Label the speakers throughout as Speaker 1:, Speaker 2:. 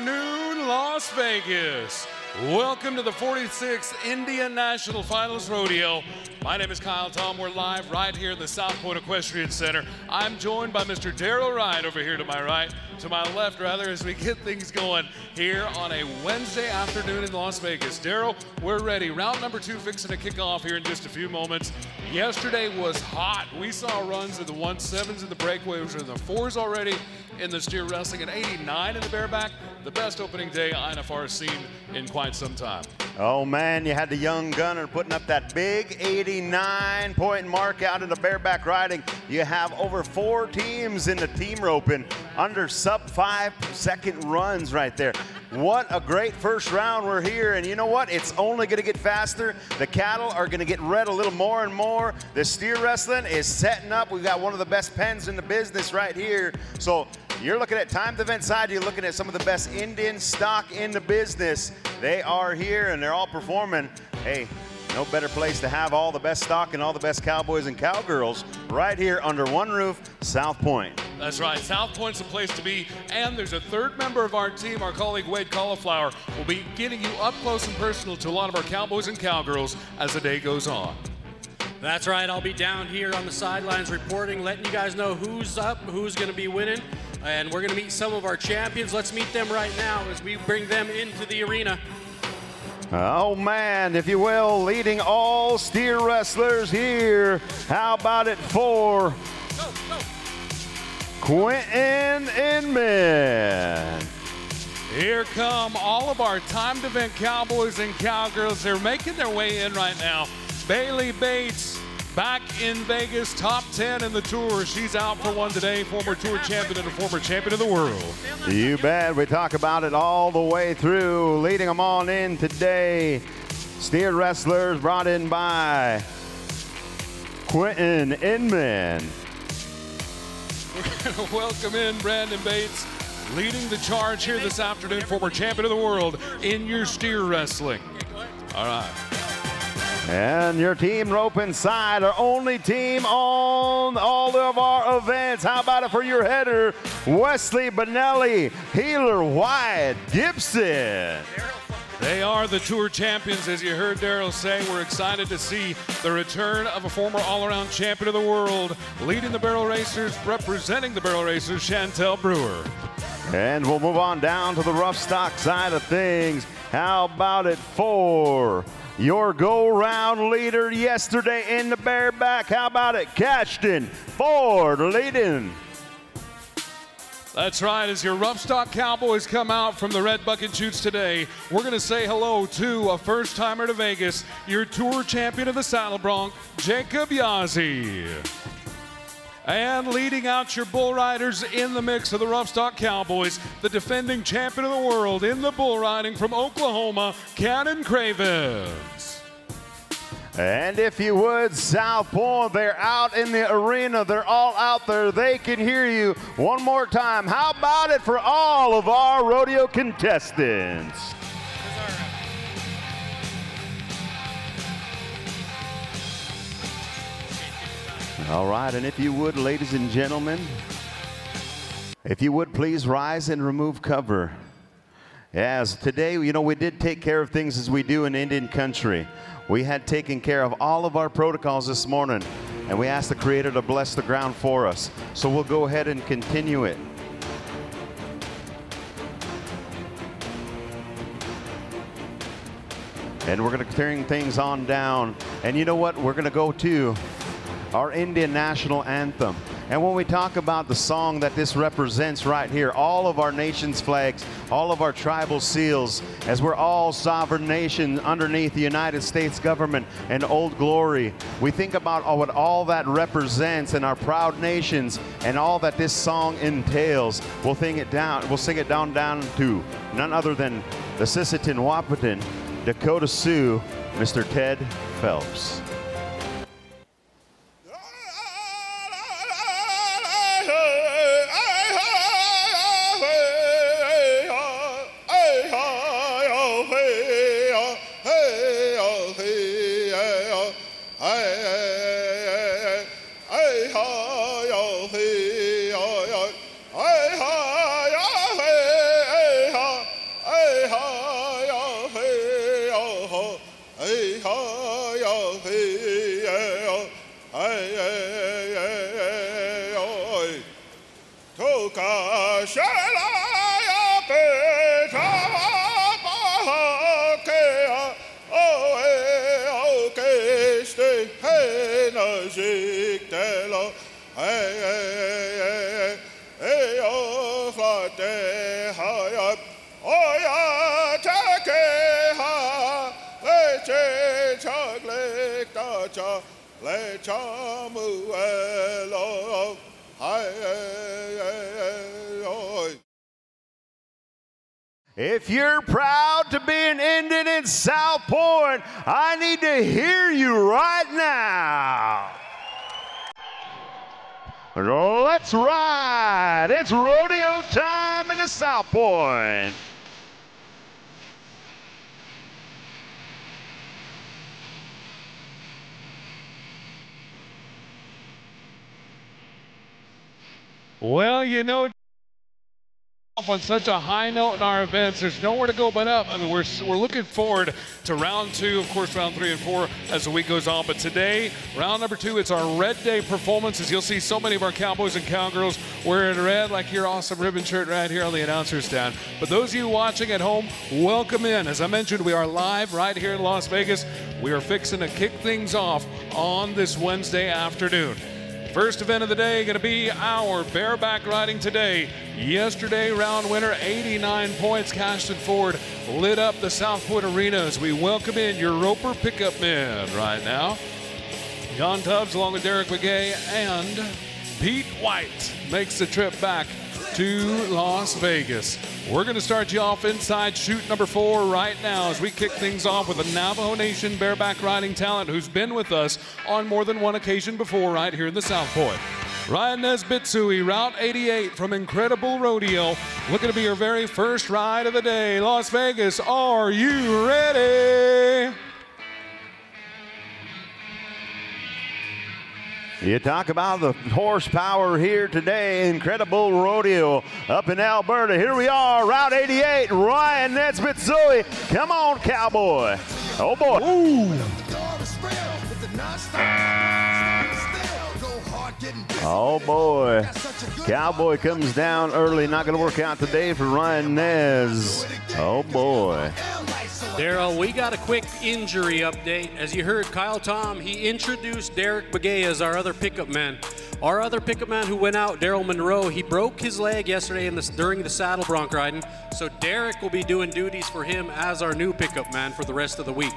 Speaker 1: afternoon, Las Vegas. Welcome to the 46th Indian National Finals Rodeo. My name is Kyle Tom. We're live right here in the South Point Equestrian Center. I'm joined by Mr. Daryl Wright over here to my right, to my left rather, as we get things going here on a Wednesday afternoon in Las Vegas. Daryl, we're ready. Round number 2 fixing to kick off here in just a few moments. Yesterday was hot. We saw runs in the 1.7s in the breakaways and the 4s already in the steer wrestling, and 89 in the bareback. The best opening day INFR has seen in quite some time.
Speaker 2: Oh man, you had the young gunner putting up that big 89-point mark out in the bareback riding. You have over 4 teams in the team roping under sub-5-second runs right there. What a great first round we're here, and you know what? It's only gonna get faster. The cattle are gonna get red a little more and more. The steer wrestling is setting up. We've got one of the best pens in the business right here. So you're looking at timed event side, you're looking at some of the best Indian stock in the business. They are here and they're all performing. Hey, no better place to have all the best stock and all the best cowboys and cowgirls right here under one roof, South Point.
Speaker 1: That's right, South Point's the place to be, and there's a third member of our team, our colleague Wade Cauliflower, will be getting you up close and personal to a lot of our cowboys and cowgirls as the day goes on.
Speaker 3: That's right, I'll be down here on the sidelines reporting, letting you guys know who's up, who's gonna be winning, and we're gonna meet some of our champions. Let's meet them right now as we bring them into the arena.
Speaker 2: Oh man, if you will, leading all steer wrestlers here. How about it for Quentin Inman?
Speaker 1: Here come all of our timed event cowboys and cowgirls. They're making their way in right now. Bailey Bates, back in Vegas, top 10 in the tour. She's out for one today, former tour champion and a former champion of the world.
Speaker 2: You bet. We talk about it all the way through. Leading them on in today, steer wrestlers brought in by Quentin Inman.
Speaker 1: We're going to welcome in Brandon Bates, leading the charge here this afternoon, former champion of the world in your steer wrestling. All right.
Speaker 2: And your team rope inside, our only team on all of our events. How about it for your header, Wesley Benelli, Healer Wyatt Gibson.
Speaker 1: They are the tour champions, as you heard Daryl say. We're excited to see the return of a former all-around champion of the world, leading the barrel racers, representing the barrel racers, Chantel Brewer.
Speaker 2: And we'll move on down to the rough stock side of things. How about it for your go-round leader yesterday in the bareback? How about it, Cashton Ford leading?
Speaker 1: That's right, as your rough stock cowboys come out from the red bucket chutes today, we're going to say hello to a first-timer to Vegas, your tour champion of the Saddle Bronc, Jacob Yazzie. And leading out your bull riders in the mix of the rough stock cowboys, the defending champion of the world in the bull riding from Oklahoma, Cannon Cravens.
Speaker 2: And if you would, South Point, they're out in the arena. They're all out there. They can hear you one more time. How about it for all of our rodeo contestants? All right, and if you would, ladies and gentlemen, if you would please rise and remove cover. As today, you know, we did take care of things as we do in Indian country. We had taken care of all of our protocols this morning, and we asked the Creator to bless the ground for us. So we'll go ahead and continue it. And we're going to turn things on down. And you know what? We're going to go to our Indian national anthem. And when we talk about the song that this represents right here, all of our nation's flags, all of our tribal seals, as we're all sovereign nation underneath the United States government and Old Glory, we think about what all that represents in our proud nations and all that this song entails. We'll sing it down to none other than the Sisseton Wahpeton, Dakota Sioux, Mr. Ted Phelps. If you're proud to be an Indian in South Point, I need to hear you right now. Let's ride. It's rodeo time in the South Point.
Speaker 1: Well, you know, on such a high note in our events, there's nowhere to go but up. I mean, we're looking forward to round 2, of course, round 3 and 4 as the week goes on. But today, round number 2, it's our Red Day performances. You'll see so many of our cowboys and cowgirls wearing red, like your awesome ribbon shirt right here on the announcer stand. But those of you watching at home, welcome in. As I mentioned, we are live right here in Las Vegas. We are fixing to kick things off on this Wednesday afternoon. First event of the day going to be our bareback riding today. Yesterday, round winner, 89 points. Cashton Ford lit up the South Point Arena as we welcome in your Roper pickup men right now. John Tubbs along with Derek Begay and Pete White makes the trip back to Las Vegas. We're going to start you off inside chute number 4 right now as we kick things off with a Navajo Nation bareback riding talent who's been with us on more than one occasion before right here in the South Point. Ryan Nesbitsui, Route 88 from Incredible Rodeo, looking to be your very first ride of the day. Las Vegas, are you ready?
Speaker 2: You talk about the horsepower here today, Incredible Rodeo up in Alberta. Here we are, Route 88, Ryan Nesbitsui. Come on, cowboy. Oh, boy. Ooh. Oh, boy. Cowboy comes down early. Not going to work out today for Ryan Nez. Oh, boy.
Speaker 3: Daryl, we got a quick injury update. As you heard, Kyle Tom, he introduced Derek Begay as our other pickup man. Our other pickup man who went out, Daryl Monroe, he broke his leg yesterday during the saddle bronc riding. So Derek will be doing duties for him as our new pickup man for the rest of the week.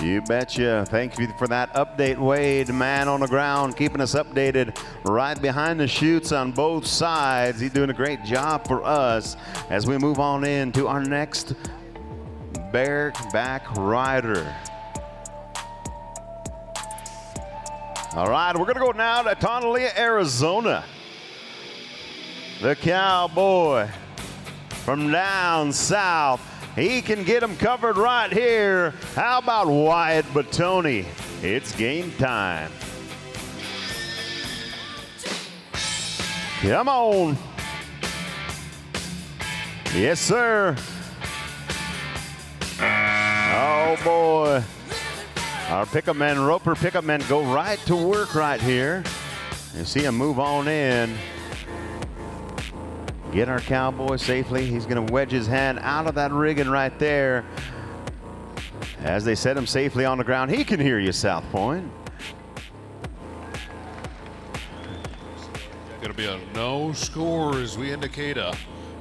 Speaker 2: You betcha. Thank you for that update, Wade. Man on the ground, keeping us updated right behind the chutes on both sides. He's doing a great job for us as we move on into our next bareback rider. All right, we're going to go now to Tonalea, Arizona. The cowboy from down south. He can get him covered right here. How about Wyatt Batoni? It's game time. Come on. Yes, sir. Oh, boy. Our pickup men, Roper pickup men, go right to work right here. You see him move on in. Get our cowboy safely. He's going to wedge his hand out of that rigging right there. As they set him safely on the ground. He can hear you, South Point.
Speaker 1: Going to be a no score as we indicate a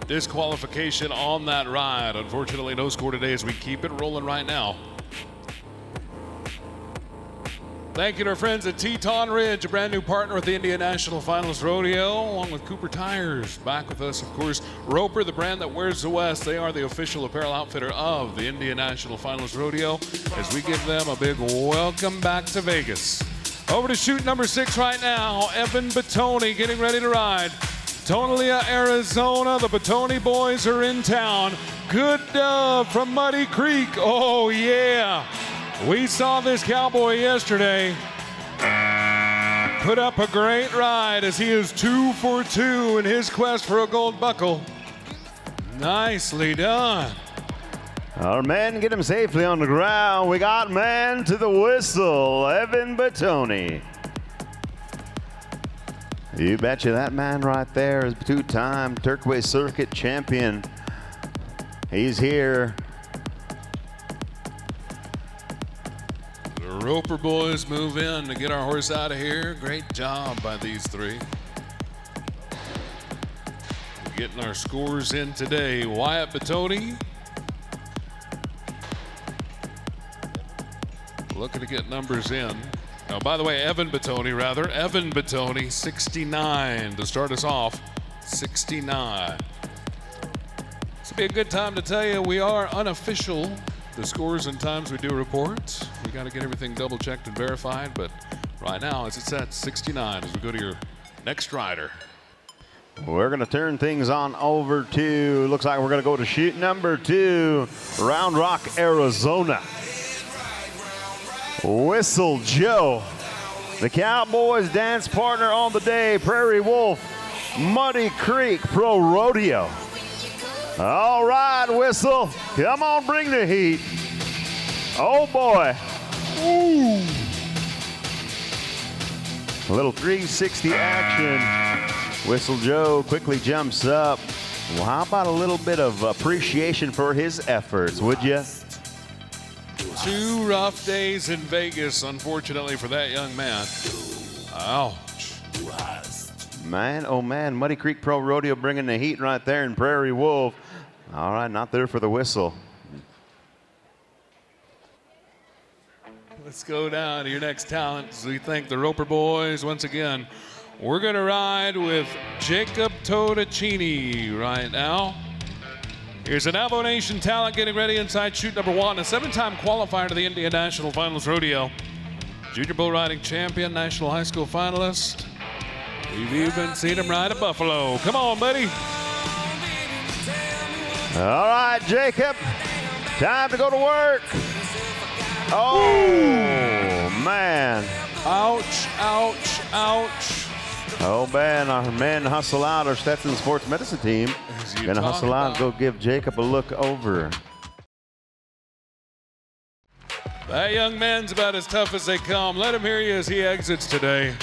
Speaker 1: disqualification on that ride. Unfortunately, no score today as we keep it rolling right now. Thank you to our friends at Teton Ridge, a brand new partner with the Indian National Finals Rodeo, along with Cooper Tires. Back with us, of course, Roper, the brand that wears the West. They are the official apparel outfitter of the Indian National Finals Rodeo, as we give them a big welcome back to Vegas. Over to chute number 6 right now, Evan Batoni getting ready to ride. Tonalea, Arizona, the Batoni boys are in town. Good dove from Muddy Creek. Oh, yeah. We saw this cowboy yesterday put up a great ride as he is 2 for 2 in his quest for a gold buckle. Nicely done.
Speaker 2: Our men get him safely on the ground. We got man to the whistle, Evan Batoni. You betcha that man right there is 2-time Turquoise Circuit champion. He's here.
Speaker 1: The Roper boys move in to get our horse out of here. Great job by these three. getting our scores in today. Wyatt Batoni looking to get numbers in. Now, by the way, Evan Batoni, 69 to start us off, 69. This will be a good time to tell you we are unofficial. The scores and times we do reports. We got to get everything double checked and verified, but right now it's at 69 as we go to your next rider.
Speaker 2: We're going to turn things on over to, looks like we're going to go to shoot number 2, Round Rock, Arizona. Whistle Joe, the Cowboys dance partner on the day, Prairie Wolf, Muddy Creek Pro Rodeo. All right, Whistle, come on, bring the heat. Oh boy. Ooh. A little 360 action. Whistle Joe quickly jumps up. Well, how about a little bit of appreciation for his efforts, would you?
Speaker 1: 2 rough days in Vegas, unfortunately, for that young man. Ouch.
Speaker 2: Man, oh man, Muddy Creek Pro Rodeo bringing the heat right there in Prairie Wolf. All right, not there for the whistle.
Speaker 1: Let's go down to your next talent. As we thank the Roper boys once again. We're going to ride with Jacob Todacini right now. Here's an Avo Nation talent getting ready inside chute number 1, a 7-time qualifier to the India National Finals Rodeo. Junior bull riding champion, national high school finalist. We've even seen him ride at Buffalo. Come on, buddy.
Speaker 2: All right, Jacob, time to go to work. Oh, man.
Speaker 1: Ouch, ouch, ouch.
Speaker 2: Oh, man, our men hustle out, our Stetson Sports Medicine team. Gonna hustle out and go give Jacob a look over.
Speaker 1: That young man's about as tough as they come. Let him hear you as he exits today.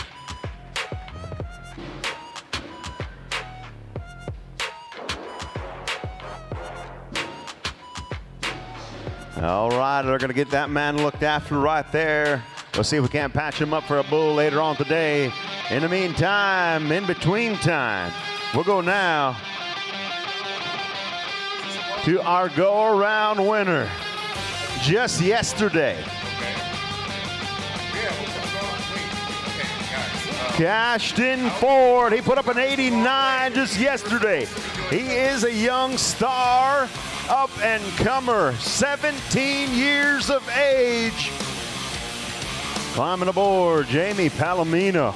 Speaker 2: All right, they're going to get that man looked after right there. We'll see if we can't patch him up for a bull later on today. In the meantime, in between time, we'll go now to our go-around winner just yesterday. Cashton Ford, he put up an 89 just yesterday. He is a young star, up and comer, 17 years of age. Climbing aboard, Jamie Palomino.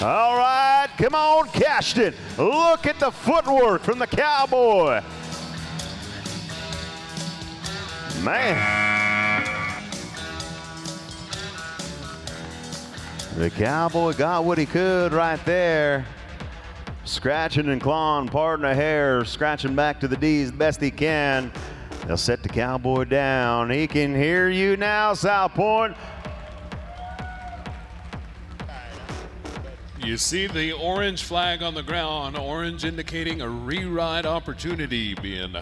Speaker 2: All right, come on, Cashton. Look at the footwork from the Cowboy. Man. The Cowboy got what he could right there. Scratching and clawing, parting a hair, scratching back to the D's best he can. They'll set the Cowboy down. He can hear you now, South Point.
Speaker 1: You see the orange flag on the ground, orange indicating a re-ride opportunity being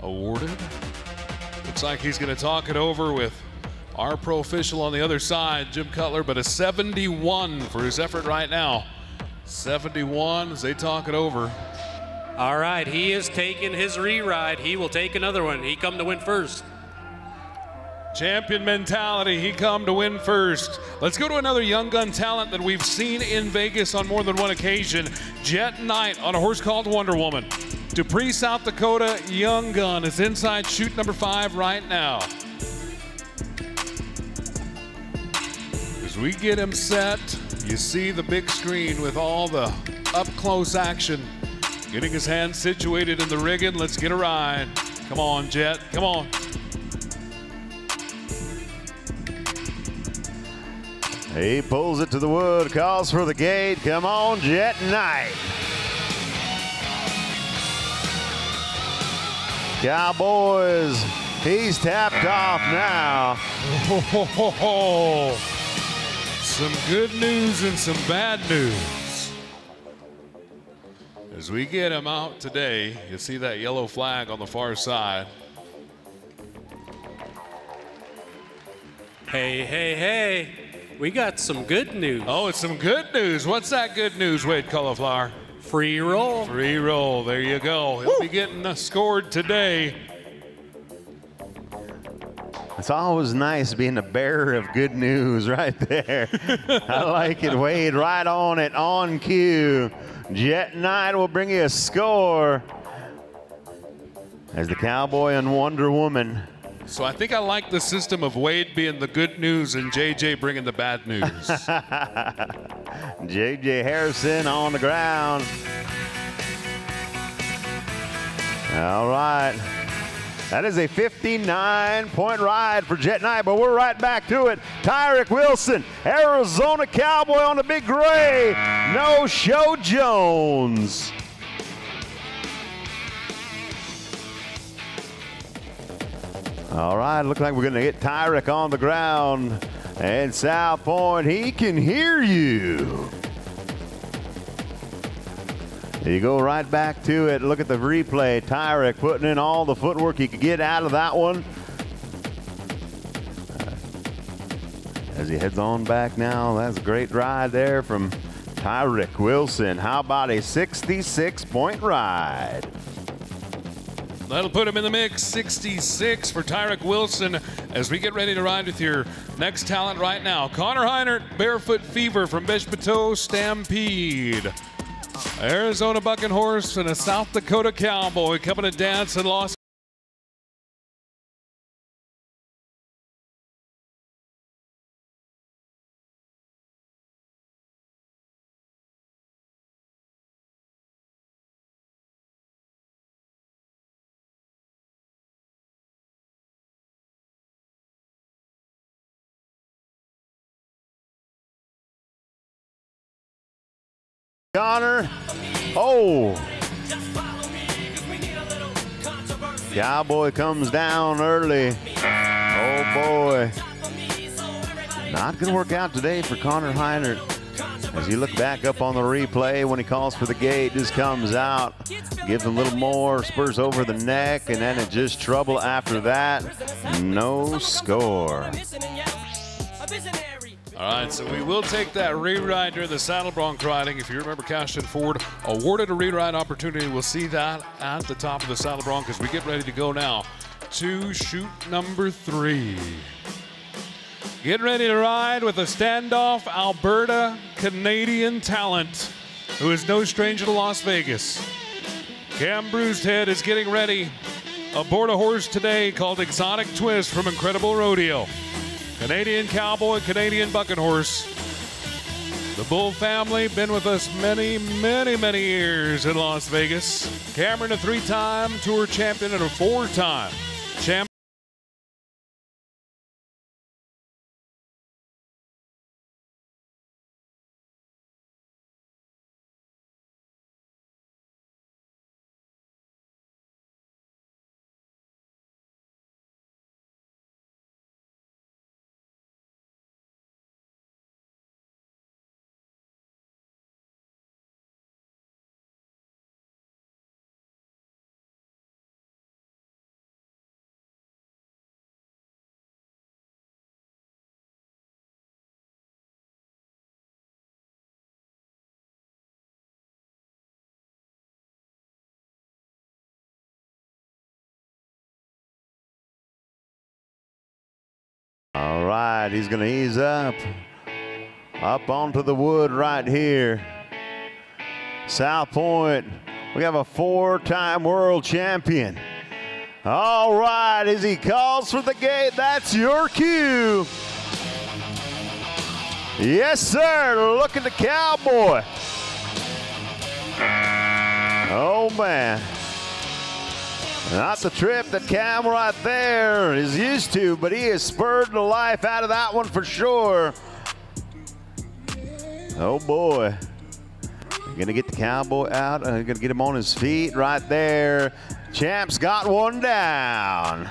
Speaker 1: awarded. Looks like he's going to talk it over with our pro official on the other side, Jim Cutler, but a 71 for his effort right now. 71 as they talk it over.
Speaker 3: All right, he is taking his re-ride. He will take another one. He come to win first.
Speaker 1: Champion mentality, he come to win first. Let's go to another young gun talent that we've seen in Vegas on more than one occasion. Jet Knight on a horse called Wonder Woman. Dupree, South Dakota, young gun is inside chute number 5 right now. As we get him set, you see the big screen with all the up-close action. Getting his hands situated in the rigging. Let's get a ride. Come on, Jet, come on.
Speaker 2: He pulls it to the wood, calls for the gate. Come on, Jet Knight. Cowboys, he's tapped off now.
Speaker 1: Some good news and some bad news. As we get him out today, you see that yellow flag on the far side.
Speaker 3: Hey, hey, hey. We got some good news.
Speaker 1: Oh, it's some good news. What's that good news, Wade Cauliflower?
Speaker 3: Free roll.
Speaker 1: Free roll. There you go. He'll be getting scored today.
Speaker 2: It's always nice being the bearer of good news right there. I like it, Wade. Right on it, on cue. Jet Knight will bring you a score as the Cowboy and Wonder Woman.
Speaker 1: So I think I like the system of Wade being the good news and JJ bringing the bad news.
Speaker 2: JJ Harrison on the ground. All right. That is a 59-point ride for Jet Knight, but we're right back to it. Tyreek Wilson, Arizona Cowboy on the big gray. No Show Jones. All right, looks like we're going to get Tyreek on the ground. And South Point, he can hear you. You go right back to it. Look at the replay. Tyreek putting in all the footwork he could get out of that one. As he heads on back now, that's a great ride there from Tyreek Wilson. How about a 66-point ride?
Speaker 1: That'll put him in the mix. 66 for Tyreek Wilson as we get ready to ride with your next talent right now. Connor Heinert, Barefoot Fever from Bishbateau Stampede. Arizona Bucking Horse and a South Dakota Cowboy coming to dance in Los
Speaker 2: Connor. Oh. Cowboy comes down early. Oh boy. Not going to work out today for Connor Heinert. As you look back up on the replay, when he calls for the gate, just comes out, gives him a little more, spurs over the neck, and then it's just trouble after that. No score.
Speaker 1: All right, so we will take that re-ride during the Saddle Bronc riding. If you remember, Cashton Ford awarded a re-ride opportunity. We'll see that at the top of the Saddle Bronc as we get ready to go now to chute number 3. Getting ready to ride with a standoff Alberta Canadian talent who is no stranger to Las Vegas. Cam Bruised-Head is getting ready aboard a horse today called Exotic Twist from Incredible Rodeo. Canadian Cowboy, Canadian Bucking Horse. The Bull family been with us many, many, many years in Las Vegas. Cameron, a 3-time Tour champion and a 4-time champion.
Speaker 2: All right, he's going to ease up onto the wood right here. South Point, we have a 4-time world champion. All right, as he calls for the gate, that's your cue. Yes, sir, look at the Cowboy. Oh, man. Not the trip that Cam right there is used to, but he has spurred the life out of that one for sure. Oh boy. Gonna get the Cowboy out. Gonna get him on his feet right there. Champ's got one down.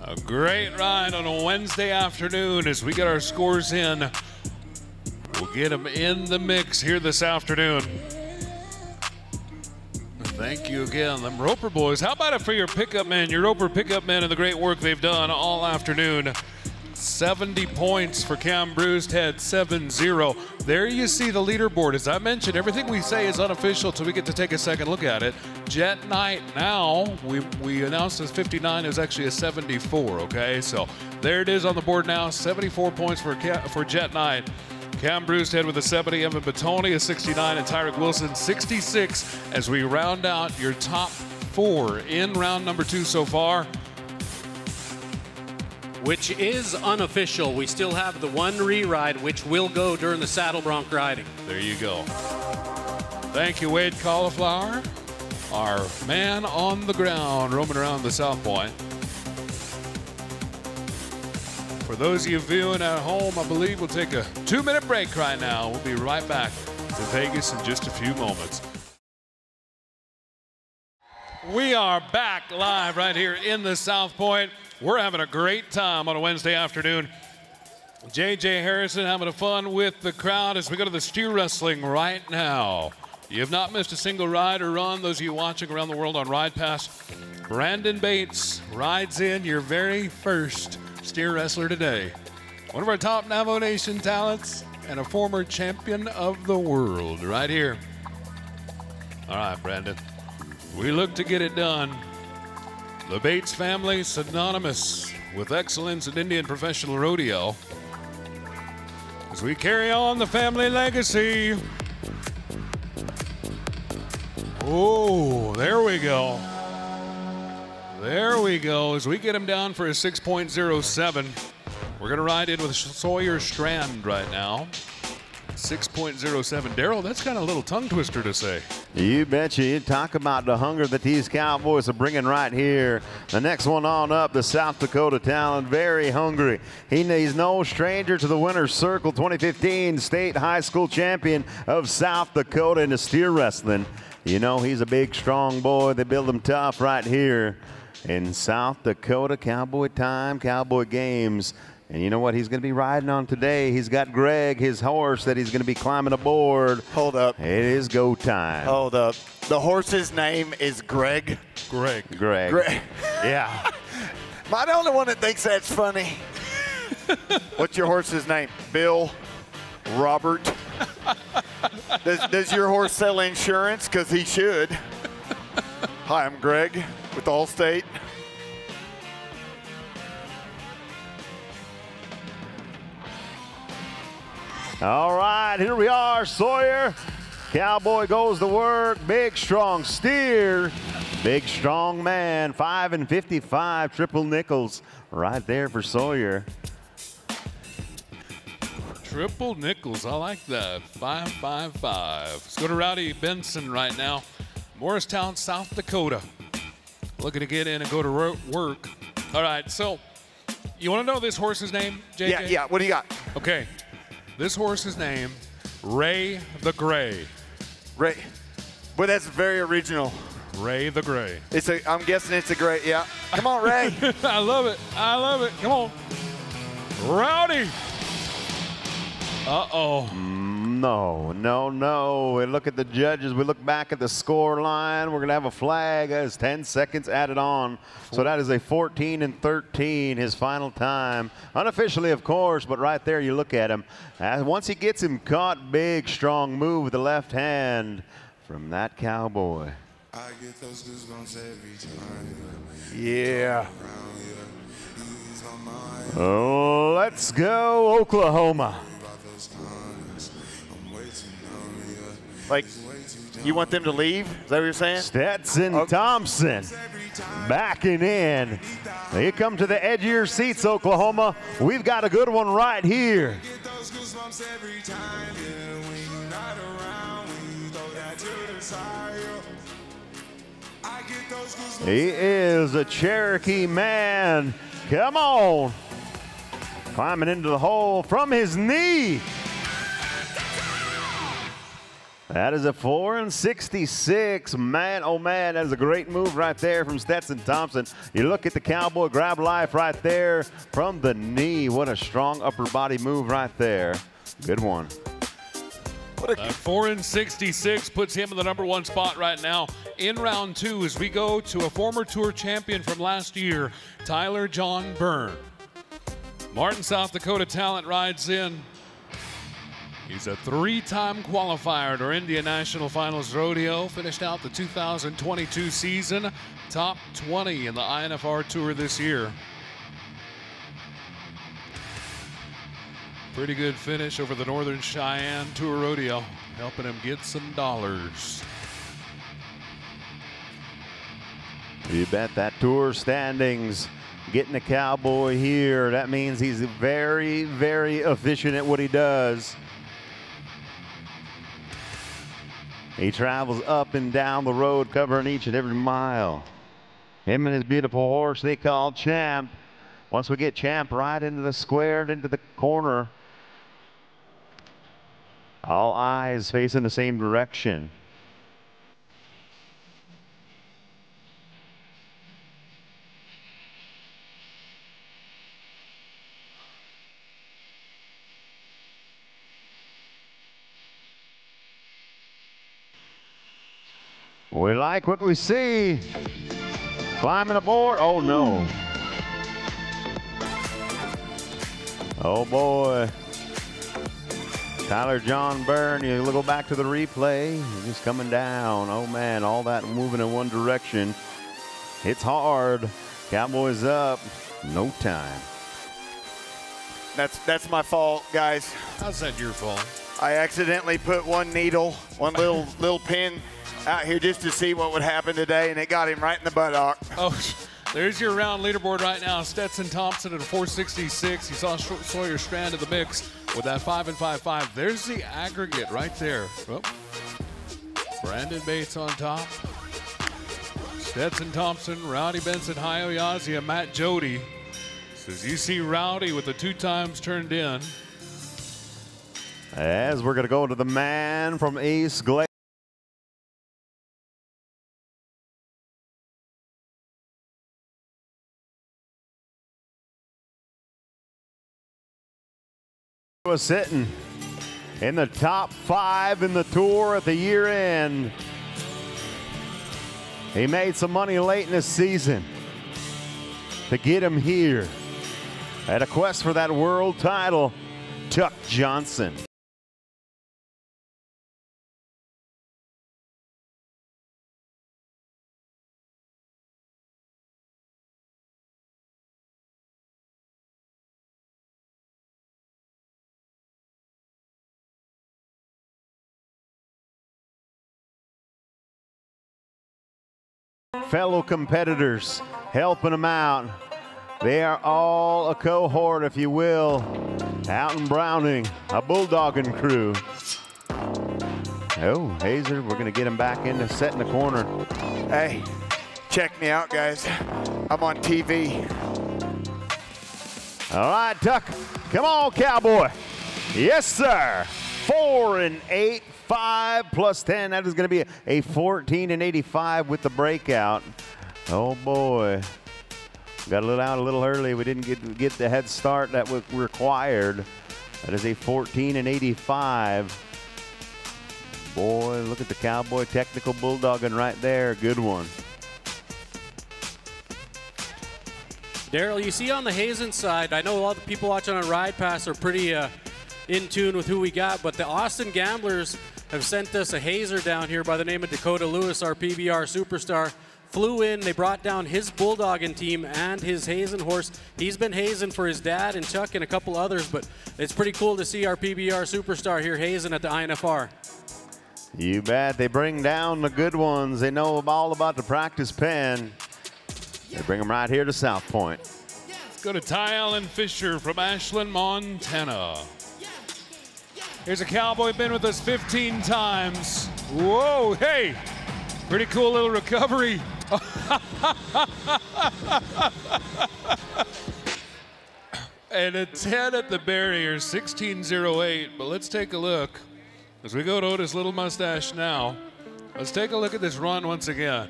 Speaker 1: A great ride on a Wednesday afternoon as we get our scores in. We'll get them in the mix here this afternoon. Thank you again, them Roper boys. How about it for your pickup men, your Roper pickup men, and the great work they've done all afternoon. 70 points for Cam Brewsted, 7-0. There you see the leaderboard. As I mentioned, everything we say is unofficial until we get to take a second look at it. Jet Knight now, we announced as 59, is actually a 74, okay? So there it is on the board now, 74 points for Jet Knight. Cam Brewsted with a 70, Evan Batoni a 69, and Tyrick Wilson 66 as we round out your top 4 in round number 2 so far.
Speaker 3: Which is unofficial. We still have the one re-ride, which will go during the saddle bronc riding.
Speaker 1: There you go. Thank you, Wade Cauliflower, our man on the ground roaming around the South Point. For those of you viewing at home, I believe we'll take a 2-minute break right now. We'll be right back to Vegas in just a few moments. We are back live right here in the South Point. We're having a great time on a Wednesday afternoon. JJ Harrison having fun with the crowd as we go to the steer wrestling right now. You have not missed a single ride or run. Those of you watching around the world on Ride Pass, Brandon Bates rides in, your very first steer wrestler today. One of our top Navajo Nation talents and a former champion of the world right here. All right, Brandon. We look to get it done. The Bates family, synonymous with excellence in Indian professional rodeo. As we carry on the family legacy. Oh, there we go. There we go. As we get him down for a 6.07. We're going to ride in with Sawyer Strand right now. 6.07. Daryl, that's kind of a little tongue twister to say.
Speaker 2: You betcha. You talk about the hunger that these Cowboys are bringing right here. The next one on up, the South Dakota talent, very hungry. He's no stranger to the winner's circle, 2015 state high school champion of South Dakota in the steer wrestling. You know, he's a big, strong boy. They build him tough right here in South Dakota. Cowboy time, Cowboy games. And you know what he's going to be riding on today? He's got Greg, his horse, that he's going to be climbing aboard.
Speaker 4: Hold up.
Speaker 2: It is go time.
Speaker 4: Hold up. The horse's name is Greg.
Speaker 2: Greg. Yeah.
Speaker 4: Am I the only one that thinks that's funny? What's your horse's name? Bill? Robert? Does your horse sell insurance? Because he should. Hi, I'm Greg with Allstate.
Speaker 2: All right, here we are, Sawyer. Cowboy goes to work. Big, strong steer. Big, strong man. 5 and 55 triple nickels right there for Sawyer.
Speaker 1: Triple nickels, I like that. 555. Let's go to Rowdy Benson right now. Morristown, South Dakota. Looking to get in and go to work. All right, so you want to know this horse's name, JJ?
Speaker 4: Yeah, what do you got?
Speaker 1: Okay. This horse's name, Ray the Gray.
Speaker 4: Ray. Well, that's very original.
Speaker 1: Ray the Gray.
Speaker 4: I'm guessing it's a great, yeah. Come on, Ray.
Speaker 1: I love it. I love it. Come on. Rowdy. Uh-oh.
Speaker 2: No. We look at the judges. We look back at the score line. We're going to have a flag. As 10 seconds added on. So that is a 14 and 13, his final time. Unofficially, of course, but right there you look at him. Once he gets him caught, big, strong move with the left hand from that Cowboy.
Speaker 5: I get those goosebumps every time.
Speaker 4: Yeah.
Speaker 2: Oh, let's go, Oklahoma.
Speaker 4: Like, you want them to leave? Is that what you're saying?
Speaker 2: Stetson Thompson backing in. You come to the edge of your seats, Oklahoma. We've got a good one right here. He is a Cherokee man. Come on. Climbing into the hole from his knee. That is a 4 and 66. Man, oh man, that is a great move right there from Stetson Thompson. You look at the Cowboy grab life right there from the knee. What a strong upper body move right there. Good one.
Speaker 1: 4 and 66 puts him in the #1 spot right now in round 2 as we go to a former tour champion from last year, Tyler John Byrne. Martin, South Dakota talent rides in. He's a 3-time qualifier to our India National Finals Rodeo. Finished out the 2022 season, top 20 in the INFR Tour this year. Pretty good finish over the Northern Cheyenne Tour Rodeo, helping him get some dollars.
Speaker 2: You bet that tour standings getting a Cowboy here. That means he's very, very efficient at what he does. He travels up and down the road, covering each and every mile. Him and his beautiful horse they call Champ. Once we get Champ right into the square, into the corner, all eyes facing the same direction. We like what we see. Climbing aboard. Oh no. Oh boy. Tyler John Byrne, you go back to the replay. He's coming down. Oh man, all that moving in one direction. It's hard. Cowboys up. No time.
Speaker 4: That's my fault, guys.
Speaker 1: How's that your fault?
Speaker 4: I accidentally put one needle, one little pin out here just to see what would happen today, and it got him right in the buttock.
Speaker 1: Oh, there's your round leaderboard right now. Stetson Thompson at a 466. You saw Sawyer Strand in the mix with that 5 and 5.5. There's the aggregate right there. Oh. Brandon Bates on top. Stetson Thompson, Rowdy Benson, Hayo Yazzie, and Matt Jody. Says you see Rowdy with the 2 times turned in.
Speaker 2: As we're going to go to the man from Ace Glade. Was sitting in the top 5 in the tour at the year end. He made some money late in the season to get him here. At a quest for that world title, Chuck Johnson. Fellow competitors helping him out. They are all a cohort, if you will, out in Browning, a bulldogging crew. Oh, Hazer, we're going to get him back into set in the corner.
Speaker 4: Hey, check me out, guys. I'm on TV.
Speaker 2: All right, Tuck. Come on, Cowboy. Yes, sir. 4 and 8. 5 plus 10. That is going to be a 14 and 85 with the breakout. Oh boy, got a little out a little early. We didn't get the head start that was required. That is a 14 and 85. Boy, look at the Cowboy technical bulldogging right there. Good one.
Speaker 3: Daryl, you see on the Hazen side, I know a lot of the people watching on Ride Pass are pretty in tune with who we got, but the Austin Gamblers have sent us a hazer down here by the name of Dakota Lewis, our PBR superstar. Flew in, they brought down his bulldogging team and his Hazen horse. He's been hazing for his dad and Chuck and a couple others, but it's pretty cool to see our PBR superstar here hazing at the INFR.
Speaker 2: You bet. They bring down the good ones. They know all about the practice pen. They bring them right here to South Point.
Speaker 1: Let's go to Ty Allen Fisher from Ashland, Montana. Here's a Cowboy, been with us 15 times. Whoa, hey, pretty cool little recovery. And a 10 at the barrier, 16.08. But let's take a look as we go to Otis Little Mustache now. Let's take a look at this run once again.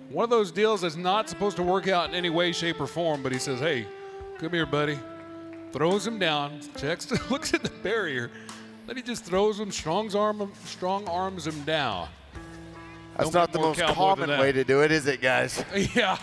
Speaker 1: One of those deals that's not supposed to work out in any way, shape, or form, but he says, hey, come here, buddy. Throws him down, checks, looks at the barrier. Then he just throws him, strong arms him down.
Speaker 4: That's not the most common way to do it, is it, guys?
Speaker 1: Yeah.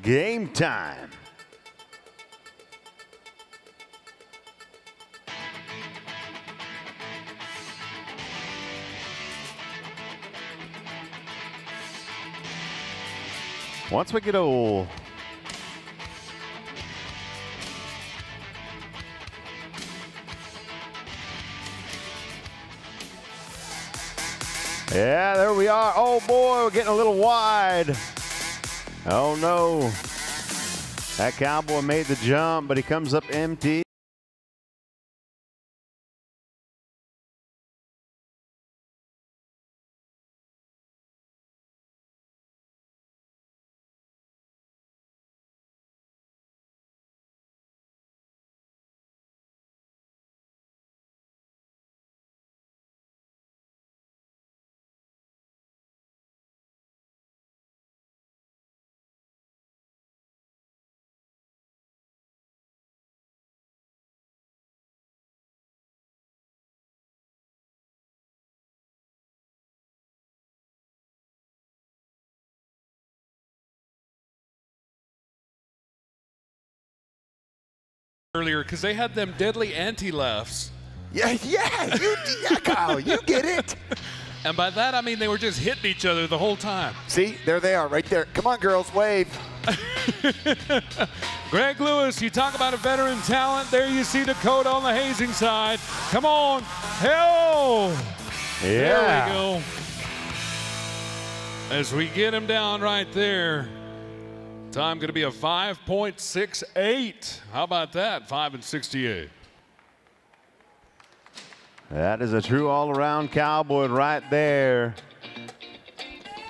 Speaker 2: game time. Once we get old. Yeah, there we are. Oh boy, we're getting a little wide. Oh no. That cowboy made the jump, but he comes up empty.
Speaker 1: Earlier, because they had them deadly anti-lefts.
Speaker 4: Yeah, Kyle, you get it.
Speaker 1: And by that, I mean they were just hitting each other the whole time.
Speaker 4: See, there they are, right there. Come on, girls, wave.
Speaker 1: Greg Lewis, you talk about a veteran talent. There you see Dakota on the hazing side. Come on. Hell.
Speaker 2: Yeah.
Speaker 1: There we go. As we get him down right there. Time going to be a 5.68. How about that? 5.68.
Speaker 2: That is a true all-around cowboy right there.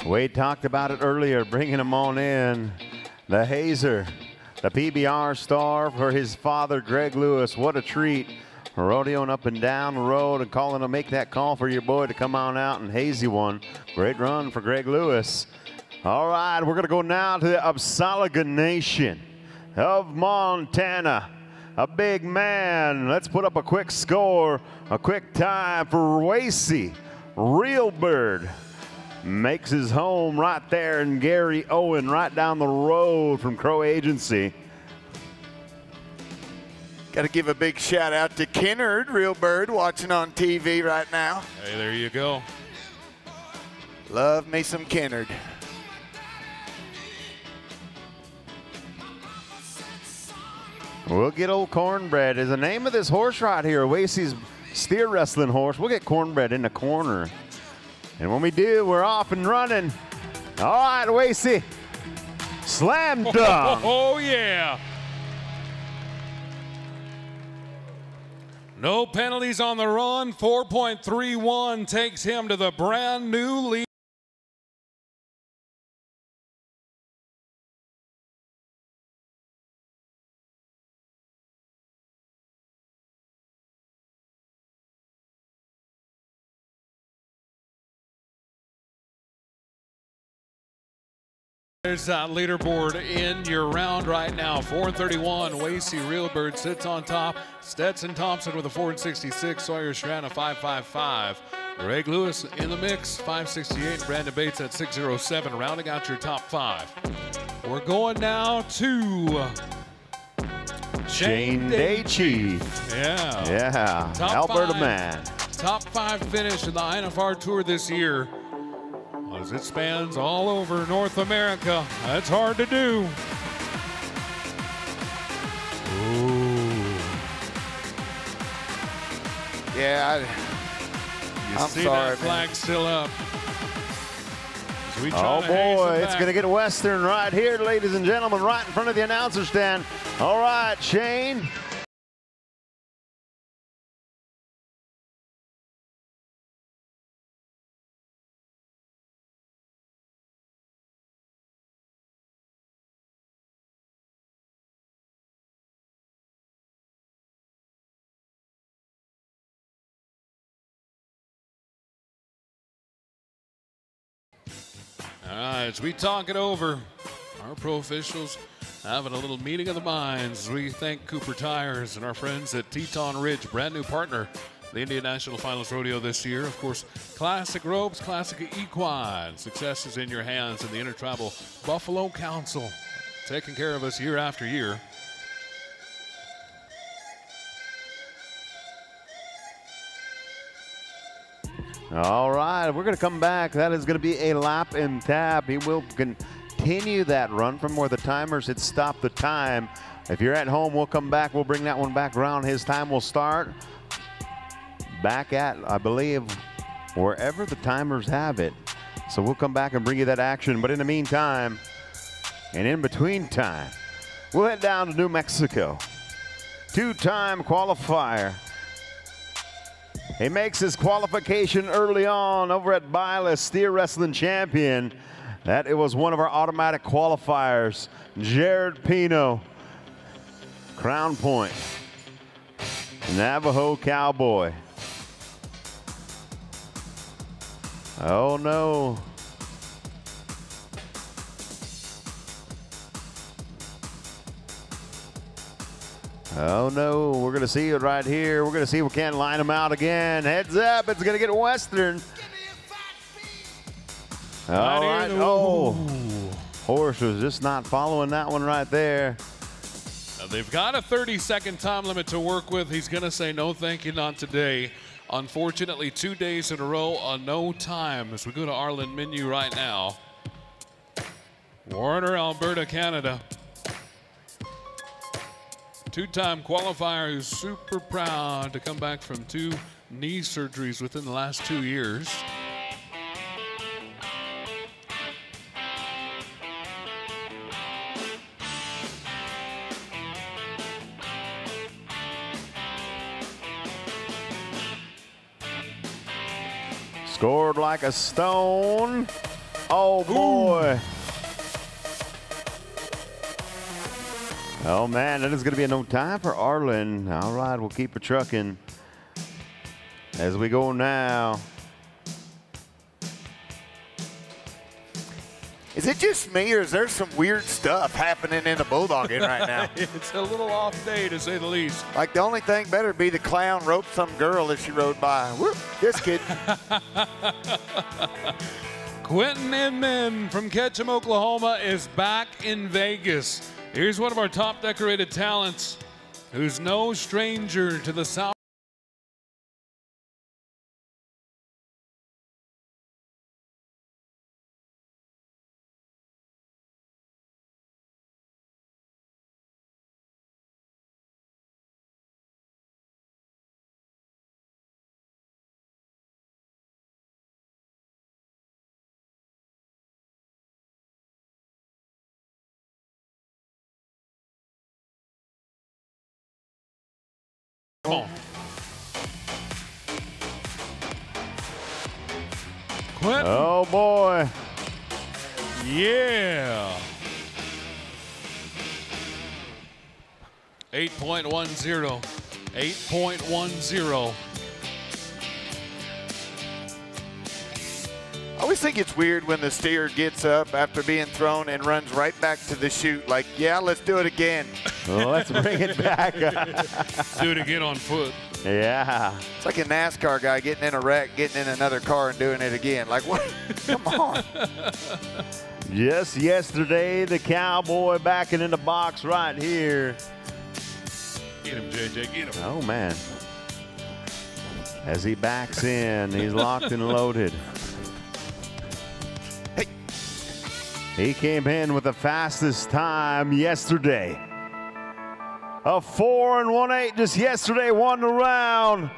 Speaker 2: Wade talked about it earlier, bringing him on in. The hazer, the PBR star for his father, Greg Lewis. What a treat. Rodeoing up and down the road and calling to make that call for your boy to come on out and hazy one. Great run for Greg Lewis. All right, we're going to go now to the Upsalaga Nation of Montana. A big man. Let's put up a quick score, a quick time for Wasey Realbird. Makes his home right there in Gary Owen, right down the road from Crow Agency.
Speaker 4: Got to give a big shout out to Kennard Realbird watching on TV right now.
Speaker 1: Hey, there you go.
Speaker 4: Love me some Kennard.
Speaker 2: We'll get old Cornbread is the name of this horse right here, Wasey's steer wrestling horse. We'll get Cornbread in the corner. And when we do, we're off and running. All right, Wasey. Slam dunk.
Speaker 1: Oh, yeah. No penalties on the run. 4.31 takes him to the brand new lead. There's that leaderboard in your round right now. 431, Wasey Realbird sits on top. Stetson Thompson with a 466, Sawyer Strand a 555. Greg Lewis in the mix, 568. Brandon Bates at 607, rounding out your top five. We're going now to
Speaker 2: Shane Day Chief.
Speaker 1: Yeah.
Speaker 2: Yeah,
Speaker 1: Top
Speaker 2: Alberta
Speaker 1: five.
Speaker 2: man.
Speaker 1: Top five finish in the INFR Tour this year. As it spans all over North America. That's hard to do. Ooh.
Speaker 4: Yeah, I'm
Speaker 1: See
Speaker 4: sorry,
Speaker 1: that flag
Speaker 4: man.
Speaker 1: still up. As we try
Speaker 2: Oh
Speaker 1: to haze
Speaker 2: boy,
Speaker 1: him
Speaker 2: it's
Speaker 1: back.
Speaker 2: going to get Western right here, ladies and gentlemen, right in front of the announcer stand. All right, Shane.
Speaker 1: All right, as we talk it over, our pro officials having a little meeting of the minds. We thank Cooper Tires and our friends at Teton Ridge, brand new partner, the Indian National Finals Rodeo this year. Of course, classic ropes, classic equine. Success is in your hands in the Intertribal Buffalo Council. taking care of us year after year.
Speaker 2: All right, we're going to come back. That is going to be a lap and tap. He will continue that run from where the timers had stopped the time. If you're at home, we'll come back. We'll bring that one back around. His time will start back at, I believe, wherever the timers have it. So we'll come back and bring you that action. But in the meantime, and in between time, we'll head down to New Mexico. Two-time qualifier. He makes his qualification early on over at Bila, steer wrestling champion. That it was one of our automatic qualifiers, Jared Pino, Crown Point, Navajo Cowboy. Oh no. Oh no, we're going to see it right here. We're going to see if we can't line them out again. Heads up, it's going to get Western. All right, oh. Horse was just not following that one right there.
Speaker 1: Now they've got a 30-second time limit to work with. He's going to say no thank you, not today. Unfortunately, 2 days in a row on no time as we go to Arlen Menu right now. Warner, Alberta, Canada. Two-time qualifier who's super proud to come back from 2 knee surgeries within the last 2 years.
Speaker 2: Scored like a stone. Oh boy. Ooh. Oh man, that is going to be no time for Arlen. All right, we'll keep it trucking as we go now.
Speaker 4: Is it just me, or is there some weird stuff happening in the bulldogging right now?
Speaker 1: It's a little off day, to say the least.
Speaker 4: Like, the only thing better be the clown roped some girl as she rode by. Whoop, just kidding.
Speaker 1: Quentin Inman from Ketchum, Oklahoma is back in Vegas. Here's one of our top decorated talents who's no stranger to the South. Come on. Quentin.
Speaker 2: Oh boy.
Speaker 1: Yeah. 8.10. 8.10.
Speaker 4: I always think it's weird when the steer gets up after being thrown and runs right back to the chute like, yeah, let's do it again.
Speaker 2: Well, let's bring it back.
Speaker 1: Do it again on foot.
Speaker 2: Yeah.
Speaker 4: It's like a NASCAR guy getting in a wreck, getting in another car and doing it again. Like, what? Come on.
Speaker 2: Just yesterday, the Cowboy backing in the box right here.
Speaker 1: Get him, JJ, get him.
Speaker 2: Oh, man. As he backs in, he's locked and loaded.
Speaker 4: Hey.
Speaker 2: He came in with the fastest time yesterday. A 4 1/8 just yesterday, won the round.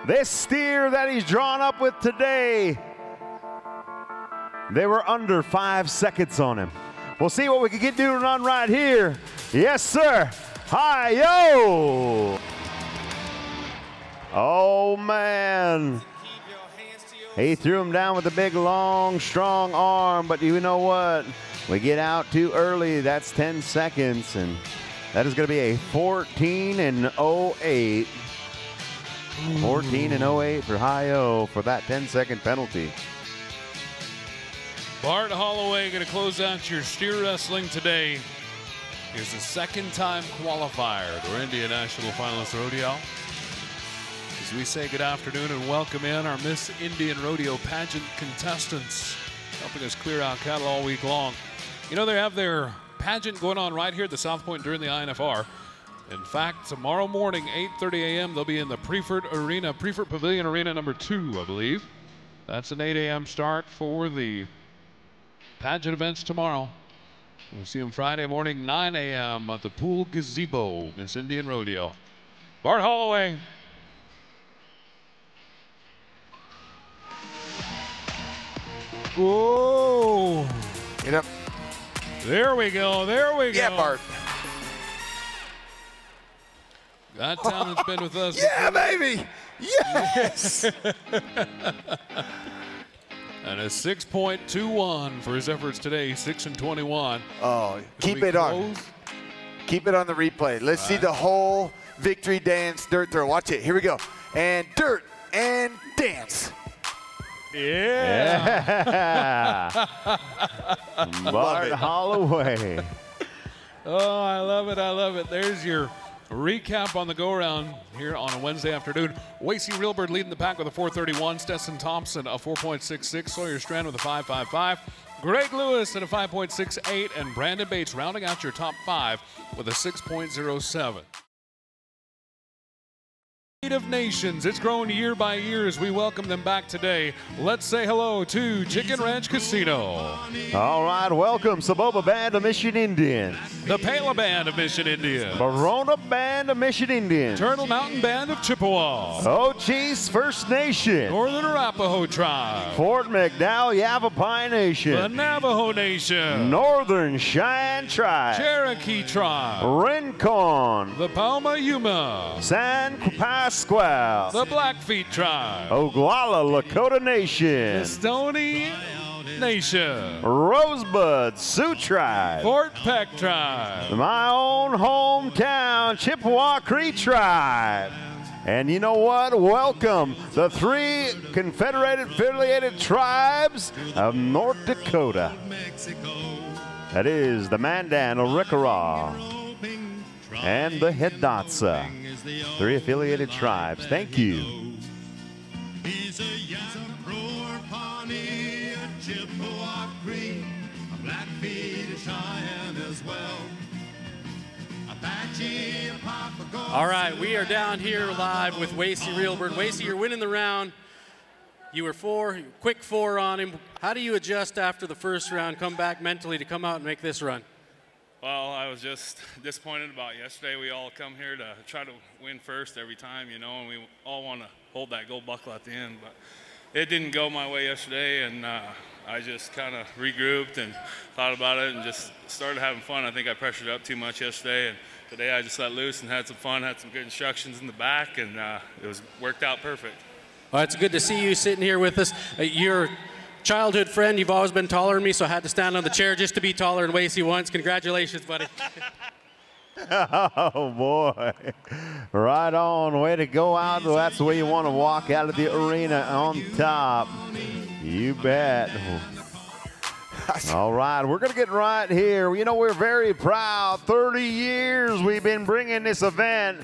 Speaker 2: This steer that he's drawn up with today, they were under 5 seconds on him. We'll see what we can get doing on right here. Yes, sir. Hi-yo. Oh, man. He threw him down with a big, long, strong arm, but you know what? We get out too early. That's 10 seconds, and that is going to be a 14-08. 14-08 for Hi-yo for that 10-second penalty.
Speaker 1: Bart Holloway going to close out your steer wrestling today. He's the second-time qualifier to our India National Finals Rodeo. As we say good afternoon and welcome in our Miss Indian Rodeo pageant contestants, helping us clear out cattle all week long. You know, they have their pageant going on right here at the South Point during the INFR. In fact, tomorrow morning, 8:30 a.m., they'll be in the Prefert Pavilion Arena number 2, I believe. That's an 8 a.m. start for the pageant events tomorrow. We'll see them Friday morning, 9 a.m. at the Pool Gazebo, Miss Indian Rodeo. Bart Holloway. Whoa.
Speaker 4: Get up.
Speaker 1: There we go. There we go.
Speaker 4: Yeah, Bart.
Speaker 1: That talent's been with us.
Speaker 4: Yeah, baby. Yes.
Speaker 1: And a 6.21 for his efforts today, 6 and 21.
Speaker 4: Oh, keep it on. Keep it on the replay. Let's see the whole victory dance dirt throw. Watch it. Here we go. And dirt and dance.
Speaker 1: Yeah.
Speaker 2: Bart Holloway.
Speaker 1: Oh, I love it. I love it. There's your recap on the go-around here on a Wednesday afternoon. Wasey Reelbird leading the pack with a 4:31. Stetson Thompson a 4.66. Sawyer Strand with a 5.55. Greg Lewis at a 5.68. And Brandon Bates rounding out your top 5 with a 6.07. Of Nations. It's grown year by year as we welcome them back today. Let's say hello to Chicken Ranch Casino.
Speaker 2: All right, welcome Saboba Band of Mission Indians.
Speaker 1: The Pala Band of Mission Indians.
Speaker 2: Verona Band of Mission Indians.
Speaker 1: Turtle Mountain Band of Chippewa.
Speaker 2: Ochese First Nation.
Speaker 1: Northern Arapaho Tribe.
Speaker 2: Fort McDowell Yavapai Nation.
Speaker 1: The Navajo Nation.
Speaker 2: Northern Cheyenne Tribe.
Speaker 1: Cherokee Tribe.
Speaker 2: Rincon.
Speaker 1: The Palma Yuma.
Speaker 2: San Pasquale.
Speaker 1: The Blackfeet Tribe.
Speaker 2: Oglala Lakota
Speaker 1: The
Speaker 2: Nation.
Speaker 1: Stony Nation.
Speaker 2: Rosebud Sioux Tribe.
Speaker 1: Fort Peck Tribe.
Speaker 2: My own hometown Chippewa Cree Tribe. And you know what? Welcome the 3 Confederated Affiliated Tribes of North Dakota. That is the Mandan, Arikara, and the Hidatsa. 3 affiliated tribes. Thank you.
Speaker 6: He's a Yassapro, Pawnee, a Chippewa Cree, a Blackfeet, a Cheyenne as well. Apache, a Papago.
Speaker 3: All right, we are down here live with Wasey Reelbird. Wasey, you're winning the round. You were quick 4 on him. How do you adjust after the first round, come back mentally to come out and make this run?
Speaker 7: Well, I was just disappointed about yesterday. We all come here to try to win first every time, you know, and we all want to hold that gold buckle at the end. But it didn't go my way yesterday, and I just kind of regrouped and thought about it and just started having fun. I think I pressured up too much yesterday, and today I just let loose and had some fun, had some good instructions in the back, and it worked out perfect.
Speaker 3: Well, it's good to see you sitting here with us. You're childhood friend. You've always been taller than me, so I had to stand on the chair just to be taller than Wasey once. Congratulations, buddy.
Speaker 2: Oh, boy. Right on. Way to go out. That's the way you want to walk out of the arena on top. You bet. All right, we're going to get right here. You know, we're very proud. 30 years we've been bringing this event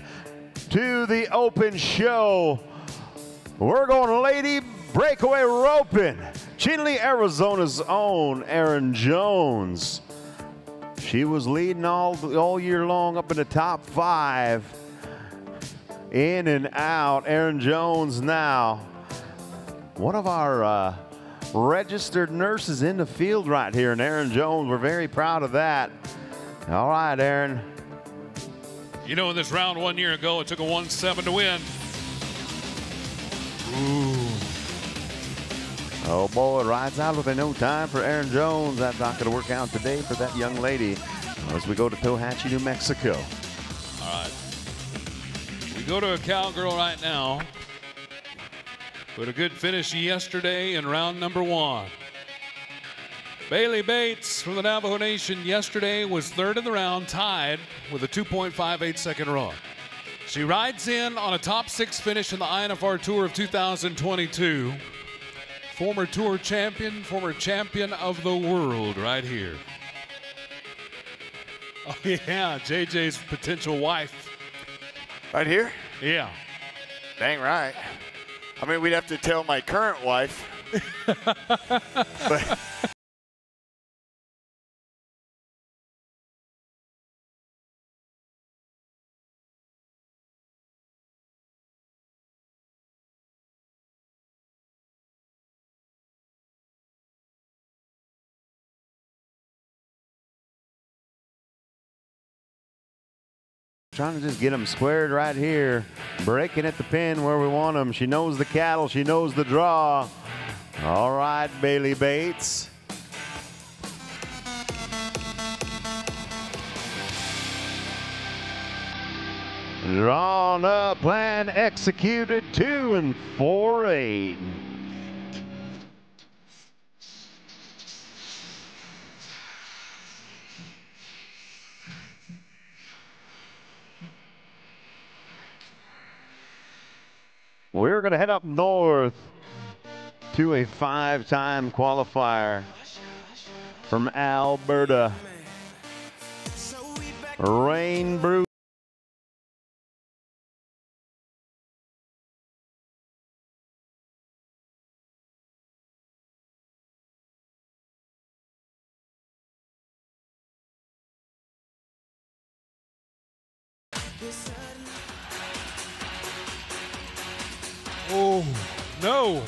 Speaker 2: to the open show. We're going Lady Breakaway Roping. Chinle, Arizona's own Erin Jones. She was leading all year long up in the top 5. In and out. Erin Jones now. One of our registered nurses in the field right here. And Erin Jones, we're very proud of that. All right, Erin.
Speaker 1: You know, in this round 1 year ago, it took a 1-7 to win. Ooh.
Speaker 2: Oh boy, rides out with no time for Erin Jones. That's not going to work out today for that young lady as we go to Tohatchee, New Mexico.
Speaker 1: All right. We go to a cowgirl right now. With a good finish yesterday in round number 1. Bailey Bates from the Navajo Nation yesterday was 3rd in the round, tied with a 2.58 second run. She rides in on a top 6 finish in the INFR Tour of 2022. Former tour champion, former champion of the world right here. Oh yeah, JJ's potential wife.
Speaker 4: Right here?
Speaker 1: Yeah.
Speaker 4: Dang right. I mean, we'd have to tell my current wife. But
Speaker 2: trying to just get them squared right here. Breaking at the pin where we want them. She knows the cattle. She knows the draw. All right, Bailey Bates. Drawn up, plan executed, 2 and 4/8. We're going to head up north to a 5-time qualifier from Alberta. Rain Brew.
Speaker 1: Oh, no.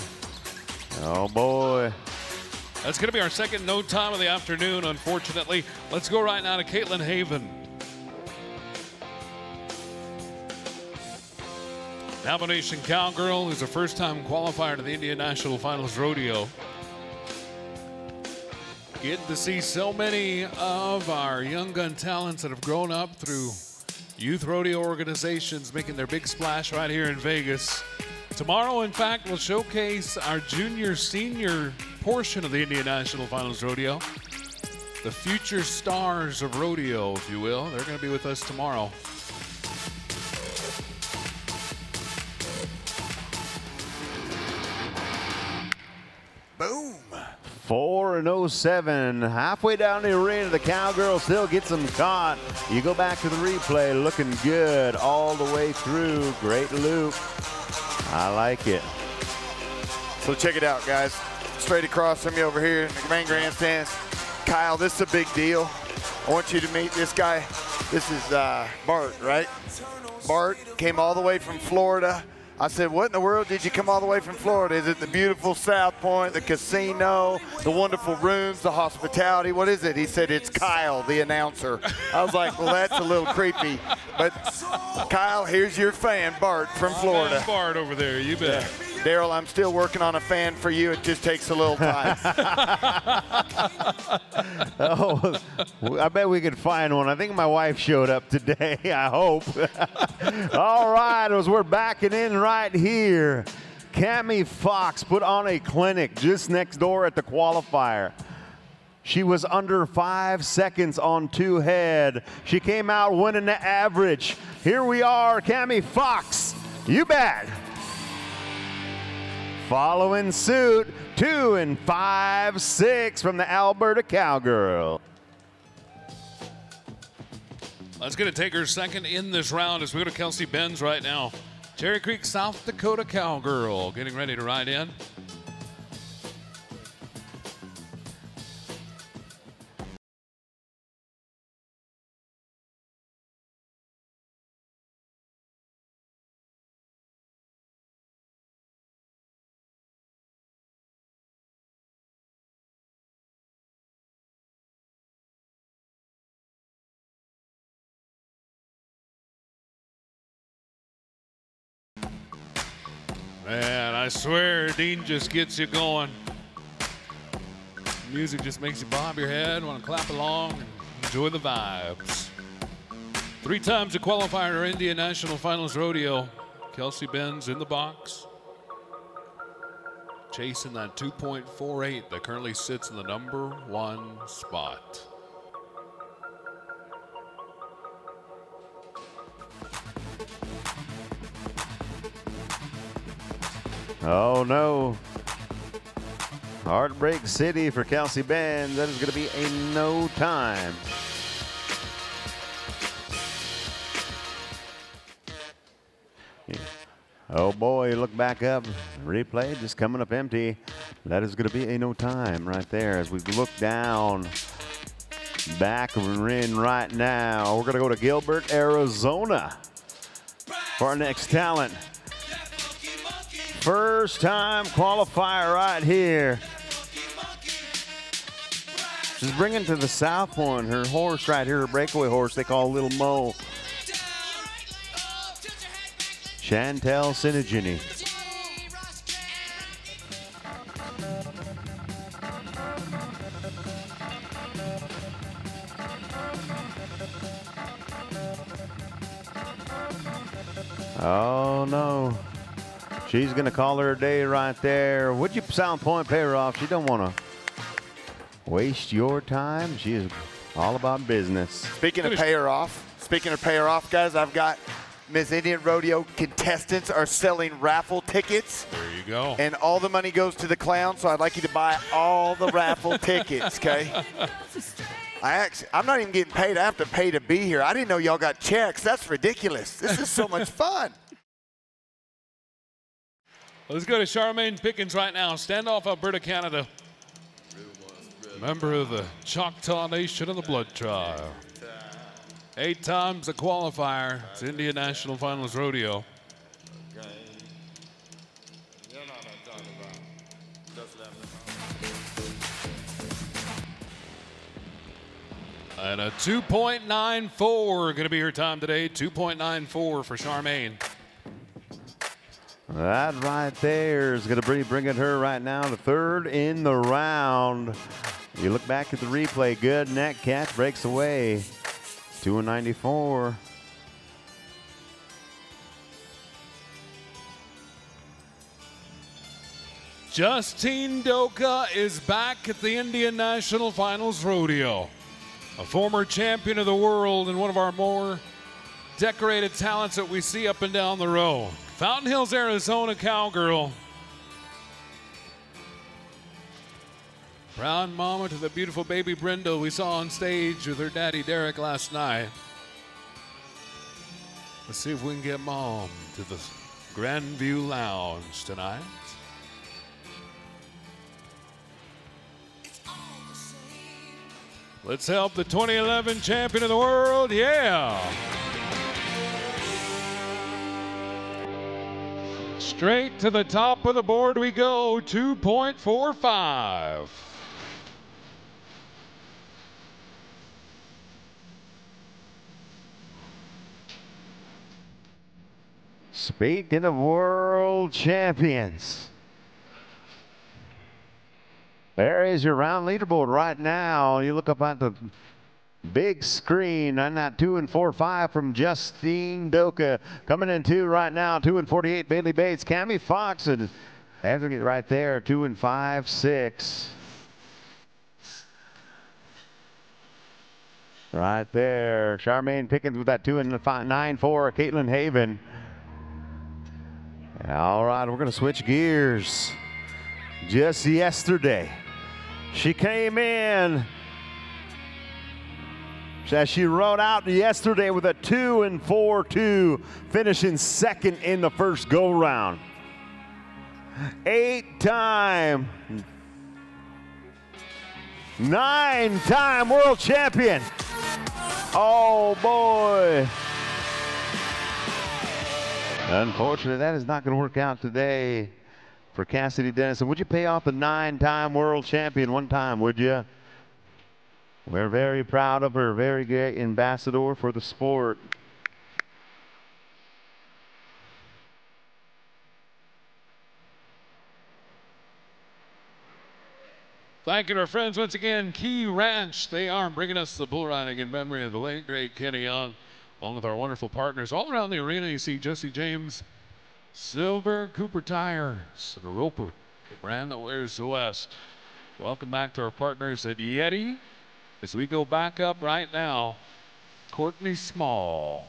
Speaker 2: Oh, boy.
Speaker 1: That's going to be our second no time of the afternoon, unfortunately. Let's go right now to Caitlin Haven. Nomination Cowgirl, who's a first-time qualifier to the Indian National Finals Rodeo. Getting to see so many of our young gun talents that have grown up through youth rodeo organizations making their big splash right here in Vegas. Tomorrow, in fact, we'll showcase our junior-senior portion of the Indian National Finals Rodeo. The future stars of rodeo, if you will. They're going to be with us tomorrow.
Speaker 4: Boom.
Speaker 2: 4-07, halfway down the arena, the Cowgirl still gets them caught. You go back to the replay, looking good all the way through. Great loop. I like it.
Speaker 4: So check it out, guys. Straight across from you over here in the main grandstands. Kyle, this is a big deal. I want you to meet this guy. This is Bart, right? Bart came all the way from Florida. I said, what in the world did you come all the way from Florida? Is it the beautiful South Point, the casino, the wonderful rooms, the hospitality? What is it? He said, it's Kyle, the announcer. I was like, well, that's a little creepy. But Kyle, here's your fan, Bart from Florida.
Speaker 1: Man, Bart over there, you bet.
Speaker 4: Yeah. Daryl, I'm still working on a fan for you. It just takes a little time.
Speaker 2: Oh, I bet we could find one. I think my wife showed up today, I hope. All right, as we're backing in right here, Cammie Fox put on a clinic just next door at the qualifier. She was under 5 seconds on 2 head. She came out winning the average. Here we are, Cammie Fox. You bet. Following suit, 2 and 5/6 from the Alberta Cowgirl.
Speaker 1: Let's get to take her second in this round as we go to Kelsey Benz right now. Cherry Creek, South Dakota Cowgirl getting ready to ride in. Man, I swear, Dean just gets you going. Music just makes you bob your head, want to clap along, and enjoy the vibes. 3 times a qualifier to Indian National Finals Rodeo. Kelsey Benz in the box. Chasing that 2.48 that currently sits in the #1 spot.
Speaker 2: Oh no. Heartbreak City for Kelsey Benz. That is going to be a no time. Yeah. Oh boy, look back up. Replay just coming up empty. That is going to be a no time right there as we look down. Back in right now. We're going to go to Gilbert, Arizona for our next talent. First time qualifier right here. She's bringing to the South Point her horse right here, her breakaway horse they call Little Mo. Chantel Sinigini. Oh no. She's gonna call her a day right there. Would you sound point pay her off? She don't wanna waste your time. She is all about business.
Speaker 4: Speaking of pay her off, guys, I've got Miss Indian Rodeo contestants are selling raffle tickets.
Speaker 1: There you go.
Speaker 4: And all the money goes to the clown, so I'd like you to buy all the raffle tickets, okay? I'm not even getting paid. I have to pay to be here. I didn't know y'all got checks. That's ridiculous. This is so much fun.
Speaker 1: Let's go to Charmaine Pickens right now. Standoff, Alberta, Canada. Member of the Choctaw Nation of the Blood Tribe. 8 times a qualifier. It's Indian National Finals Rodeo. And a 2.94 going to be her time today. 2.94 for Charmaine.
Speaker 2: That right there is going to be bringing her right now to 3rd in the round. You look back at the replay. Good net catch, breaks away. 2.94.
Speaker 1: Justine Doka is back at the Indian National Finals Rodeo. A former champion of the world and one of our more decorated talents that we see up and down the row. Fountain Hills, Arizona cowgirl. Proud mama to the beautiful baby Brenda we saw on stage with her daddy Derek last night. Let's see if we can get mom to the Grandview Lounge tonight. Let's help the 2011 champion of the world, yeah. Straight to the top of the board we go, 2.45.
Speaker 2: Speaking of world champions, there is your round leaderboard right now. You look up at the big screen on that 2 and 4-5 from Justine Doka. Coming in 2 right now, 2 and 48, Bailey Bates, Cammie Fox, and aggregate right there, 2 and 5-6. Right there, Charmaine Pickens with that 2 and 9-4, Caitlin Haven. All right, we're gonna switch gears. Just yesterday, she came in as she rode out yesterday with a 2 and 4-2, finishing 2nd in the first go-round. 8-time, 9-time world champion. Oh boy. Unfortunately, that is not going to work out today for Cassidy Dennison. Would you pay off the 9-time world champion one time, would you? We're very proud of her, very great ambassador for the sport.
Speaker 1: Thanking our friends once again, Key Ranch. They are bringing us the bull riding in memory of the late, great Kenny Young, along with our wonderful partners. All around the arena, you see Jesse James, Silver, Cooper Tires, and Roper, the brand that wears the West. Welcome back to our partners at Yeti. As we go back up right now, Courtney Small.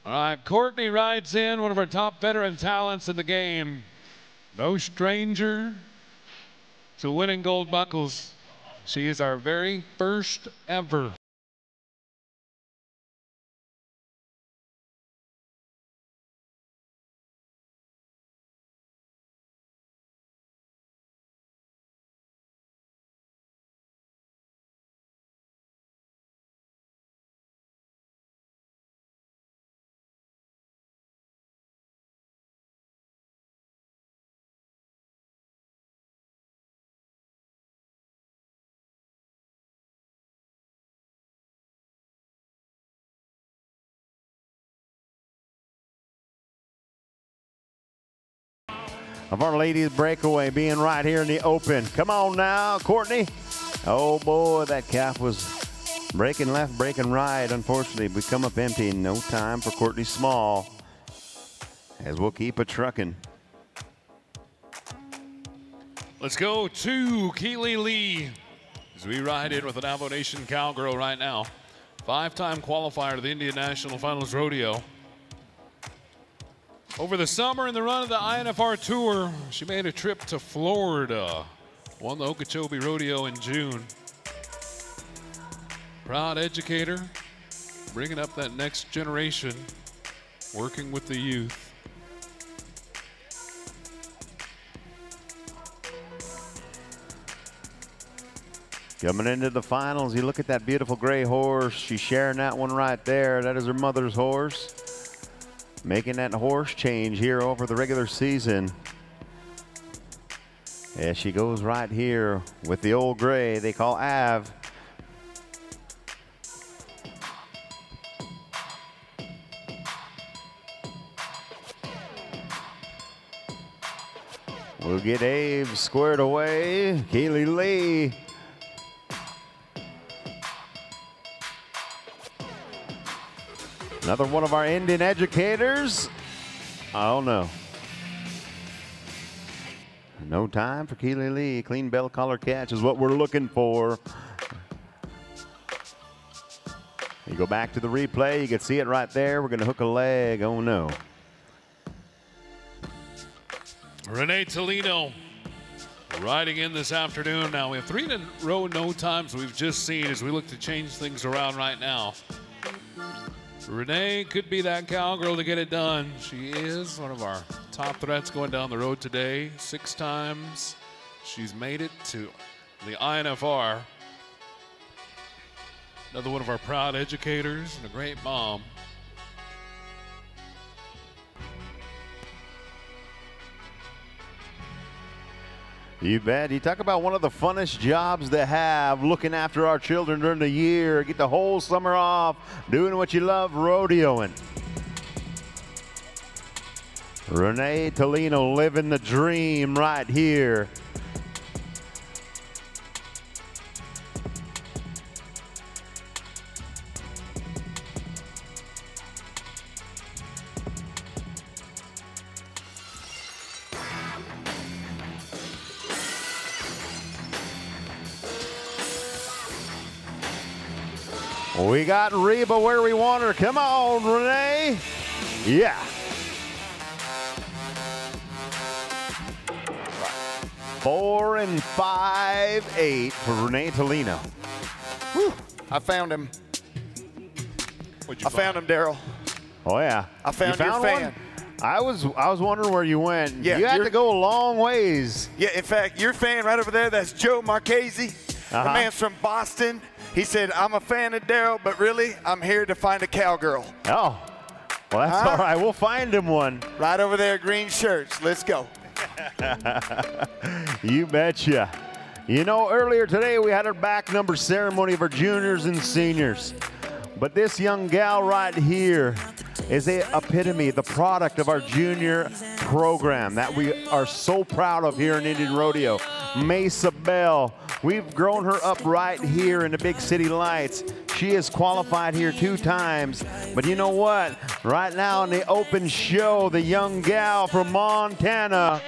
Speaker 1: All right, Courtney rides in, one of our top veteran talents in the game. No stranger to winning gold buckles. She is our very first ever
Speaker 2: of our ladies breakaway being right here in the open. Come on now, Courtney. Oh boy, that calf was breaking left, breaking right. Unfortunately, we come up empty. No time for Courtney Small, as we'll keep it trucking.
Speaker 1: Let's go to Keely Lee as we ride in with an Avo Nation cowgirl right now. 5-time qualifier to the Indian National Finals Rodeo. Over the summer in the run of the INFR Tour, she made a trip to Florida. Won the Okeechobee Rodeo in June. Proud educator, bringing up that next generation, working with the youth.
Speaker 2: Coming into the finals, you look at that beautiful gray horse. She's sharing that one right there. That is her mother's horse. Making that horse change here over the regular season. As she goes right here with the old gray they call Av. We'll get Abe squared away. Keely Lee. Another one of our Indian educators. Oh no. No time for Keely Lee. Clean bell collar catch is what we're looking for. You go back to the replay, you can see it right there. We're gonna hook a leg, oh no.
Speaker 1: Renee Tolino riding in this afternoon. Now we have 3 in a row no times we've just seen as we look to change things around right now. Renee could be that cowgirl to get it done. She is one of our top threats going down the road today. 6 times she's made it to the INFR. Another one of our proud educators and a great mom.
Speaker 2: You bet. You talk about one of the funnest jobs to have, looking after our children during the year. Get the whole summer off, doing what you love, rodeoing. Renee Tolino living the dream right here. We got Reba where we want her. Come on, Renee. Yeah. Four and 5/8 for Renee Tolino.
Speaker 4: Whew. I found him. I found him, Daryl.
Speaker 2: Oh yeah.
Speaker 4: I found your fan.
Speaker 2: One? I was wondering where you went.
Speaker 4: Yeah,
Speaker 2: you had to go a long ways.
Speaker 4: Yeah, in fact, your fan right over there, that's Joe Marchese. The man's from Boston. He said, I'm a fan of Daryl, but really, I'm here to find a cowgirl.
Speaker 2: Oh, well, that's all right. We'll find him one.
Speaker 4: Right over there, green shirts. Let's go.
Speaker 2: You betcha. You know, earlier today, we had our back number ceremony of our juniors and seniors. But this young gal right here is the epitome, the product of our junior program that we are so proud of here in Indian Rodeo. Mesa Bell, we've grown her up right here in the Big City Lights. She has qualified here 2 times, but you know what? Right now in the open show, the young gal from Montana.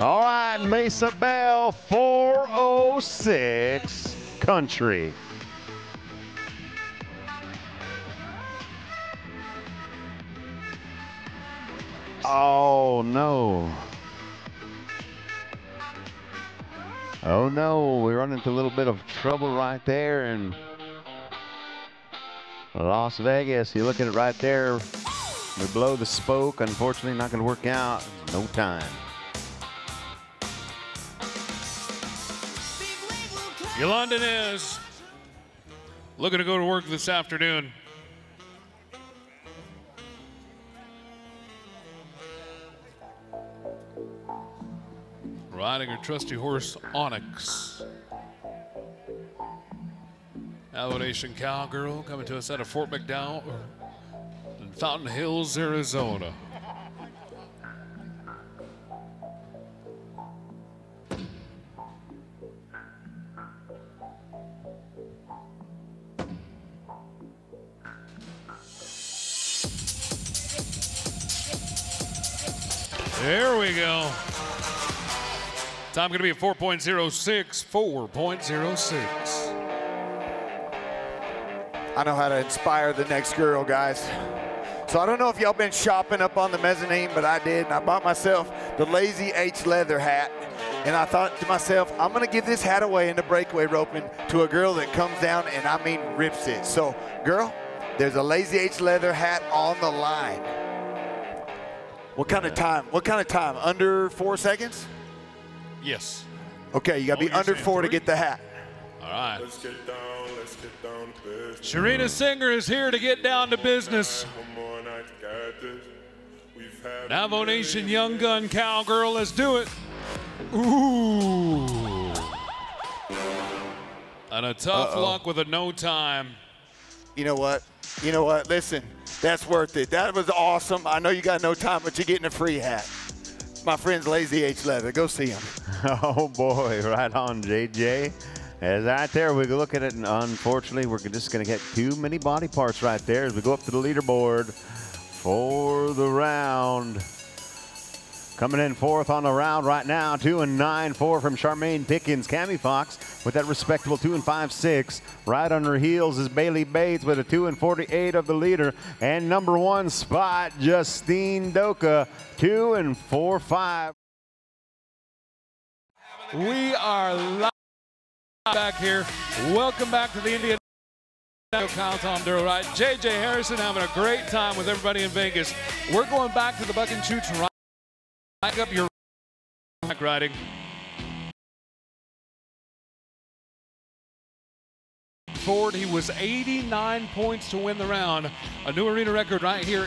Speaker 2: All right, Mesa Bell, 406 country. Oh no. Oh no, we run into a little bit of trouble right there in Las Vegas. You look at it right there. We blow the spoke. Unfortunately, not going to work out. No time.
Speaker 1: Yolanda Nez looking to go to work this afternoon. Riding her trusty horse, Onyx. Avo Nation cowgirl coming to us out of Fort McDowell in Fountain Hills, Arizona. There we go. Time going to be a 4.06, 4.06.
Speaker 4: I know how to inspire the next girl, guys. So I don't know if y'all been shopping up on the mezzanine, but I did, and I bought myself the Lazy H leather hat. And I thought to myself, I'm gonna give this hat away in the breakaway roping to a girl that comes down and I mean rips it. So, girl, there's a Lazy H leather hat on the line. What kind of time? What kind of time? Under 4 seconds?
Speaker 1: Yes.
Speaker 4: Okay, you gotta be under 4 to get the hat.
Speaker 1: All right.
Speaker 5: Let's get down to business.
Speaker 1: Sharina Singer is here to get down to business.
Speaker 5: One more night, got this. We've had
Speaker 1: Navajo Nation Young Gun Cowgirl, let's do it. Ooh. And a tough luck with a no time.
Speaker 4: You know what? You know what? Listen, that's worth it. That was awesome. I know you got no time, but you're getting a free hat. My friend's Lazy H Leather. Go see him.
Speaker 2: Oh, boy. Right on, JJ. As right there, we look at it, and unfortunately, we're just going to get too many body parts right there as we go up to the leaderboard for the round. Coming in fourth on the round right now, 2 and 9-4 from Charmaine Pickens. Cami Fox with that respectable 2 and 5-6. Right on her heels is Bailey Bates with a 2 and 48 of the leader. And number 1 spot, Justine Doka, 2 and 4-5.
Speaker 1: We are live back here. Welcome back to the Indian. Kyle Tom Durrell, right? JJ Harrison having a great time with everybody in Vegas. We're going back to the Buck and Chutes right. Back up your back riding. Forward, he was 89 points to win the round. A new arena record right here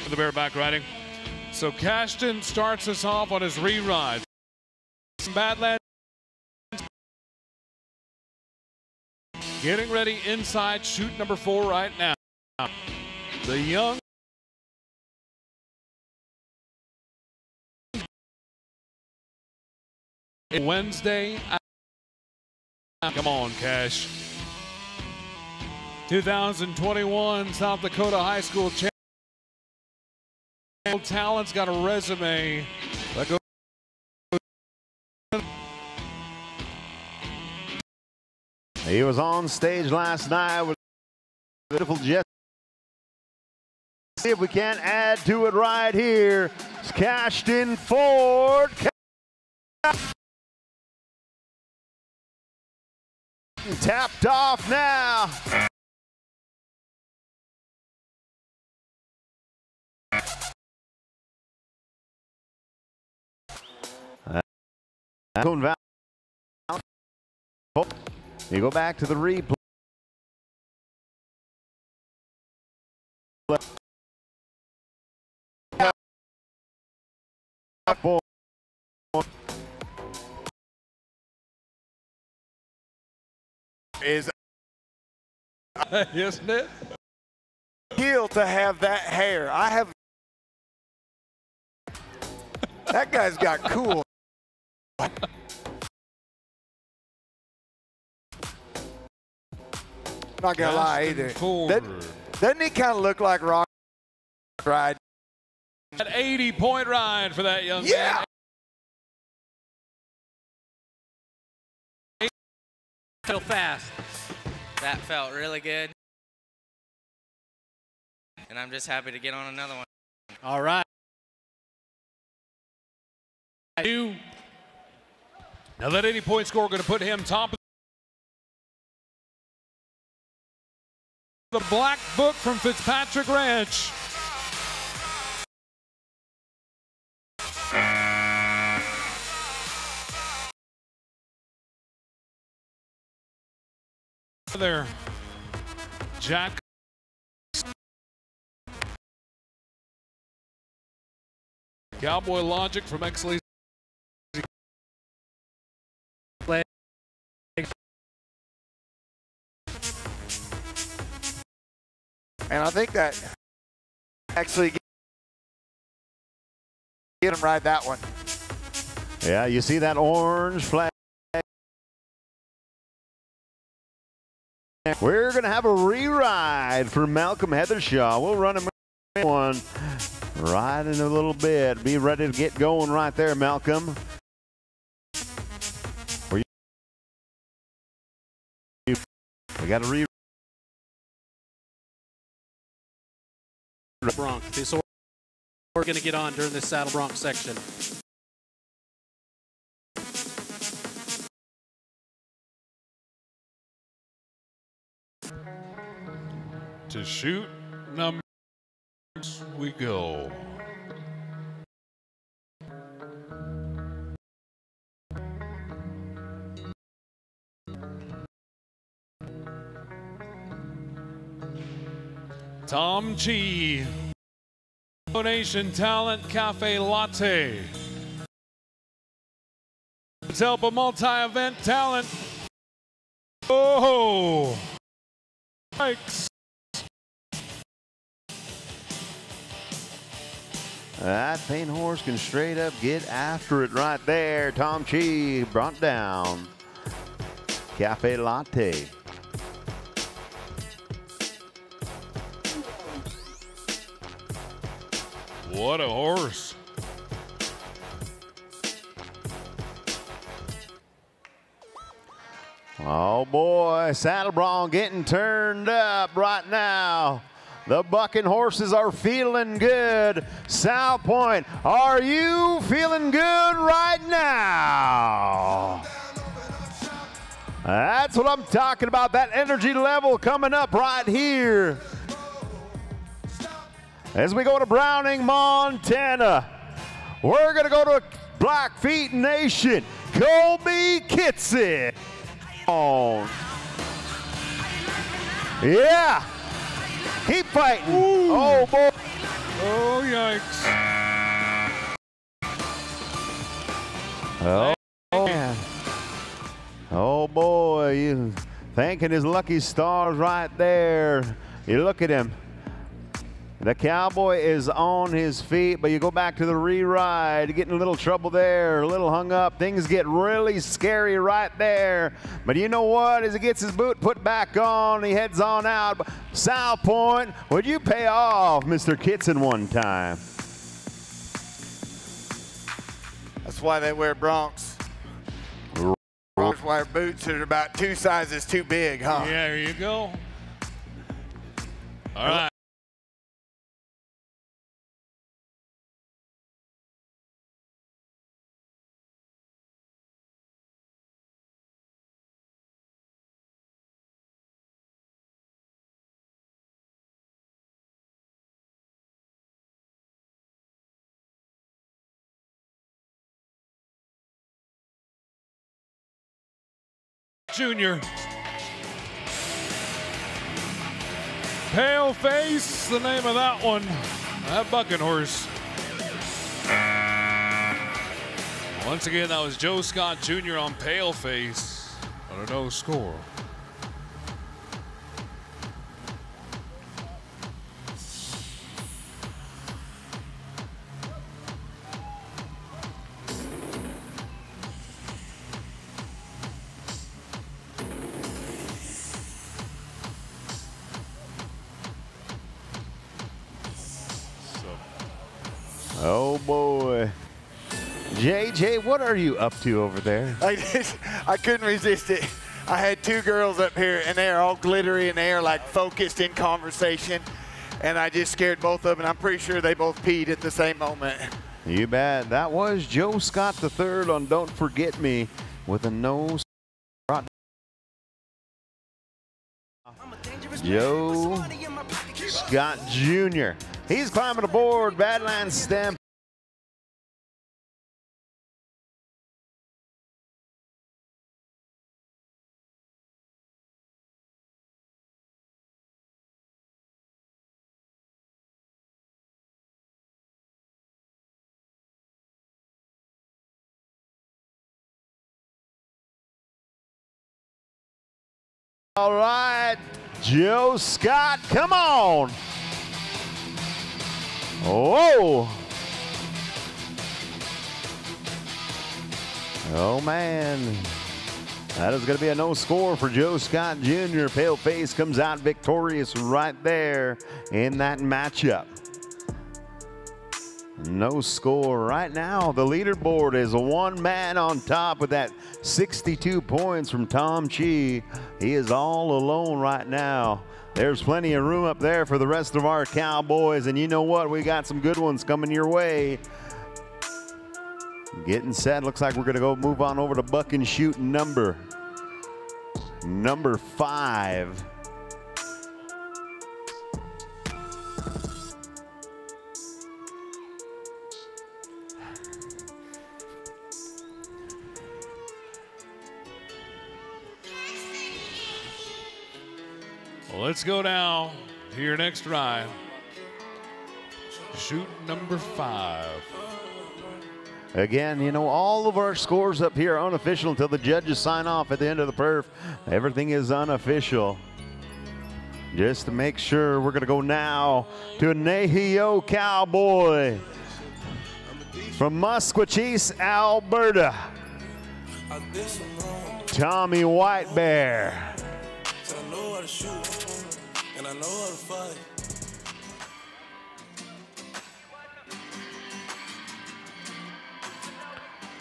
Speaker 1: for the bareback riding. So Cashton starts us off on his re-ride. Badlands getting ready inside chute number 4 right now. The young Wednesday. Come on, Cash. 2021 South Dakota High School champion. Talent's got a resume.
Speaker 2: He was on stage last night with beautiful Jess. See if we can't add to it right here. It's Cashton Ford. Tapped off now. You go back to the replay.
Speaker 4: Is
Speaker 1: isn't it?
Speaker 4: skill to have that hair. I have. That guy's got cool. Not gonna lie either. Doesn't he kind of look like Rock Ride?
Speaker 1: An 80-point ride for that young man.
Speaker 8: So fast. That felt really good. And I'm just happy to get on another one.
Speaker 3: All right.
Speaker 1: Now that 80-point score going to put him top of the black book from Fitzpatrick Ranch. There, Jack. Cowboy Logic from Exley.
Speaker 4: And I think that actually get him ride that one.
Speaker 2: Yeah, you see that orange flag. We're going to have a re-ride for Malcolm Heathershaw. We'll run him one. Right in a little bit. Be ready to get going right there, Malcolm. We got to read.
Speaker 3: Bronc. This order we're going to get on during this Saddle Bronc section.
Speaker 1: To shoot numbers we go. Tom G. Donation Talent Cafe Latte. Let's help a multi-event talent. Oh, yikes.
Speaker 2: That paint horse can straight up get after it right there. Tom Chi brought down Cafe Latte.
Speaker 1: What a horse.
Speaker 2: Oh boy, Saddle Bronc getting turned up right now. The bucking horses are feeling good. South Point, are you feeling good right now? That's what I'm talking about, that energy level coming up right here. As we go to Browning, Montana, we're gonna go to Blackfeet Nation. Colby Kitson. On. Yeah. Keep fighting.
Speaker 1: Ooh.
Speaker 2: Oh, boy.
Speaker 1: Oh, yikes.
Speaker 2: Oh, man. Oh, boy. You thanking his lucky stars right there. You look at him. The cowboy is on his feet, but you go back to the re-ride, getting a little trouble there, a little hung up. Things get really scary right there. But you know what? As he gets his boot put back on, he heads on out. South Point, would you pay off Mr. Kitson one time?
Speaker 4: That's why they wear Broncs. Broncs wear boots that are about 2 sizes too big, huh?
Speaker 1: Yeah, there you go. All right. Junior. Pale Face, the name of that one. That bucking horse. Once again, that was Joe Scott Jr. on Pale Face on a no score.
Speaker 2: Oh, boy. JJ, what are you up to over there?
Speaker 4: I couldn't resist it. I had 2 girls up here, and they're all glittery, and they're like focused in conversation. And I just scared both of them. I'm pretty sure they both peed at the same moment.
Speaker 2: You bet. That was Joe Scott III on Don't Forget Me with a no. Joe Scott Jr. He's climbing aboard Badlands Stamp. All right, Joe Scott, come on. Whoa. Oh, man. That is going to be a no score for Joe Scott Jr. Pale Face comes out victorious right there in that matchup. No score. Right now, the leaderboard is one man on top with that 62 points from Tom Chi. He is all alone right now. There's plenty of room up there for the rest of our Cowboys, and you know what? We got some good ones coming your way. Getting set. Looks like we're going to go move on over to buck and shoot number 5.
Speaker 1: Well, let's go now to your next ride. Shoot number 5.
Speaker 2: Again, you know, all of our scores up here are unofficial until the judges sign off at the end of the perf. Everything is unofficial. Just to make sure, we're going to go now to a Nahio Cowboy from Musqueam, Alberta. Tommy Whitebear.
Speaker 9: I know how to shoot, and I know how to fight.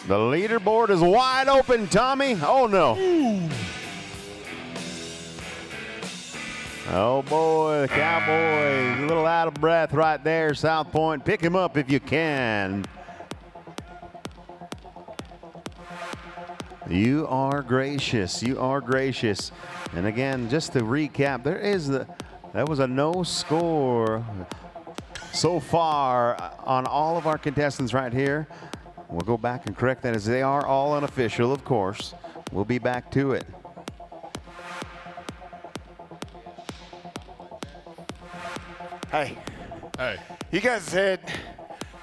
Speaker 2: The leaderboard is wide open, Tommy. Oh, no. Ooh. Oh, boy, the Cowboys a little out of breath right there, South Point. Pick him up if you can. You are gracious. You are gracious. And again, just to recap, that was a no score so far on all of our contestants right here. We'll go back and correct that as they are all unofficial, of course. We'll be back to it.
Speaker 4: Hey.
Speaker 1: Hey.
Speaker 4: You guys said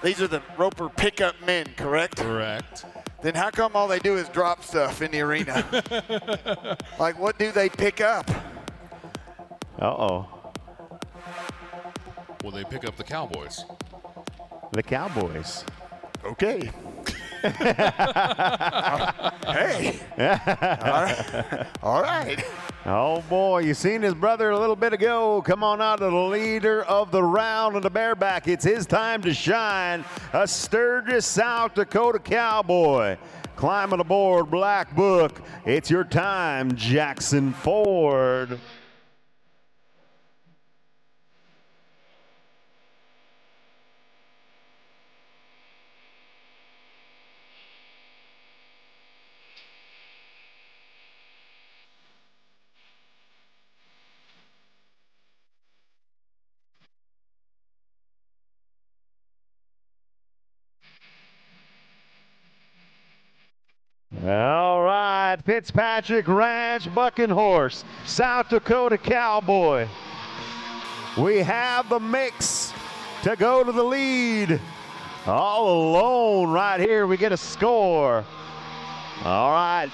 Speaker 4: these are the Roper pickup men, correct?
Speaker 1: Correct.
Speaker 4: Then how come all they do is drop stuff in the arena? Like, what do they pick up?
Speaker 2: Uh-oh.
Speaker 1: Well, they pick up the Cowboys.
Speaker 2: The Cowboys.
Speaker 4: Okay. Hey. All right. All right.
Speaker 2: Oh, boy, you seen his brother a little bit ago. Come on out to the leader of the round of the bareback. It's his time to shine. A Sturgis, South Dakota Cowboy. Climbing aboard Black Book. It's your time, Jackson Ford. All right, Fitzpatrick Ranch Bucking Horse, South Dakota Cowboy. We have the mix to go to the lead. All alone right here, we get a score. All right.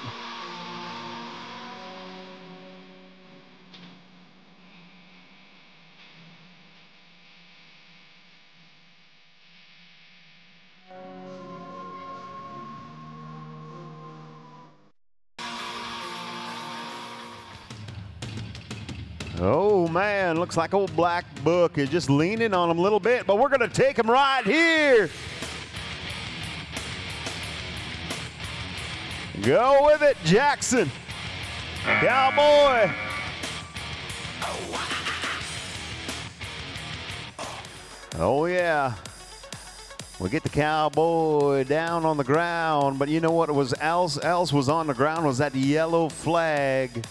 Speaker 2: Oh, man, looks like old Black Book is just leaning on him a little bit, but we're going to take him right here. Go with it, Jackson. Cowboy. Oh, yeah. We get the Cowboy down on the ground, but you know what else was on the ground was that yellow flag.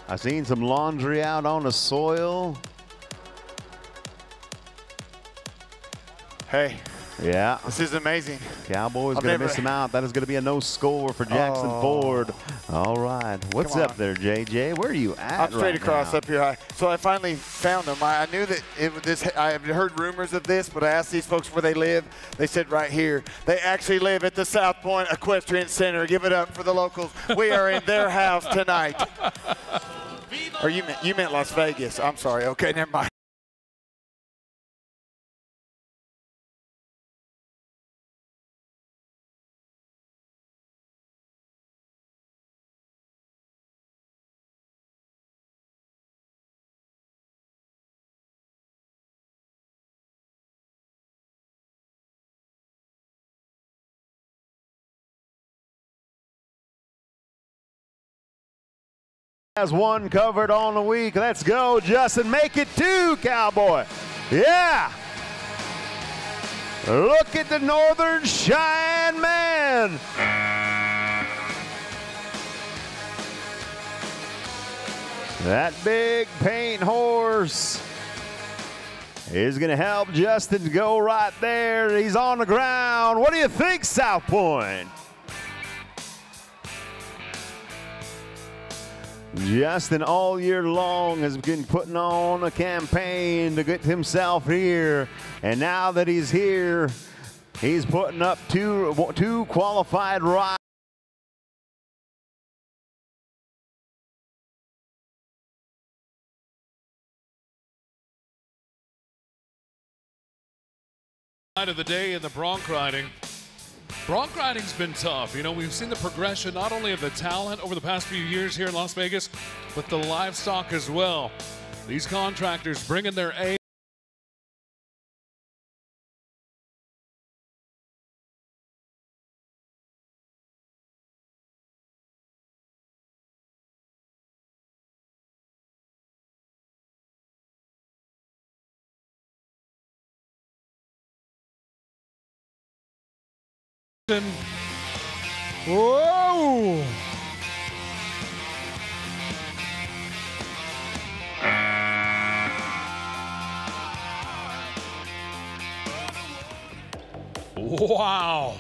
Speaker 2: I seen some laundry out on the soil.
Speaker 4: Hey.
Speaker 2: Yeah.
Speaker 4: This is amazing.
Speaker 2: Cowboys going to miss him out. That is going to be a no score for Jackson Ford. All right. What's up there, JJ? Where are you at?
Speaker 4: I'm straight
Speaker 2: right
Speaker 4: across
Speaker 2: now?
Speaker 4: up here high. So I finally found them. I knew that I have heard rumors of this, but I asked these folks where they live. They said right here. They actually live at the South Point Equestrian Center. Give it up for the locals. We are in their house tonight. Or you meant Las Vegas. I'm sorry. Okay, never mind.
Speaker 2: Has one covered on the week. Let's go, Justin. Make it 2, Cowboy. Yeah. Look at the Northern Cheyenne man. That big paint horse is going to help Justin go right there. He's on the ground. What do you think, South Point? Justin all year long has been putting on a campaign to get himself here. And now that he's here, he's putting up two qualified rides.
Speaker 1: Of the day in the bronc riding. Bronc riding's been tough. You know, we've seen the progression not only of the talent over the past few years here in Las Vegas, but the livestock as well. These contractors bringing their A. Whoa! Wow!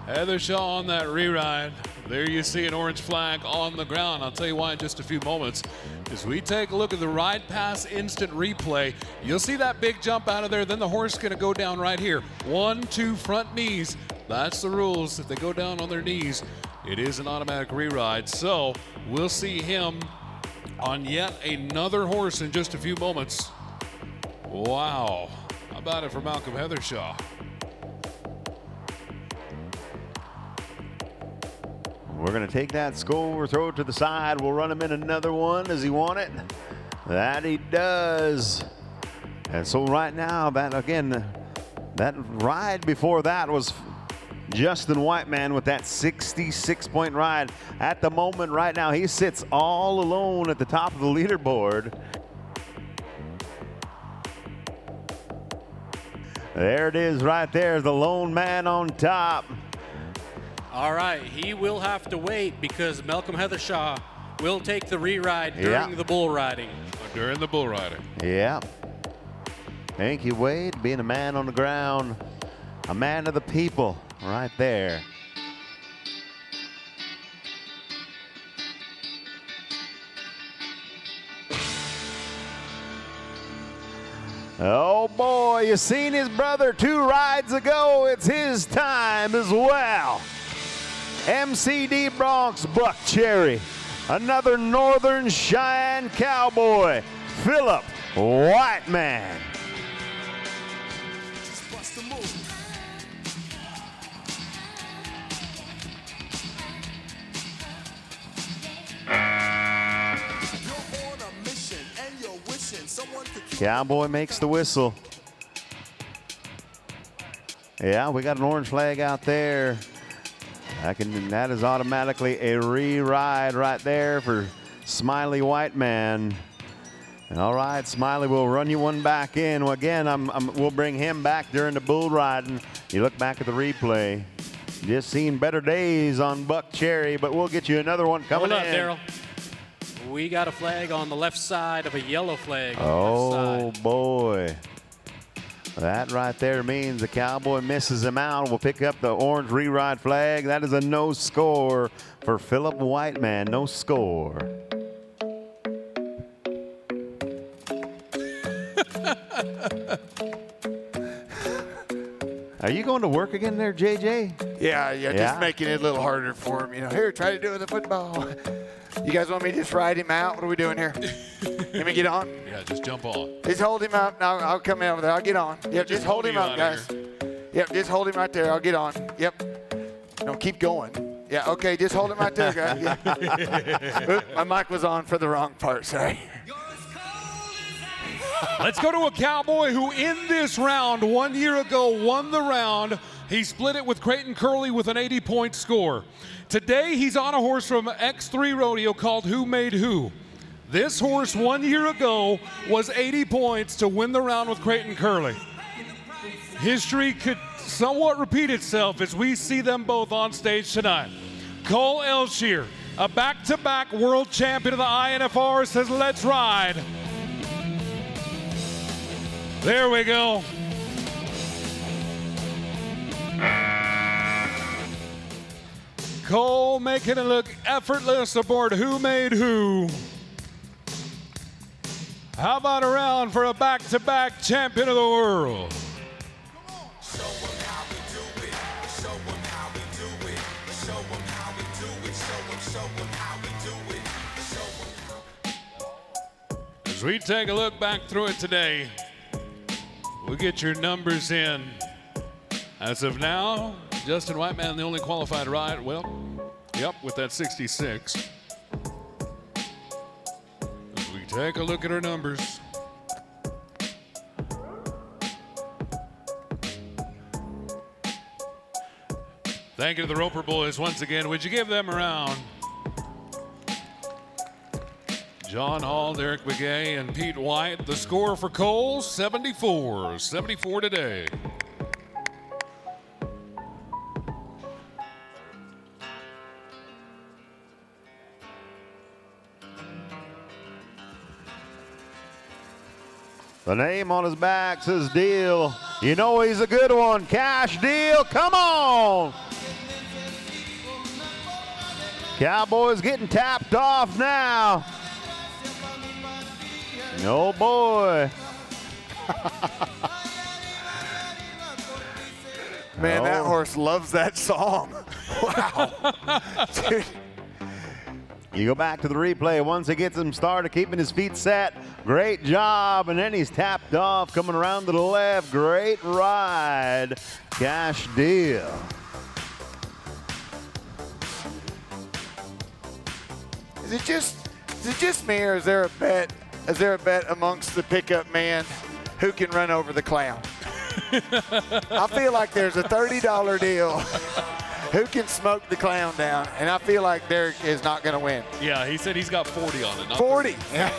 Speaker 1: Heather Shaw on that re-ride. There you see an orange flag on the ground. I'll tell you why in just a few moments. As we take a look at the ride pass instant replay, you'll see that big jump out of there. Then the horse is going to go down right here. 1, 2 front knees. That's the rules. If they go down on their knees, it is an automatic re-ride. So we'll see him on yet another horse in just a few moments. Wow. How about it for Malcolm Heathershaw?
Speaker 2: We're going to take that score, throw it to the side. We'll run him in another one. Does he want it? That he does. And so right now, that again, that ride before that was Justin Whiteman with that 66-point ride. At the moment right now, he sits all alone at the top of the leaderboard. There it is right there, the lone man on top.
Speaker 3: All right, he will have to wait because Malcolm Heathershaw will take the re-ride during the bull riding.
Speaker 1: During the bull riding.
Speaker 2: Yeah. Thank you, Wade, being a man on the ground, a man of the people right there. Oh boy, you seen his brother 2 rides ago. It's his time as well. MCD Bronx Buck Cherry, another Northern Cheyenne Cowboy, Philip Whiteman. Cowboy makes the whistle. Yeah, we got an orange flag out there. That is automatically a re-ride right there for Smiley Whiteman. All right, Smiley, we'll run you one back in. Well, again, we'll bring him back during the bull riding. You look back at the replay. Just seen better days on Buck Cherry, but we'll get you another one coming in.
Speaker 3: Hold up, Daryl. We got a flag on the left side of a yellow flag.
Speaker 2: Oh, boy. That right there means the Cowboy misses him out. We'll pick up the orange re-ride flag. That is a no score for Philip Whiteman. No score. Are you going to work again there, JJ?
Speaker 4: Yeah, just making it a little harder for him. You know, here, try to do it with the football. You guys want me to just ride him out? What are we doing here? Let me get on.
Speaker 1: Yeah, just jump on.
Speaker 4: Just hold him up. Now I'll come in over there. I'll get on. Yep, just hold him up, guys. Yep, just hold him right there. I'll get on. Yep. No, keep going. Yeah, okay, just hold him right there, guys. Yeah. Oop, my mic was on for the wrong part, sorry.
Speaker 1: Let's go to a cowboy who in this round 1 year ago won the round. He split it with Creighton Curley with an 80-point score. Today he's on a horse from X3 Rodeo called Who Made Who. This horse 1 year ago was 80 points to win the round with Creighton Curley. History could somewhat repeat itself as we see them both on stage tonight. Cole Elshier, a back-to-back world champion of the INFR, says, let's ride. There we go. Cole making it look effortless aboard Who Made Who. How about a round for a back-to-back champion of the world? As we take a look back through it today, we'll get your numbers in. As of now, Justin Whiteman, the only qualified ride. Well, yep, with that 66. As we take a look at our numbers. Thank you to the Roper boys once again. Would you give them a round? John Hall, Derek Begay, and Pete White. The score for Cole, 74. 74 today.
Speaker 2: The name on his back says Deal. You know he's a good one. Cash Deal, come on. Cowboys getting tapped off now. Oh boy.
Speaker 4: Man, that horse loves that song. Wow. Dude.
Speaker 2: You go back to the replay. Once he gets him started, keeping his feet set. Great job. And then he's tapped off, coming around to the left. Great ride. Cash Deal.
Speaker 4: Is it just me, or is there a bet? Is there a bet amongst the pickup man who can run over the clown? I feel like there's a $30 deal. Who can smoke the clown down? And I feel like Derek is not going to win.
Speaker 1: Yeah, he said he's got 40 on it. Not
Speaker 4: 40.
Speaker 1: Yeah.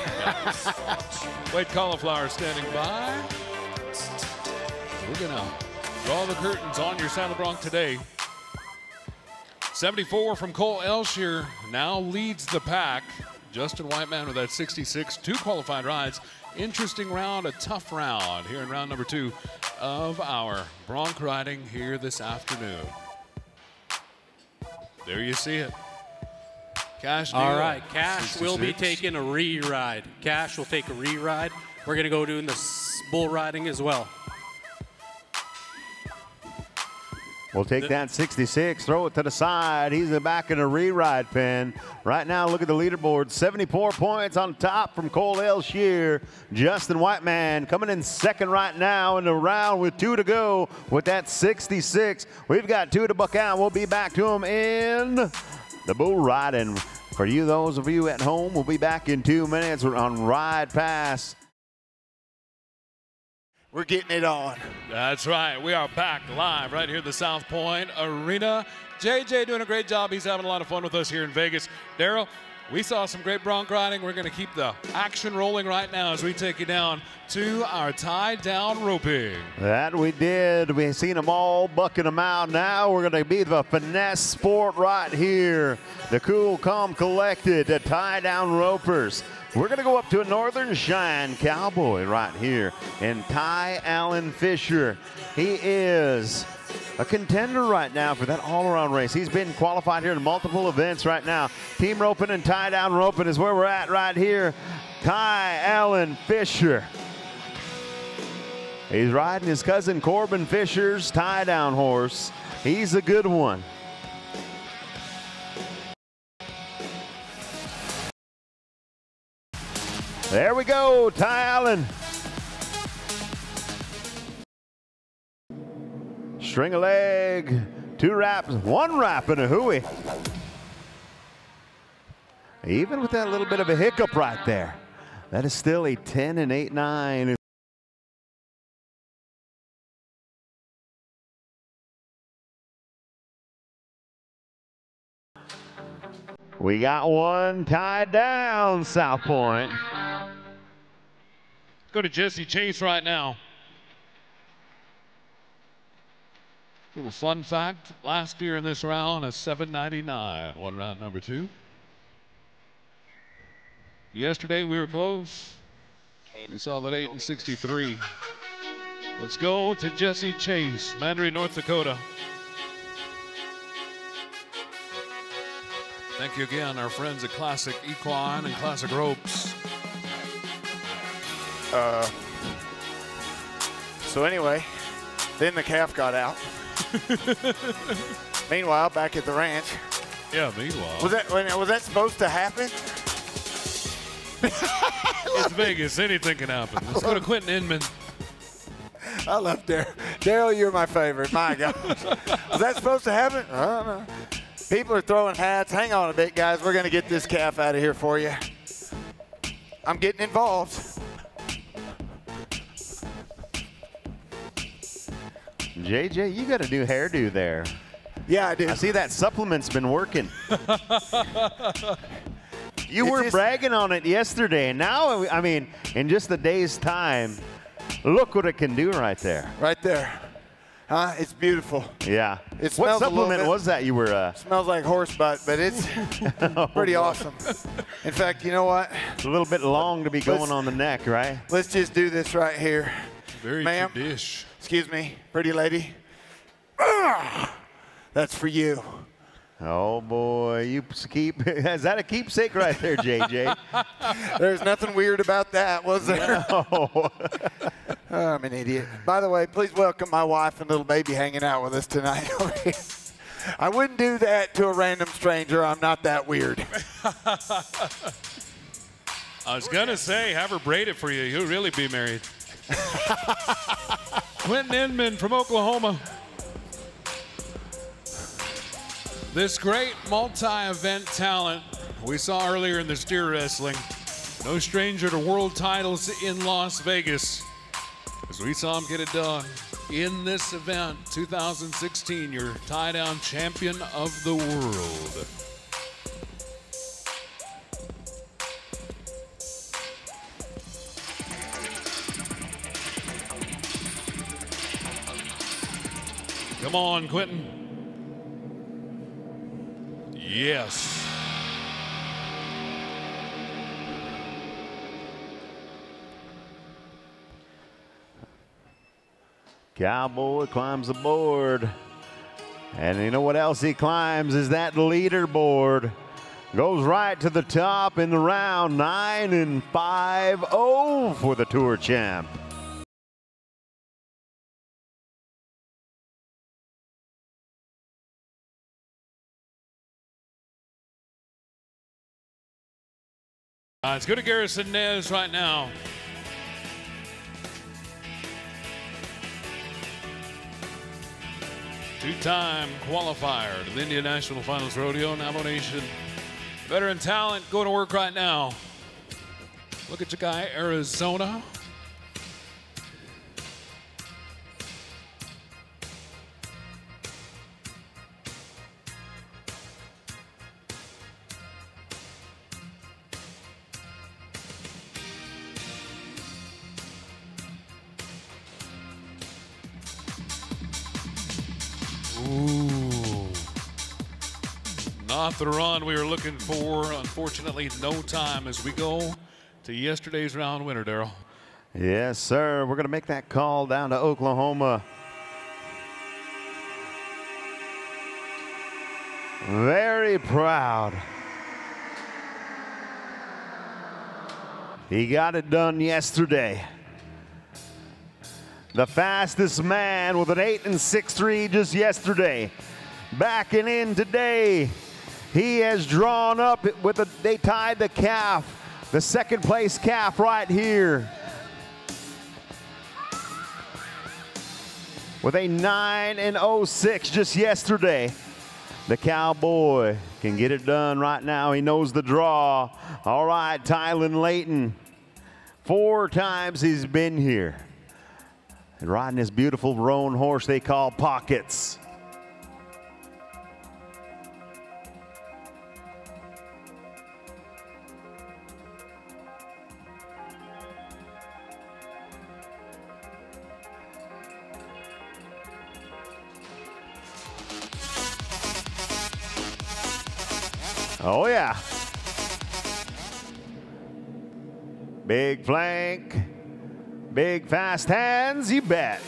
Speaker 1: Wade Cauliflower standing by. We're going to draw the curtains on your Saddle Bronc today. 74 from Cole Elshier now leads the pack. Justin Whiteman with that 66, 2 qualified rides. Interesting round, a tough round here in round number 2 of our bronc riding here this afternoon. There you see it. Cash Deal.
Speaker 3: All right, Cash
Speaker 1: 66.
Speaker 3: will be taking a re-ride. Cash will take a re-ride. We're going to go doing the bull riding as well.
Speaker 2: We'll take that 66, throw it to the side. He's back in a re-ride pen. Right now, look at the leaderboard. 74 points on top from Cole Elshier. Justin Whiteman coming in second right now in the round with 2 to go with that 66. We've got 2 to buck out. We'll be back to him in the bull riding. For you, those of you at home, we'll be back in 2 minutes. We're on Ride Pass.
Speaker 4: We're getting it on.
Speaker 1: That's right. We are back live right here at the South Point Arena. JJ doing a great job. He's having a lot of fun with us here in Vegas. Daryl, we saw some great bronc riding. We're going to keep the action rolling right now as we take you down to our tie-down roping.
Speaker 2: That we did. We've seen them all bucking them out. Now we're going to be the finesse sport right here. The cool, calm, collected, the tie-down ropers. We're going to go up to a Northern Shine Cowboy right here and Ty Allen Fisher. He is a contender right now for that all-around race. He's been qualified here in multiple events right now. Team roping and tie-down roping is where we're at right here. Ty Allen Fisher. He's riding his cousin Corbin Fisher's tie-down horse. He's a good one. There we go, Ty Allen. String a leg, 2 wraps, 1 wrap and a hooey. Even with that little bit of a hiccup right there. That is still a 10 and 8-9. We got one tied down, South Point.
Speaker 1: Go to Jesse Chase right now. Little fun fact, last year in this round, a 7.99 won round number 2. Yesterday we were close. We saw that 8 and 63. Let's go to Jesse Chase, Mandarin, North Dakota. Thank you again, our friends at Classic Equine and Classic Ropes.
Speaker 4: So anyway, then the calf got out. Meanwhile, back at the ranch.
Speaker 1: Yeah, meanwhile.
Speaker 4: Was that supposed to happen?
Speaker 1: It's Vegas. Anything can happen. Let's go to Quentin Inman.
Speaker 4: I love Daryl. Daryl, you're my favorite. My God. Was that supposed to happen? I don't know. People are throwing hats. Hang on a bit, guys. We're going to get this calf out of here for you. I'm getting involved.
Speaker 2: JJ, you got a new hairdo there.
Speaker 4: Yeah, I do.
Speaker 2: I see that supplement's been working. You were bragging on it yesterday, and now, I mean, in just a day's time, look what it can do right there.
Speaker 4: Right there. Huh? It's beautiful.
Speaker 2: Yeah.
Speaker 4: It
Speaker 2: what
Speaker 4: smells
Speaker 2: supplement was that you were?
Speaker 4: Smells like horse butt, but it's pretty awesome. In fact, you know what?
Speaker 2: It's a little bit long to be going on the neck, right?
Speaker 4: Let's just do this right here.
Speaker 1: Very tradish.
Speaker 4: Excuse me, pretty lady. That's for you.
Speaker 2: Oh boy, you keep, is that a keepsake right there, JJ?
Speaker 4: There's nothing weird about that, was there?
Speaker 2: No.
Speaker 4: Oh, I'm an idiot. By the way, please welcome my wife and little baby hanging out with us tonight. I wouldn't do that to a random stranger. I'm not that weird.
Speaker 1: I was going to say, have her braid it for you. You'll really be married. Quentin Inman from Oklahoma. This great multi-event talent we saw earlier in the steer wrestling. No stranger to world titles in Las Vegas. As we saw him get it done in this event, 2016, your tie-down champion of the world. Come on, Quentin. Yes.
Speaker 2: Cowboy climbs the board. And you know what else he climbs is that leaderboard. Goes right to the top in the round, 9 and 5-0 for the Tour champ.
Speaker 1: Let's go to Garrison Nez right now. Two-time qualifier to the Indian National Finals Rodeo nomination. Veteran talent going to work right now. Look at your guy, Arizona. Ooh. Not the run we were looking for. Unfortunately, no time as we go to yesterday's round winner, Daryl.
Speaker 2: Yes, sir. We're going to make that call down to Oklahoma. Very proud. He got it done yesterday. The fastest man with an 8 and 6-3 just yesterday. Backing in today. He has drawn up with they tied the calf. The second place calf right here. With a 9 and 06 just yesterday. The Cowboy can get it done right now. He knows the draw. All right, Tylen Layton. 4 times he's been here. And riding this beautiful roan horse they call Pockets. Oh yeah. Big flank, big fast hands, you bet.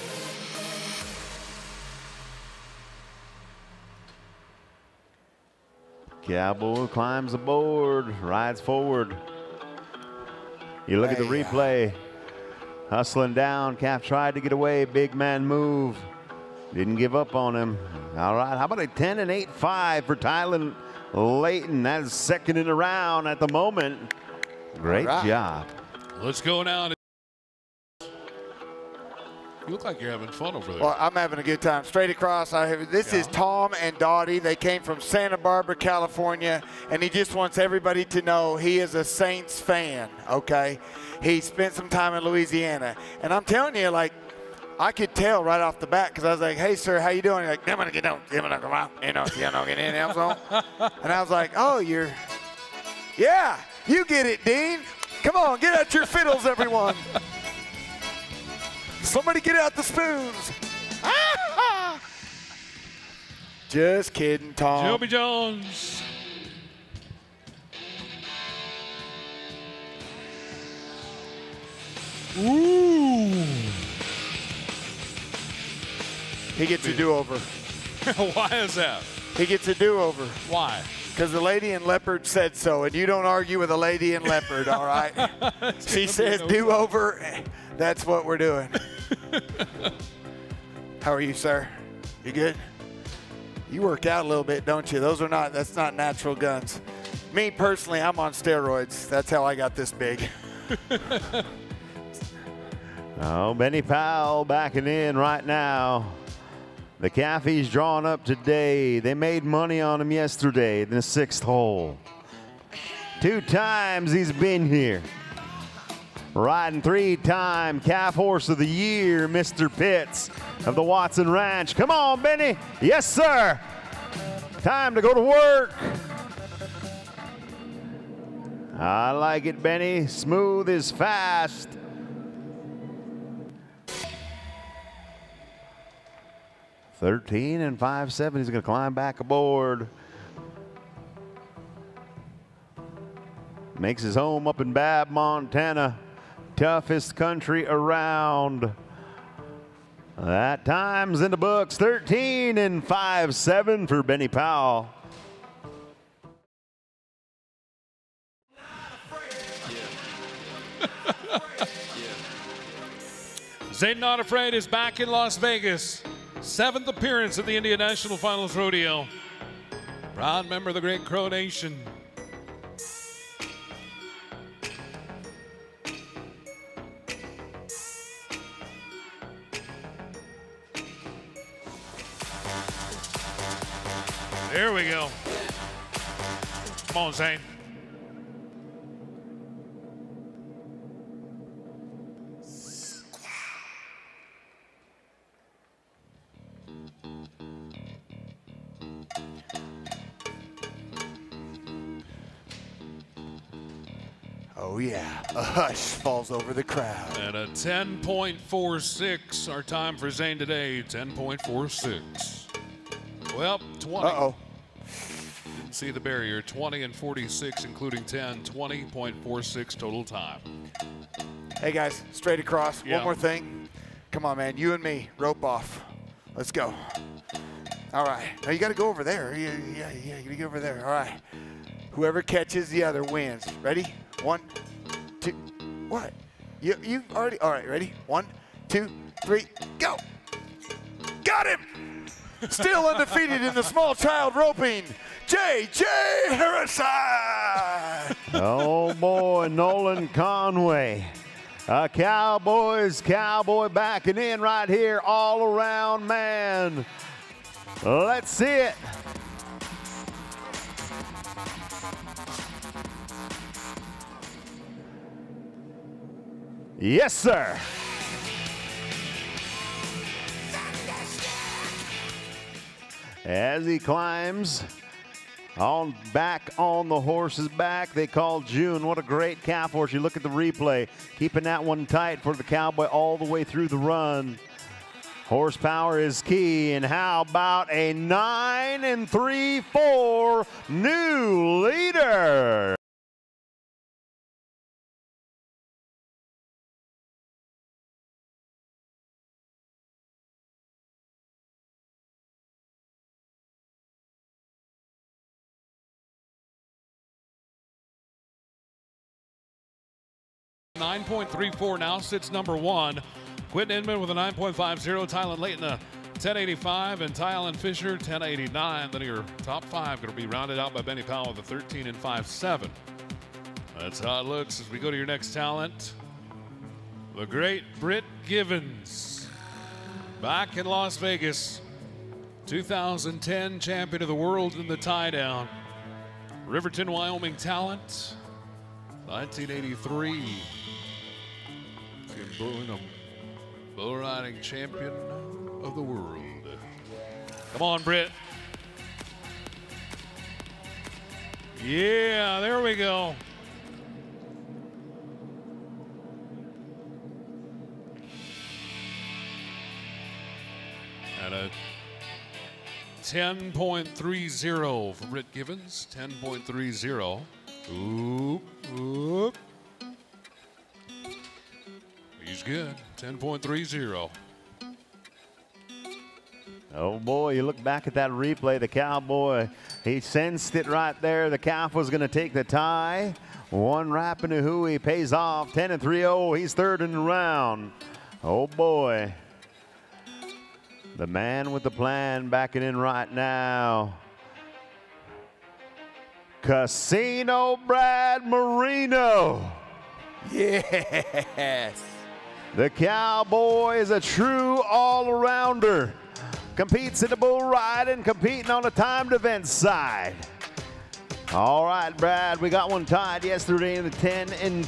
Speaker 2: Cowboy climbs aboard, rides forward. You look at the replay. Hustling down, Calf tried to get away, big man move. Didn't give up on him. All right, how about a 10 and 8-5 for Tylen Layton? That is second in the round at the moment. Great job.
Speaker 1: Let's go now. You look like you're having fun over there.
Speaker 4: Well, I'm having a good time. Straight across, this is Tom and Dottie. They came from Santa Barbara, California, and he just wants everybody to know he is a Saints fan, okay? He spent some time in Louisiana. And I'm telling you, like, I could tell right off the bat because I was like, hey, sir, how you doing? He's like, I'm going to get down. I'm going to come out. You know, get in. And I was like, oh, yeah, you get it, Dean. Come on, get out your fiddles, everyone. Somebody get out the spoons. Just kidding, Tom.
Speaker 1: Joby Jones. Ooh.
Speaker 4: He gets a do-over.
Speaker 1: Why is that?
Speaker 4: He gets a do-over.
Speaker 1: Why?
Speaker 4: Because the lady in leopard said so, and you don't argue with a lady in leopard, all right? She says do-over, that's what we're doing. How are you, sir? You good? You work out a little bit, don't you? That's not natural guns. Me, personally, I'm on steroids. That's how I got this big.
Speaker 2: Oh, Benny Powell backing in right now. The Caffey's drawn up today. They made money on him yesterday in the 6th hole. 2 times he's been here. Riding 3-time Calf Horse of the Year, Mr. Pitts of the Watson Ranch. Come on, Benny. Yes, sir. Time to go to work. I like it, Benny. Smooth is fast. $13 and 5-7. He's going to climb back aboard. Makes his home up in Babb, Montana. Toughest country around. That time's in the books. 13 and 5-7 for Benny Powell.
Speaker 1: Zane Not Afraid is back in Las Vegas. 7th appearance at the Indian National Finals Rodeo. Proud member of the Great Crow Nation. There we go. Come on, Zane.
Speaker 4: Oh, yeah. A hush falls over the crowd.
Speaker 1: And a 10.46, our time for Zane today, 10.46. Well, 20.
Speaker 4: Uh-oh.
Speaker 1: Didn't see the barrier. 20 and 46, including 10. 20.46 total time.
Speaker 4: Hey, guys, straight across.
Speaker 1: Yeah.
Speaker 4: One more thing. Come on, man. You and me, rope off. Let's go. All right. Now, you got to go over there. Yeah, you got to go over there. All right. Whoever catches the other wins. Ready? 1, 2. What? You already? All right, ready? 1, 2, 3, go. Got him. Still undefeated in the small child roping. J.J. Harrison.
Speaker 2: Oh, boy, Nolan Conway. A Cowboys cowboy backing in right here, all around man. Let's see it. Yes, sir. As he climbs back on the horse's back, they call June. What a great calf horse. You look at the replay, keeping that one tight for the Cowboy all the way through the run. Horsepower is key, and how about a 9 3/4 new leader?
Speaker 1: .934 now sits number 1. Quentin Inman with a 9.50. Tylen Layton a 10.85, and Tylen Fisher 10.89. Then your top 5 going to be rounded out by Benny Powell with a 13 5/7. That's how it looks as we go to your next talent. The great Britt Givens, back in Las Vegas, 2010 champion of the world in the tie down. Riverton, Wyoming talent, 1983. Bull riding champion of the world. Come on, Britt. Yeah, there we go. And a 10.30 for Britt Givens. 10.30. Oop, oop. He's good. 10.30.
Speaker 2: Oh boy, you look back at that replay, the Cowboy, he sensed it right there. The calf was going to take the tie. One wrap and a hooey pays off. 10 3/0. He's third in the round. Oh boy. The man with the plan backing in right now. Casino Brad Marino.
Speaker 4: Yes.
Speaker 2: The Cowboy is a true all-arounder. Competes in the bull riding, competing on the timed event side. All right, Brad, we got one tied yesterday in the 10 and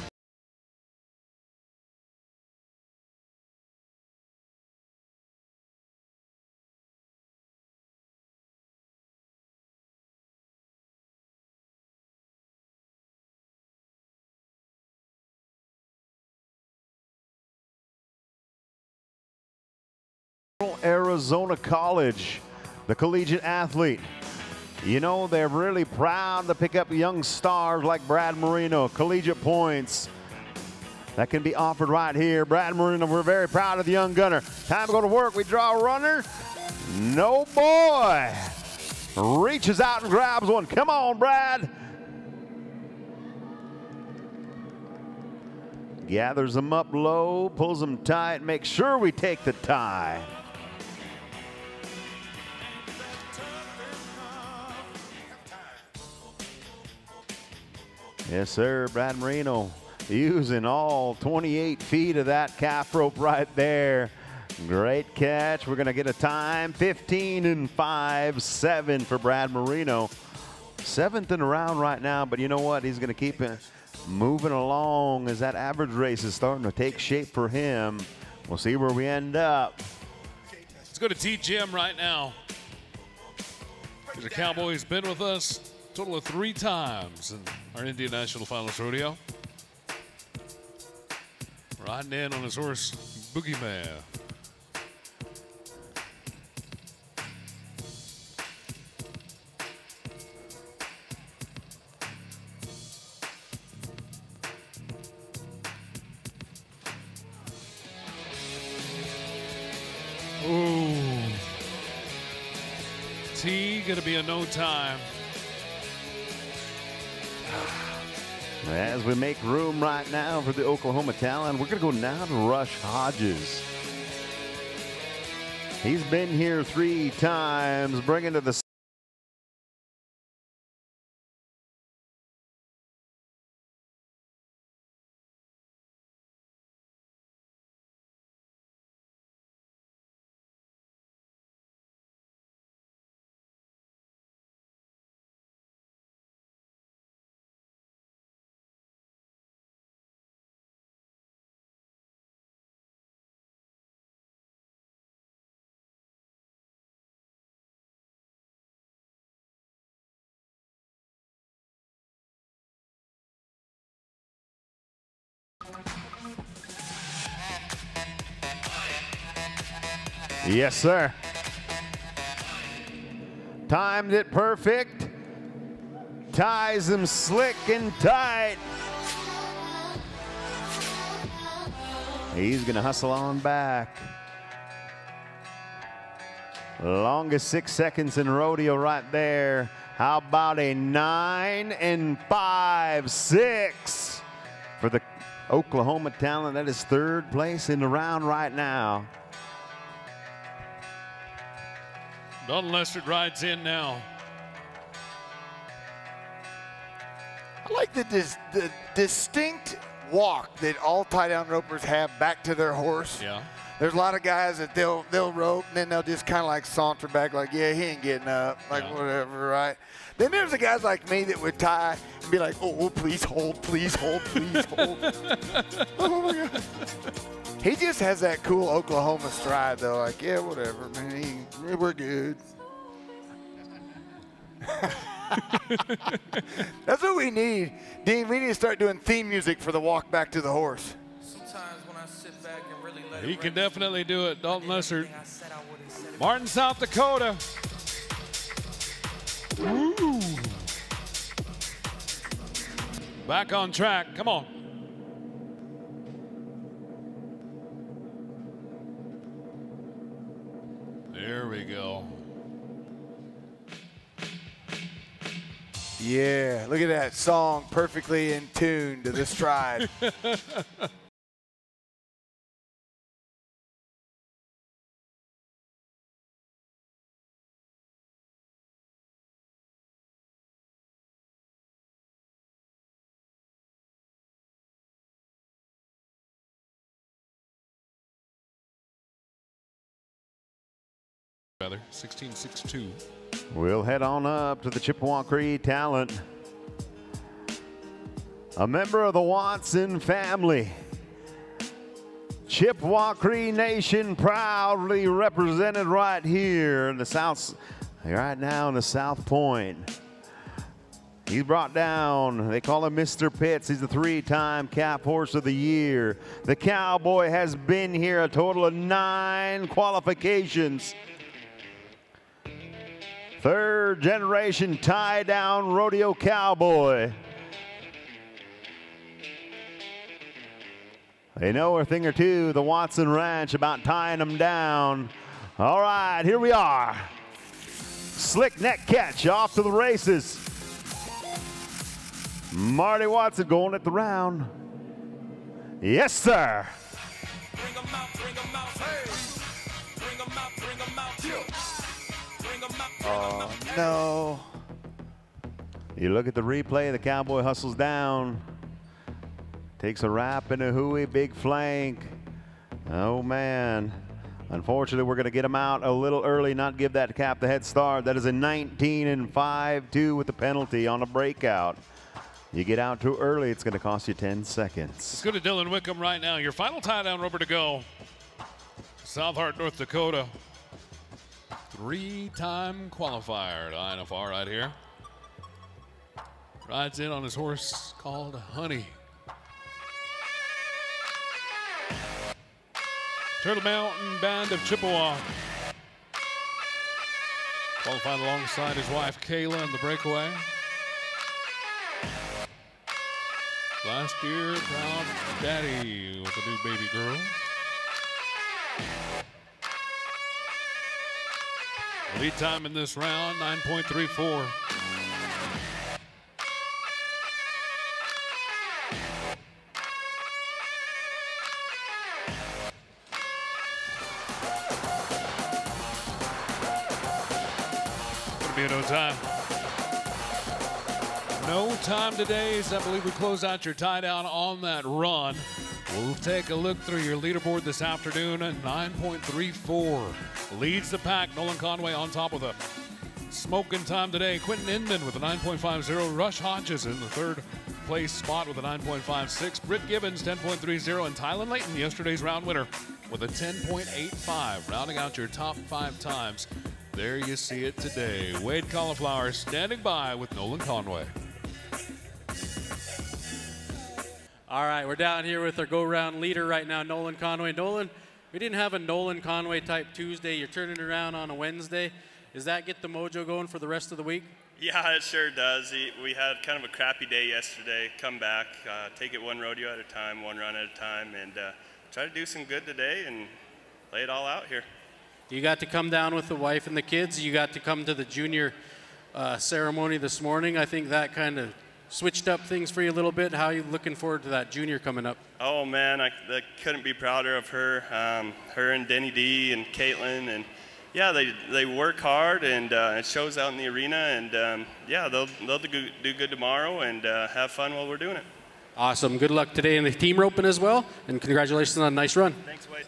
Speaker 2: Arizona College, the collegiate athlete. You know, they're really proud to pick up young stars like Brad Marino, collegiate points that can be offered right here. Brad Marino, we're very proud of the young gunner. Time to go to work. We draw a runner. No boy. Reaches out and grabs one. Come on, Brad. Gathers them up low, pulls them tight, makes sure we take the tie. Yes, sir, Brad Marino using all 28 feet of that calf rope right there. Great catch. We're going to get a time, 15 5/7 for Brad Marino. 7th in the round right now, but you know what? He's going to keep it moving along as that average race is starting to take shape for him. We'll see where we end up.
Speaker 1: Let's go to T-Jim right now. The Cowboy's been with us a total of 3 times in our Indian National Finals Rodeo. Riding in on his horse, Boogeyman. Ooh. T gonna be a no time.
Speaker 2: As we make room right now for the Oklahoma talent, we're gonna go now to Rush Hodges. He's been here 3 times, bringing to the Yes, sir. Timed it perfect. Ties him slick and tight. He's gonna hustle on back. Longest 6 seconds in rodeo right there. How about a 9 and 5.6 for the Oklahoma talent? That is third place in the round right now.
Speaker 1: Dalton Lessard rides in now.
Speaker 4: I like the distinct walk that all tie-down ropers have back to their horse.
Speaker 1: Yeah.
Speaker 4: There's a lot of guys that they'll rope and then they'll just kind of like saunter back like, yeah, he ain't getting up, like whatever, right? Then there's the guys like me that would tie and be like, oh, please hold, please hold, please hold. Oh my God. He just has that cool Oklahoma stride though, like, yeah, whatever, man, we're good. That's what we need. Dean, we need to start doing theme music for the walk back to the horse.
Speaker 9: Sometimes when I sit back and really let
Speaker 1: He
Speaker 9: it
Speaker 1: can
Speaker 9: rest,
Speaker 1: definitely do it. Dalton Lessard.
Speaker 9: I said I wouldn't say it.
Speaker 1: Martin, South Dakota. Woo. Back on track. Come on. There we go.
Speaker 4: Yeah, look at that song, perfectly in tune to the stride.
Speaker 1: Rather, 16.62.
Speaker 2: We'll head on up to the Chippewa Cree talent. A member of the Watson family. Chippewa Cree Nation proudly represented right here in the South, right now in the South Point. He's brought down, they call him Mr. Pitts. He's the 3-time Calf Horse of the Year. The Cowboy has been here a total of 9 qualifications. Third generation tie-down rodeo cowboy. They know a thing or two, the Watson Ranch, about tying them down. All right, here we are. Slick neck catch off to the races. Marty Watson going at the round. Yes, sir.
Speaker 9: Bring 'em out, bring 'em out, hey. Bring 'em out, bring 'em out, yeah. Bring 'em out, bring 'em out, hey.
Speaker 4: No.
Speaker 2: You look at the replay, the Cowboy hustles down. Takes a wrap and a hooey, big flank. Oh, man. Unfortunately, we're going to get him out a little early, not give that calf the head start. That is a 19 and 5-2 with the penalty on a breakout. You get out too early, it's going to cost you 10 seconds.
Speaker 1: Let's go to Dylan Wickham right now. Your final tie-down roper to go. South Hart, North Dakota. 3-time qualifier to INFR right here. Rides in on his horse called Honey. Turtle Mountain Band of Chippewa. Qualified alongside his wife Kayla in the breakaway. Last year, proud daddy with a new baby girl. Lead time in this round, 9.34. Gonna be a no time. No time today, so I believe we close out your tie down on that run. We'll take a look through your leaderboard this afternoon at 9.34. Leads the pack. Nolan Conway on top with a smoking time today. Quentin Inman with a 9.50. Rush Hodges in the third place spot with a 9.56. Britt Gibbons 10.30. And Tylen Layton, yesterday's round winner, with a 10.85. Rounding out your top 5 times. There you see it today. Wade Cauliflower standing by with Nolan Conway.
Speaker 3: All right, we're down here with our go-round leader right now, Nolan Conway. Nolan, We didn't have a Nolan Conway type Tuesday. You're turning around on a Wednesday. Does that get the mojo going for the rest of the week?
Speaker 10: Yeah, it sure does. We had kind of a crappy day yesterday. Come back, take it one rodeo at a time, one run at a time, and try to do some good today and lay it all out here.
Speaker 3: You got to come down with the wife and the kids. You got to come to the junior ceremony this morning. I think that kind of switched up things for you a little bit. How are you looking forward to that junior coming up?
Speaker 10: Oh, man, I couldn't be prouder of her. Her and Denny D and Caitlin, and yeah, they work hard, and it shows out in the arena, and yeah, they'll do good tomorrow and have fun while we're doing it.
Speaker 3: Awesome. Good luck today in the team roping as well, and congratulations on a nice run.
Speaker 10: Thanks, Wade.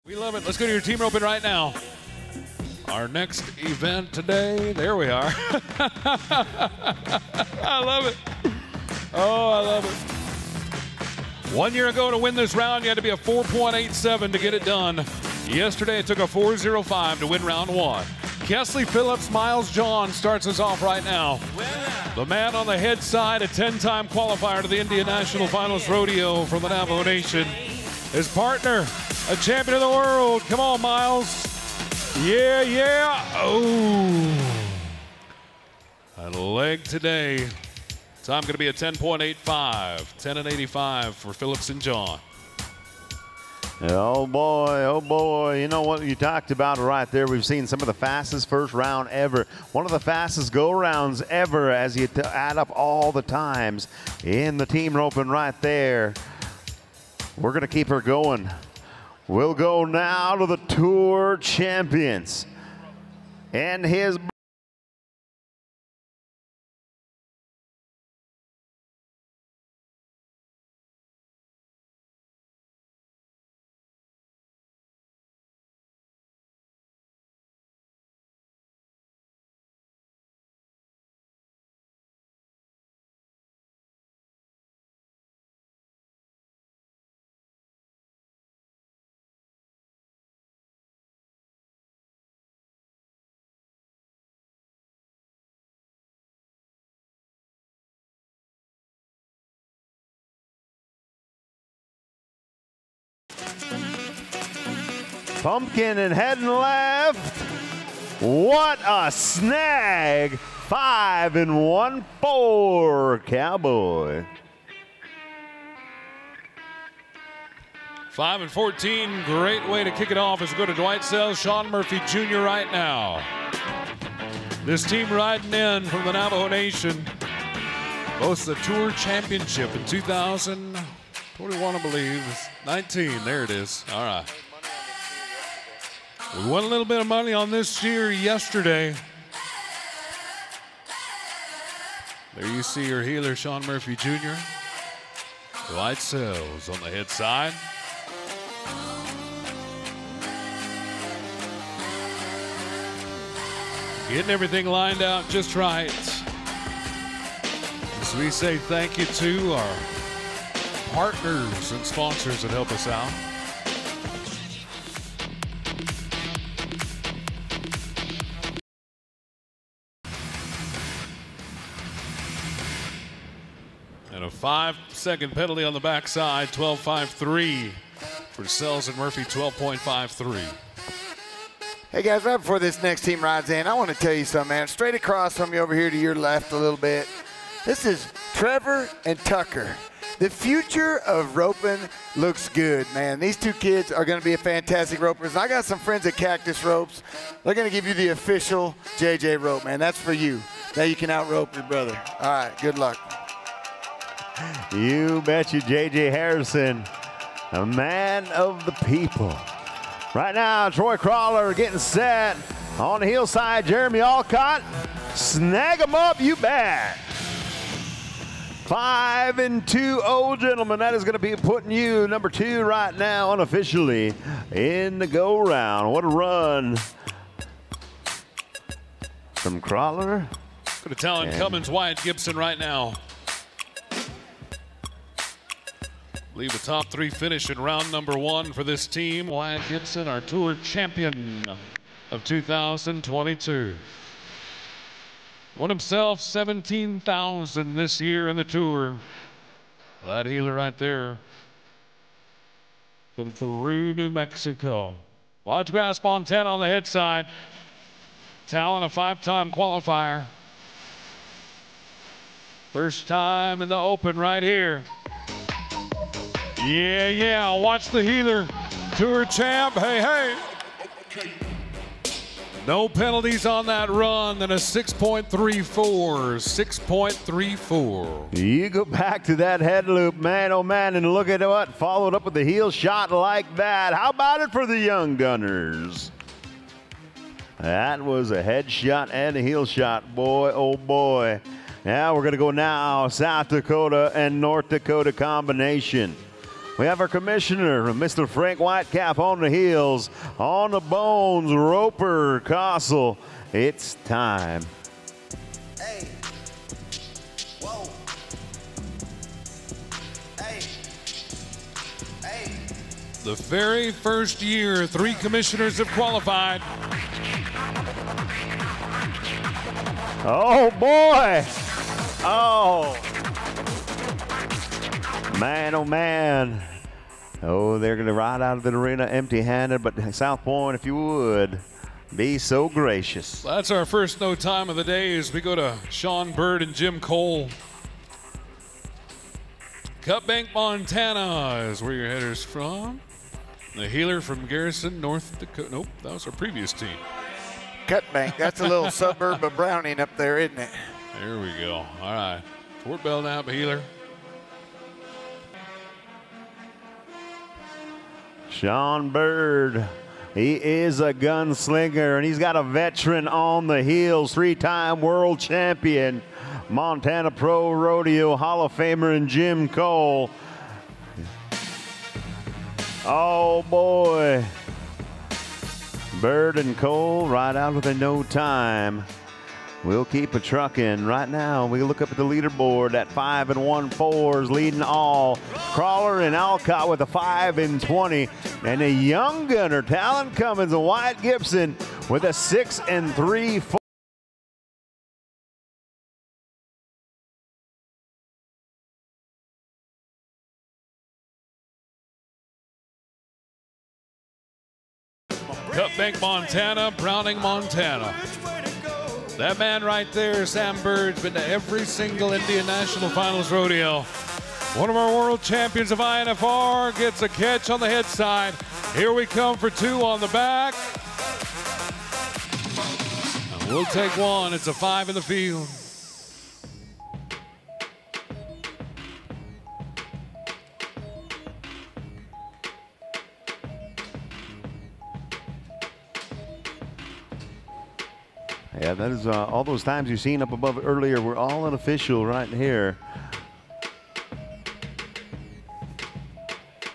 Speaker 1: We love it. Let's go to your team roping right now. Our next event today, there we are. I love it. Oh, I love it. 1 year ago to win this round, you had to be a 4.87 to get it done. Yesterday, it took a 4.05 to win round one. Kesley Phillips, Miles John starts us off right now. The man on the head side, a 10-time qualifier to the Indian National Finals Rodeo from the Navajo Nation. His partner, a champion of the world. Come on, Miles. Yeah, yeah. Oh. A leg today. Time going to be a 10.85. 10.85 for Phillips and John.
Speaker 2: Oh boy, you know what you talked about right there. We've seen some of the fastest first round ever. One of the fastest go rounds ever as you add up all the times in the team roping right there. We're going to keep her going. We'll go now to the Tour Champions and his Pumpkin and heading left. What a snag. 5 1/4 Cowboy.
Speaker 1: 5 and 14, great way to kick it off as we go to Dwight Sells, Sean Murphy Jr. right now. This team riding in from the Navajo Nation boasts the Tour Championship in 2021, I believe. 19, there it is. All right. We won a little bit of money on this year yesterday. There you see your healer, Sean Murphy Jr. Dwight Sells on the head side. Getting everything lined out just right. So we say thank you to our partners and sponsors that help us out. And a 5-second penalty on the backside, 12.53 for Sells and Murphy, 12.53.
Speaker 4: Hey guys, right before this next team rides in, I want to tell you something, man. Straight across from you over here to your left a little bit. This is Trevor and Tucker. The future of roping looks good, man. These two kids are going to be fantastic ropers. And I got some friends at Cactus Ropes. They're going to give you the official JJ rope, man. That's for you. Now you can out-rope your brother. All right, good luck.
Speaker 2: You bet you, J.J. Harrison, a man of the people. Right now, Troy Crawler getting set on the heel side. Jeremy Alcott, snag him up, you bet. 5 and 2, oh gentlemen, that is going to be putting you number 2 right now unofficially in the go round. What a run from Crawler.
Speaker 1: Good to tell Cummins, Wyatt Gibson right now. Leave the top 3 finish in round number 1 for this team. Wyatt Gibson, our Tour champion of 2022. Won himself $17,000 this year in the Tour. That healer right there. from Peru, New Mexico. Lodge Grass, Montana on the head side. Talon, a 5-time qualifier. First time in the open right here. Yeah, watch the healer. Tour champ, hey. No penalties on that run, then a 6.34, 6.34.
Speaker 2: You go back to that head loop, man, oh man, and look at what followed up with the heel shot like that. How about it for the young gunners? That was a head shot and a heel shot, boy, oh boy. Now we're gonna go now, South Dakota and North Dakota combination. We have our commissioner, Mr. Frank Whitecap, on the heels. On the bones, Roper, Kossel. It's time.
Speaker 9: Hey. Whoa. Hey.
Speaker 1: The very first year 3 commissioners have qualified.
Speaker 2: Oh boy. Oh. Man, oh man. Oh, they're going to ride out of the arena empty-handed, but South Point, if you would, be so gracious.
Speaker 1: That's our first no time of the day as we go to Sean Bird and Jim Cole. Cut Bank, Montana is where your header's from. The healer from Garrison, North Dakota. Nope, that was our previous team.
Speaker 4: Cut Bank, that's a little suburb of Browning up there, isn't it?
Speaker 1: There we go. All right. Fort Belknap healer.
Speaker 2: Sean Bird, he is a gunslinger, and he's got a veteran on the heels, 3-time world champion, Montana Pro Rodeo Hall of Famer, and Jim Cole. Oh boy. Bird and Cole right out within no time. We'll keep a trucking. Right now, we look up at the leaderboard at 5 and 1/4s, leading all. Crawler and Alcott with a 5 and 20. And a young gunner, Talon Cummins and Wyatt Gibson with a 6 and 3/4.
Speaker 1: Cut Bank, Montana, Browning, Montana. That man right there, Sam Bird's been to every single Indian National Finals rodeo. One of our world champions of INFR gets a catch on the head side. Here we come for 2 on the back. And we'll take 1. It's a 5 in the field.
Speaker 2: Yeah, that is all those times you've seen up above earlier were all unofficial right here.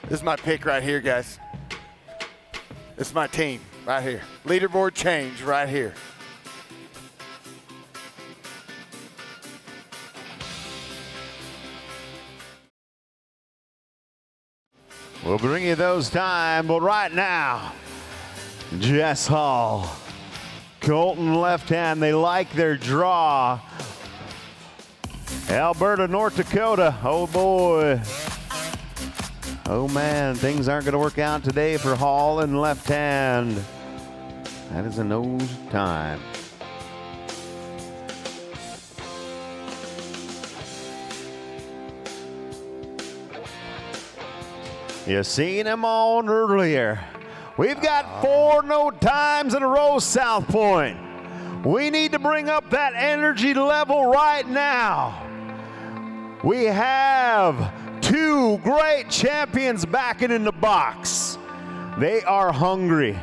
Speaker 4: This is my pick right here, guys. This is my team right here. Leaderboard change right here.
Speaker 2: We'll bring you those times, but right now, Jess Hall, Colton left hand, they like their draw. Alberta, North Dakota, oh boy. Oh man, things aren't gonna work out today for Hall and left hand. That is a nose time. You seen him on earlier. We've got 4 no times in a row, South Point. We need to bring up that energy level right now. We have 2 great champions backing in the box. They are hungry.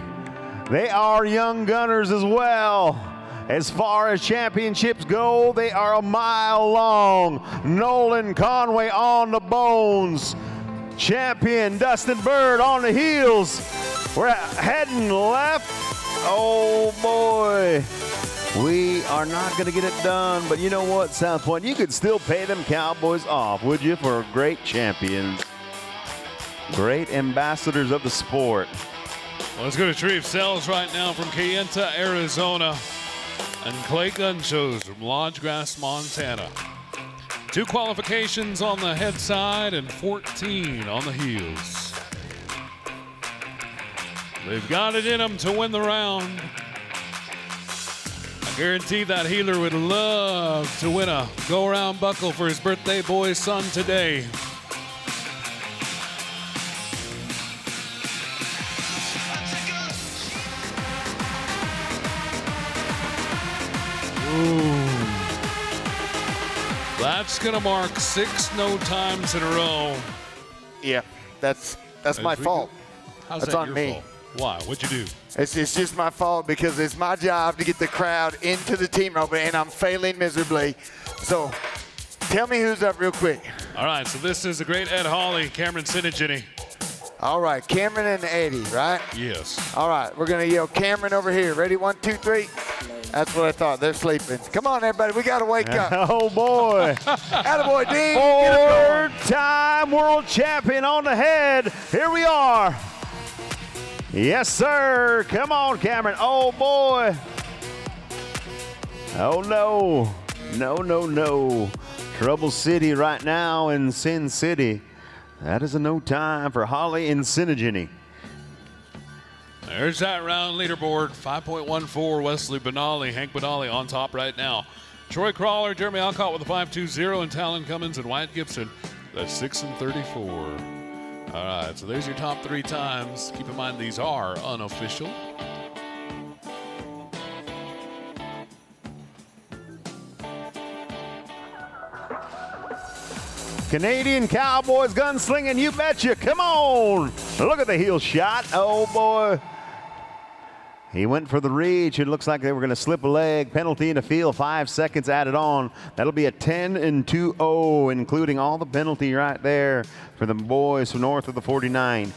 Speaker 2: They are young gunners as well. As far as championships go, they are a mile long. Nolan Conway on the bones. Champion Dustin Bird on the heels. We're heading left. Oh boy. We are not going to get it done, but you know what, South Point? You could still pay them Cowboys off, would you, for great champions? Great ambassadors of the sport.
Speaker 1: Well, let's go to Tree of Cells right now from Kayenta, Arizona, and Clay Gunshows from Lodge Grass, Montana. 2 qualifications on the head side and 14 on the heels. They've got it in them to win the round. I guarantee that healer would love to win a go-around buckle for his birthday boy's son today. Ooh. That's gonna mark 6 no times in a row.
Speaker 4: Yeah, that's my fault.
Speaker 1: How's
Speaker 4: that's
Speaker 1: that
Speaker 4: on
Speaker 1: your
Speaker 4: me.
Speaker 1: fault? Why? What'd you do?
Speaker 4: It's just my fault because it's my job to get the crowd into the team open, and I'm failing miserably. So tell me who's up real quick.
Speaker 1: All right, so this is the great Ed Hawley, Cameron Sinigini.
Speaker 4: All right, Cameron and Eddie, right?
Speaker 1: Yes.
Speaker 4: All right, we're going to yell Cameron over here. Ready? 1, 2, 3. That's what I thought. They're sleeping. Come on, everybody. We got to wake up.
Speaker 2: Oh, boy.
Speaker 4: Attaboy, Dean.
Speaker 2: Four-time world champion on the head. Here we are. Yes, sir. Come on, Cameron. Oh, boy. Oh, no. No, no, no. Trouble City right now in Sin City. That is a no time for Holly and Sinigini.
Speaker 1: There's that round leaderboard. 5.14, Wesley Benally, Hank Benally on top right now. Troy Crawler, Jeremy Alcott with a 5.20, and Talon Cummins and Wyatt Gibson. That's 6 and 34. All right, so there's your top 3 times. Keep in mind these are unofficial.
Speaker 2: Canadian Cowboys gunslinging, you betcha. Come on. Look at the heel shot. Oh, boy. He went for the reach. It looks like they were going to slip a leg. Penalty in the field, 5 seconds added on. That'll be a 10 and 2-0, including all the penalty right there for the boys from north of the 49.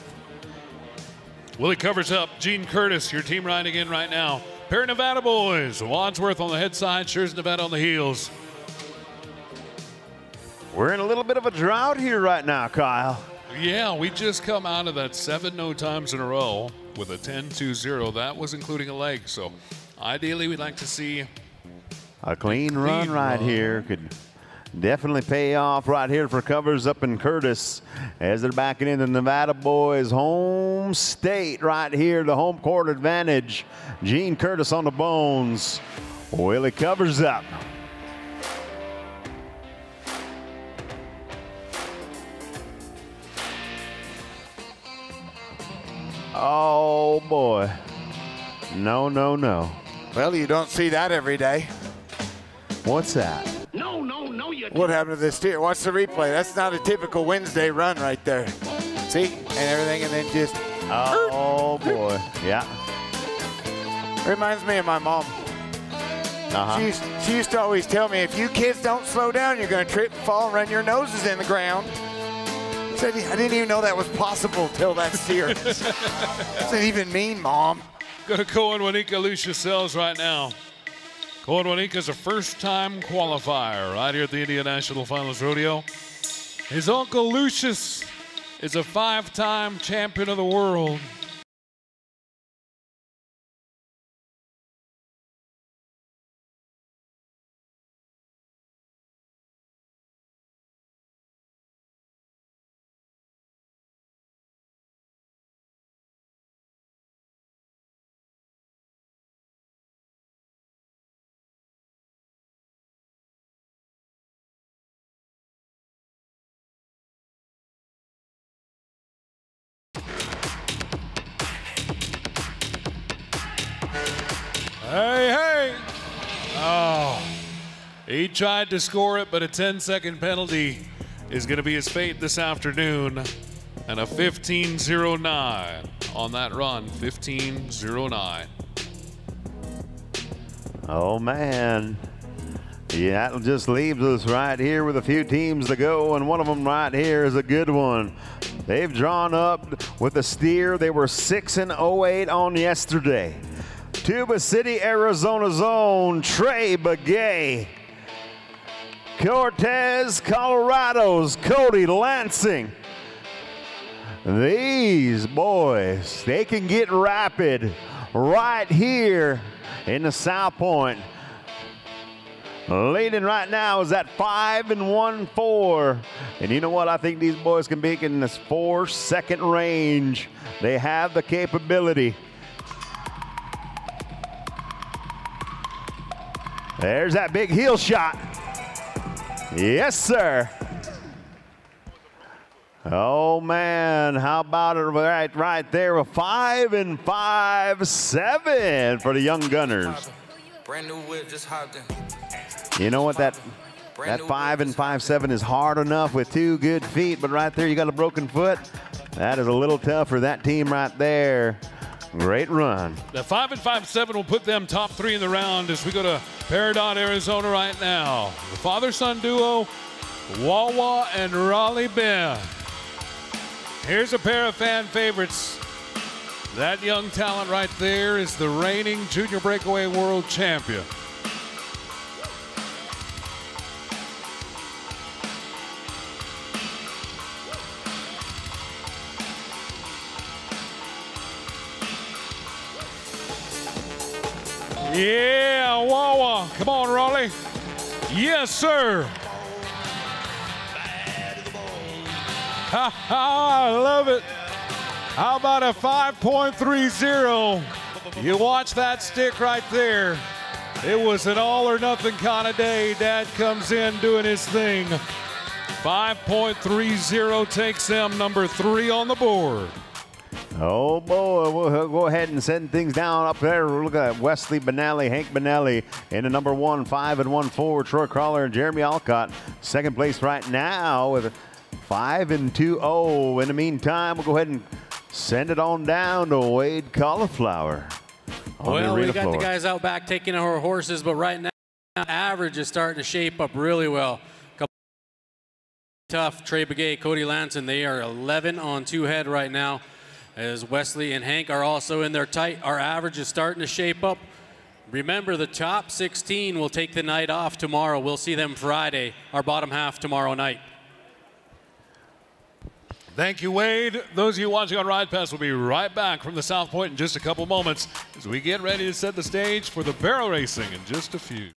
Speaker 1: Willie covers up. Gene Curtis, your team riding in right now. Pair of Nevada boys. Wadsworth on the head side, Schurz Nevada on the heels.
Speaker 2: We're in a little bit of a drought here right now, Kyle.
Speaker 1: Yeah, we just come out of that 7 no times in a row with a 10-2-0. That was including a leg. So ideally, we'd like to see
Speaker 2: a clean run right here. Could definitely pay off right here for Covers up in Curtis as they're backing into Nevada boys' home state right here, the home court advantage. Gene Curtis on the bones. Willie Covers up. Oh, boy. No, no, no.
Speaker 4: Well, you don't see that every day.
Speaker 2: What's that?
Speaker 6: No, no, no, you
Speaker 4: What happened to this steer? Watch the replay. That's not a typical Wednesday run right there. See? And everything, and then just...
Speaker 2: Oh, boy. Yeah.
Speaker 4: Reminds me of my mom. She used to always tell me, if you kids don't slow down, you're going to trip, fall, and run your noses in the ground. I didn't even know that was possible till that steer. What does it even mean, Mom?
Speaker 1: Go to Cohen Wanika Lucia Sells right now. Cohen Wanika is a first-time qualifier right here at the Indian National Finals Rodeo. His uncle Lucius is a 5-time champion of the world. Hey, hey. Oh, he tried to score it, but a 10-second penalty is going to be his fate this afternoon. And a 15.09 on that run, 15.09.
Speaker 2: Oh, man. Yeah, that just leaves us right here with a few teams to go, and one of them right here is a good one. They've drawn up with a steer. They were 6 and 08 on yesterday. Tuba City, Arizona's own Trey Begay. Cortez, Colorado's Cody Lansing. These boys, they can get rapid right here in the South Point. Leading right now is at 5-1-4. And you know what? I think these boys can be in this 4-second range. They have the capability. There's that big heel shot. Yes, sir. Oh, man, how about it right there? A 5-5-7 for the young Gunners.
Speaker 9: Brand new whip, just hopped in.
Speaker 2: You know what, that 5-5-7 is hard enough with 2 good feet, but right there you got a broken foot. That is a little tough for that team right there. Great run.
Speaker 1: The 5-5-7 will put them top 3 in the round as we go to Peridot, Arizona right now. The father-son duo, Wawa and Raleigh Ben. Here's a pair of fan favorites. That young talent right there is the reigning junior breakaway world champion. Yeah, Wawa. Come on, Raleigh. Yes, sir. Ha ha, I love it. How about a 5.30? You watch that stick right there. It was an all or nothing kind of day. Dad comes in doing his thing. 5.30 takes them number 3 on the board.
Speaker 2: Oh boy, we'll go ahead and send things down up there. Look at that. Wesley Benelli, Hank Benelli in the number 1, 5-1-4. Troy Crawler and Jeremy Alcott. Second place right now with 5-2-0. In the meantime, we'll go ahead and send it on down to Wade Cauliflower.
Speaker 3: Well, we got the guys out back taking our horses, but right now, average is starting to shape up really well. Tough. Trey Begay, Cody Lanson, they are 11 on 2 head right now. As Wesley and Hank are also in there tight. Our average is starting to shape up. Remember, the top 16 will take the night off tomorrow. We'll see them Friday, our bottom half tomorrow night.
Speaker 1: Thank you, Wade. Those of you watching on Ride Pass will be right back from the South Point in just a couple moments as we get ready to set the stage for the barrel racing in just a few.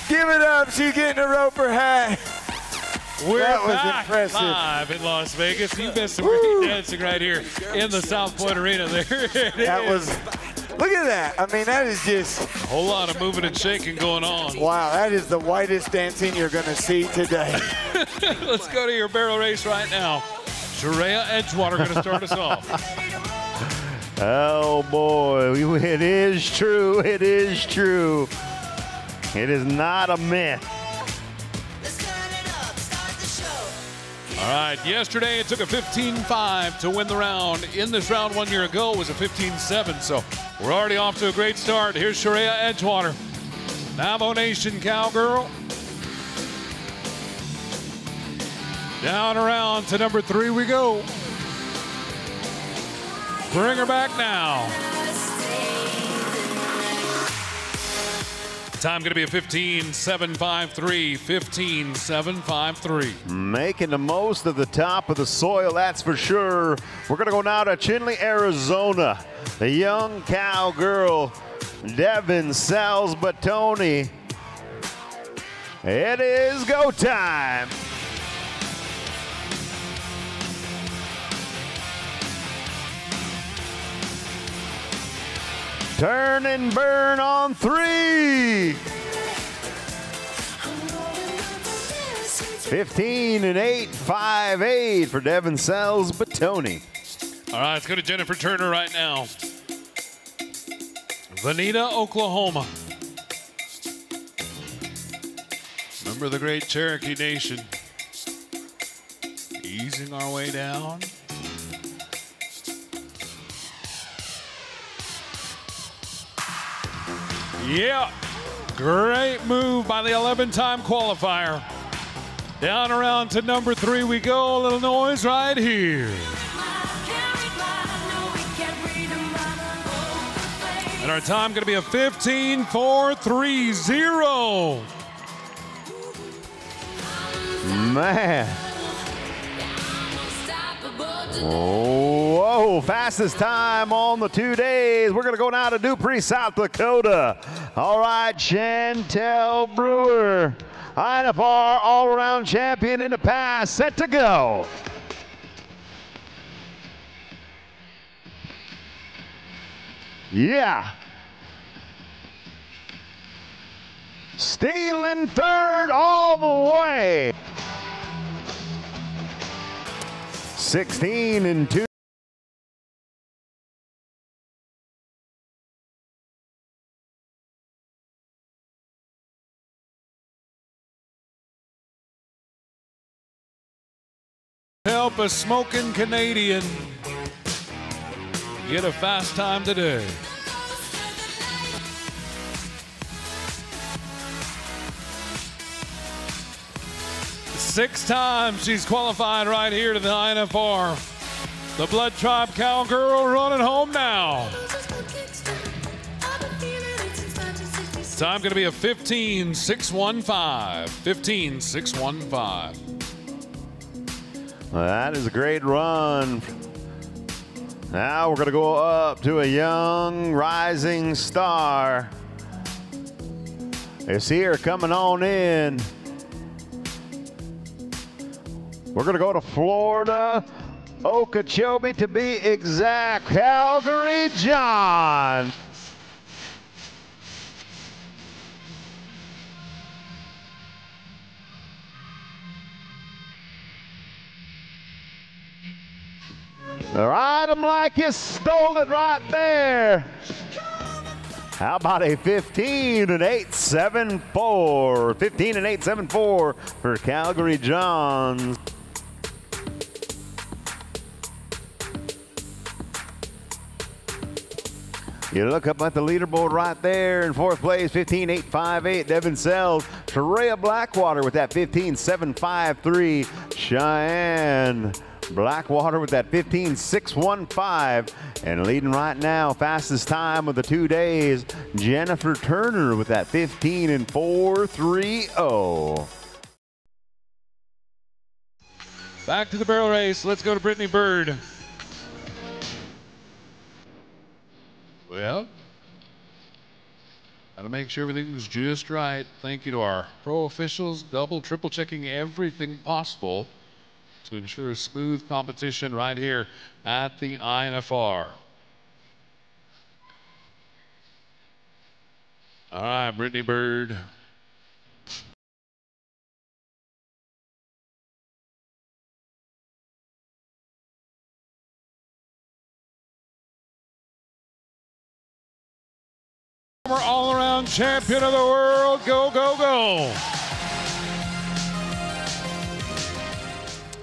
Speaker 4: Give it up. She's getting a roper hat.
Speaker 1: That
Speaker 4: was
Speaker 1: back
Speaker 4: impressive.
Speaker 1: Live in Las Vegas. You missed some great dancing right here in the South Point Arena. There it
Speaker 4: That
Speaker 1: is.
Speaker 4: was, look at that. I mean, that is just.
Speaker 1: A whole lot of moving and shaking going on.
Speaker 4: Wow, that is the whitest dancing you're going to see today.
Speaker 1: Let's go to your barrel race right now. Sharia Edgewater going to start us off.
Speaker 2: Oh boy, it is true. It is true. It is not a myth.
Speaker 1: All right, yesterday it took a 15-5 to win the round. In this round 1 year ago, it was a 15-7, so we're already off to a great start. Here's Sharia Edgewater, Navajo Nation cowgirl. Down around to number 3 we go. Bring her back now. Time going to be a 15-7-5-3, 15-7-5-3.
Speaker 2: Making the most of the top of the soil, that's for sure. We're going to go now to Chinle, Arizona. The young cowgirl, Devin Salzbatoni. It is go time. Turn and burn on 3. 15-8-5-8 for Devin Salzbatoni.
Speaker 1: All right, let's go to Jennifer Turner right now. Veneta, Oklahoma. Remember the great Cherokee Nation. Easing our way down. Yeah, great move by the 11-time qualifier. Down around to number 3 we go. A little noise right here. And our time going to be a 15-4-3-0.
Speaker 2: Man. Whoa. go. Fastest time on the 2 days. We're going to go now to Dupree, South Dakota. All right, Chantel Brewer, INFR all-around champion in the pass, set to go. Yeah. Stealing third all the way. 16 and 2.
Speaker 1: Help a smoking Canadian get a fast time today. Six times she's qualified right here to the INFR. The Blood Tribe Cowgirl running home now. Time going to be a 15.615. 15.615.
Speaker 2: Well, that is a great run. Now we're going to go up to a young rising star. It's here coming on in. We're going to go to Florida, Okeechobee to be exact. Calgary John. Ride them like you stole it right there. How about a 15.874? 15.874 for Calgary Johns. You look up at the leaderboard right there in fourth place, 15.858, Devin Sells. Tarea Blackwater with that 15.753. Cheyenne Blackwater with that 15.615. And leading right now, fastest time of the 2 days, Jennifer Turner with that 15.430.
Speaker 1: Back to the barrel race. Let's go to Brittany Bird. Well, got to make sure everything's just right. Thank you to our pro officials, double, triple checking everything possible to ensure a smooth competition right here at the INFR. All right, Brittany Bird. Former all-around champion of the world. Go, go, go.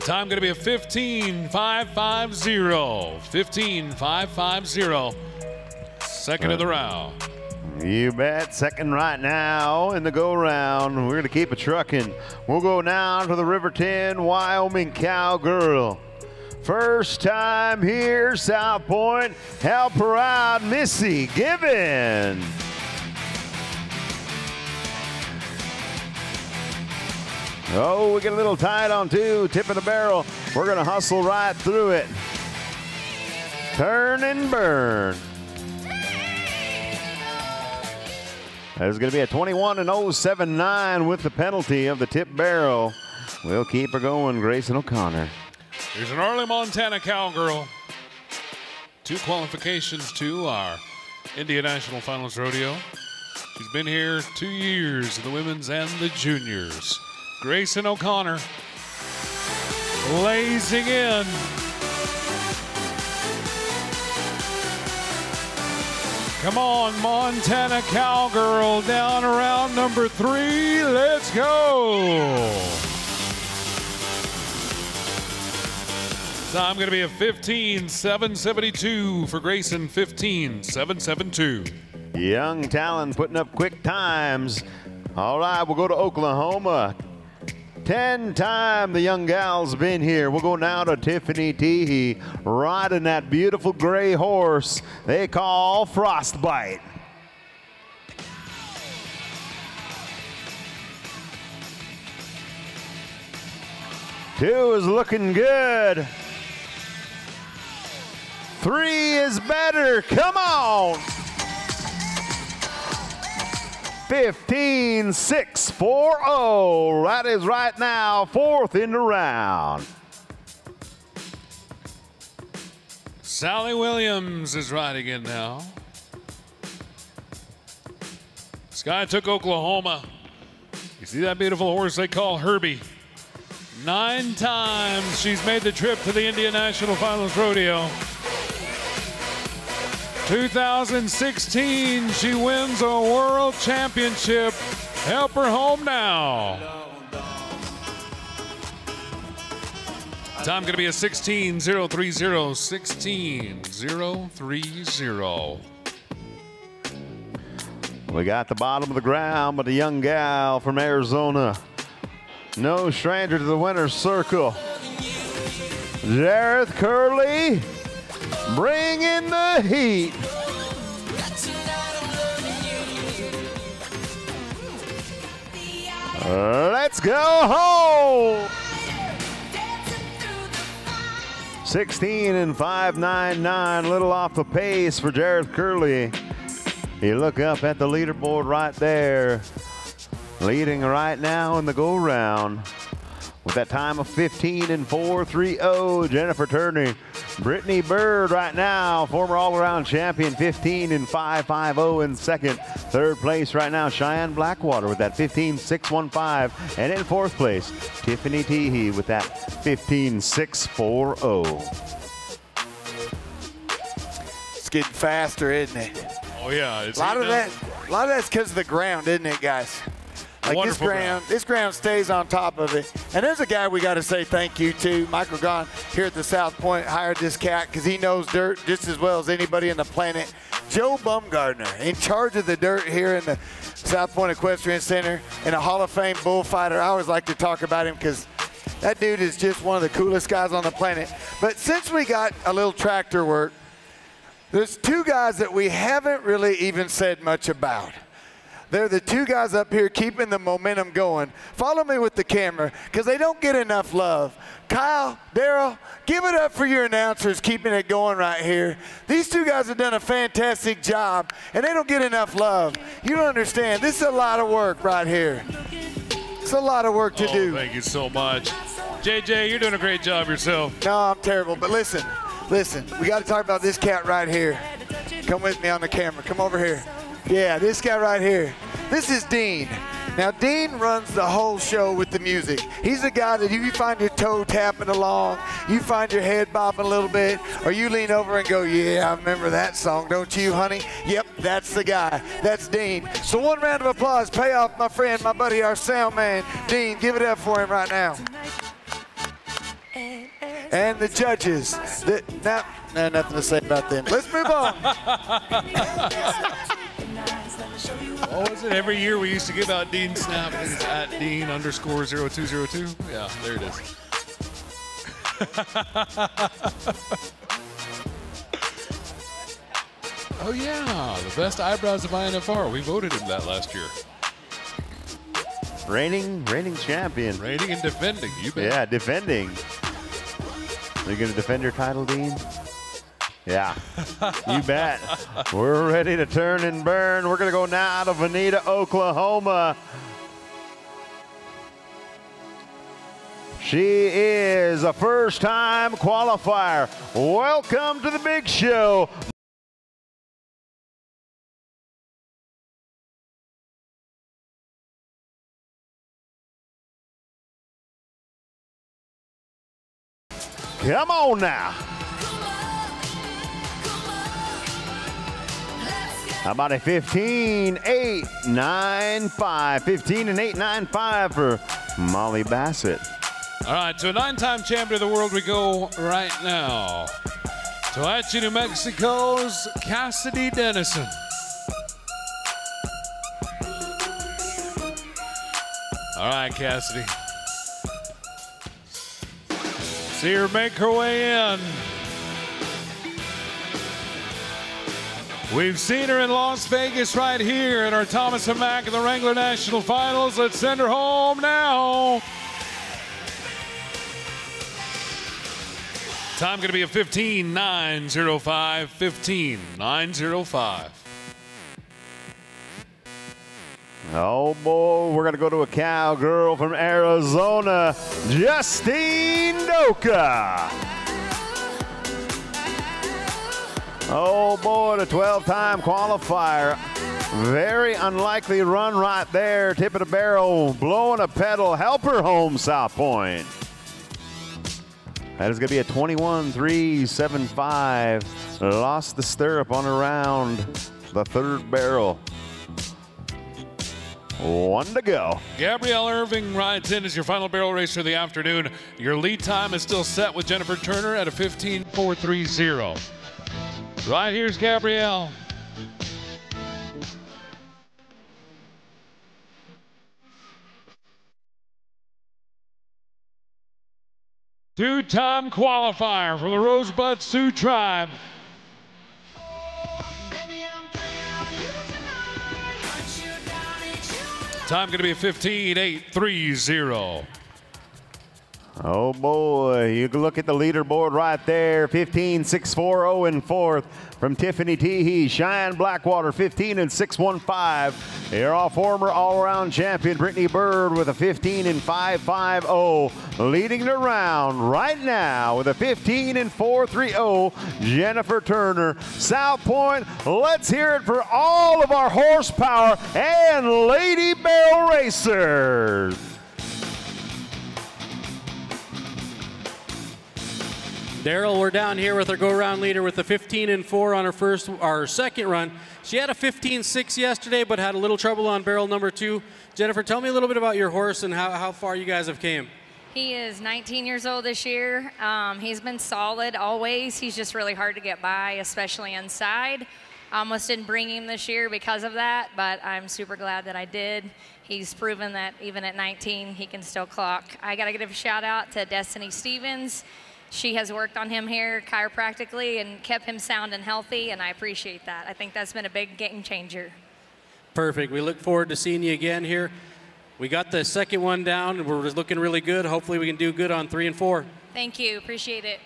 Speaker 1: Time going to be a 15.550. 15.550. Second of the round.
Speaker 2: You bet. Second right now in the go round. We're going to keep it trucking. We'll go now to the Riverton, Wyoming Cowgirl. First time here, South Point. Help her out, Missy Gibbon. Oh, we get a little tight on two. Tip of the barrel. We're going to hustle right through it. Turn and burn. There's going to be a 21.079 with the penalty of the tip barrel. We'll keep her going, Grayson O'Connor.
Speaker 1: Here's an early Montana Cowgirl. 2 qualifications to our India National Finals Rodeo. She's been here 2 years in the women's and the juniors. Grayson O'Connor blazing in. Come on, Montana Cowgirl down around number 3. Let's go. Time going to be a 15.772 for Grayson, 15.772.
Speaker 2: Young talent putting up quick times. All right, we'll go to Oklahoma. 10 time the young gal's been here. We'll go now to Tiffany Teehee riding that beautiful gray horse they call Frostbite. Two is looking good. 3 is better. Come on. 15-6-4-0. That is right now 4th in the round.
Speaker 1: Sally Williams is riding in now. Sky took Oklahoma. You see that beautiful horse they call Herbie? 9 times she's made the trip to the Indian National Finals Rodeo. 2016, she wins a world championship. Help her home now. Time going to be a 16-0-3-0, 16-0-3-0.
Speaker 2: We got the bottom of the ground, but a young gal from Arizona. No stranger to the winner's circle. Jareth Curley, bring in the heat. Let's go home. 16-5-9-9, a little off the pace for Jareth Curley. You look up at the leaderboard right there, leading right now in the go-round with that time of 15-4-3-0. Jennifer Turney. Brittany Bird right now, former all-around champion, 15-5-5-0 in second. Third place right now, Cheyenne Blackwater with that 15-6-1-5. And in fourth place, Tiffany Teehee with that 15-6-4-0.
Speaker 4: It's getting faster, isn't it?
Speaker 1: Oh yeah,
Speaker 4: A lot of that's because of the ground, isn't it, guys? Like this ground stays on top of it. And there's a guy we got to say thank you to. Michael Gahn here at the South Point hired this cat because he knows dirt just as well as anybody on the planet. Joe Bumgardner, in charge of the dirt here in the South Point Equestrian Center, and a Hall of Fame bullfighter. I always like to talk about him because that dude is just one of the coolest guys on the planet. But since we got a little tractor work, there's 2 guys that we haven't really even said much about. They're the 2 guys up here keeping the momentum going. Follow me with the camera because they don't get enough love. Kyle, Daryl, give it up for your announcers keeping it going right here. These 2 guys have done a fantastic job, and they don't get enough love. You don't understand. This is a lot of work right here. It's a lot of work to do.
Speaker 1: Thank you so much. JJ, you're doing a great job yourself.
Speaker 4: No, I'm terrible, but listen, we got to talk about this cat right here. Come with me on the camera. Come over here. Yeah, this guy right here. This is Dean. Now, Dean runs the whole show with the music. He's the guy that if you find your toe tapping along, you find your head bobbing a little bit, or you lean over and go, yeah, I remember that song, don't you, honey? Yep, that's the guy. That's Dean. So one round of applause. Pay off my friend, my buddy, our sound man, Dean. Give it up for him right now. And the judges. Now, nothing to say about them. Let's move on.
Speaker 1: What was it? Every year we used to give out Dean Snap. It's at Dean_0202. Yeah, there it is. Oh yeah, the best eyebrows of INFR. We voted him that last year.
Speaker 2: Reigning champion.
Speaker 1: Reigning and defending. You bet.
Speaker 2: Yeah, defending. Are you going to defend your title, Dean? Yeah, you bet. We're ready to turn and burn. We're going to go now to Veneta, Oklahoma. She is a first-time qualifier. Welcome to the big show. Come on now. How about a 15-8-9-5? 15-8-9-5 for Molly Bassett.
Speaker 1: All right, to a 9-time champion of the world we go right now. Toachi, New Mexico's Cassidy Dennison. All right, Cassidy. See her make her way in. We've seen her in Las Vegas right here at our Thomas & Mack in the Wrangler National Finals. Let's send her home now. Time going to be a 15.905. 15.905.
Speaker 2: Oh boy, we're going to go to a cowgirl from Arizona, Justine Doka. Oh boy, the 12-time qualifier. Very unlikely run right there. Tip of the barrel, blowing a pedal. Help her home, South Point. That is going to be a 21.375. Lost the stirrup on around the third barrel. One to go.
Speaker 1: Gabrielle Irving rides in as your final barrel racer of the afternoon. Your lead time is still set with Jennifer Turner at a 15.430. Right here's Gabrielle. Two-time qualifier from the Rosebud Sioux Tribe. Time going to be a 15.830.
Speaker 2: Oh boy, you can look at the leaderboard right there. 15.640 in fourth from Tiffany Teehee. Cheyenne Blackwater 15.615. Your former all-around champion Brittany Bird with a 15.550. Leading the round right now with a 15.430. Jennifer Turner. South Point, let's hear it for all of our horsepower and lady barrel racers.
Speaker 3: Daryl, we're down here with our go-around leader with a 15.4 on our second run. She had a 15.6 yesterday, but had a little trouble on barrel number 2. Jennifer, tell me a little bit about your horse and how far you guys have came.
Speaker 11: He is 19 years old this year. He's been solid always. He's just really hard to get by, especially inside. Almost didn't bring him this year because of that, but I'm super glad that I did. He's proven that even at 19, he can still clock. I got to give a shout out to Destiny Stevens. She has worked on him here chiropractically and kept him sound and healthy, and I appreciate that. I think that's been a big game changer.
Speaker 3: Perfect. We look forward to seeing you again here. We got the second one down, and we're just looking really good. Hopefully we can do good on 3 and 4.
Speaker 11: Thank you. Appreciate it.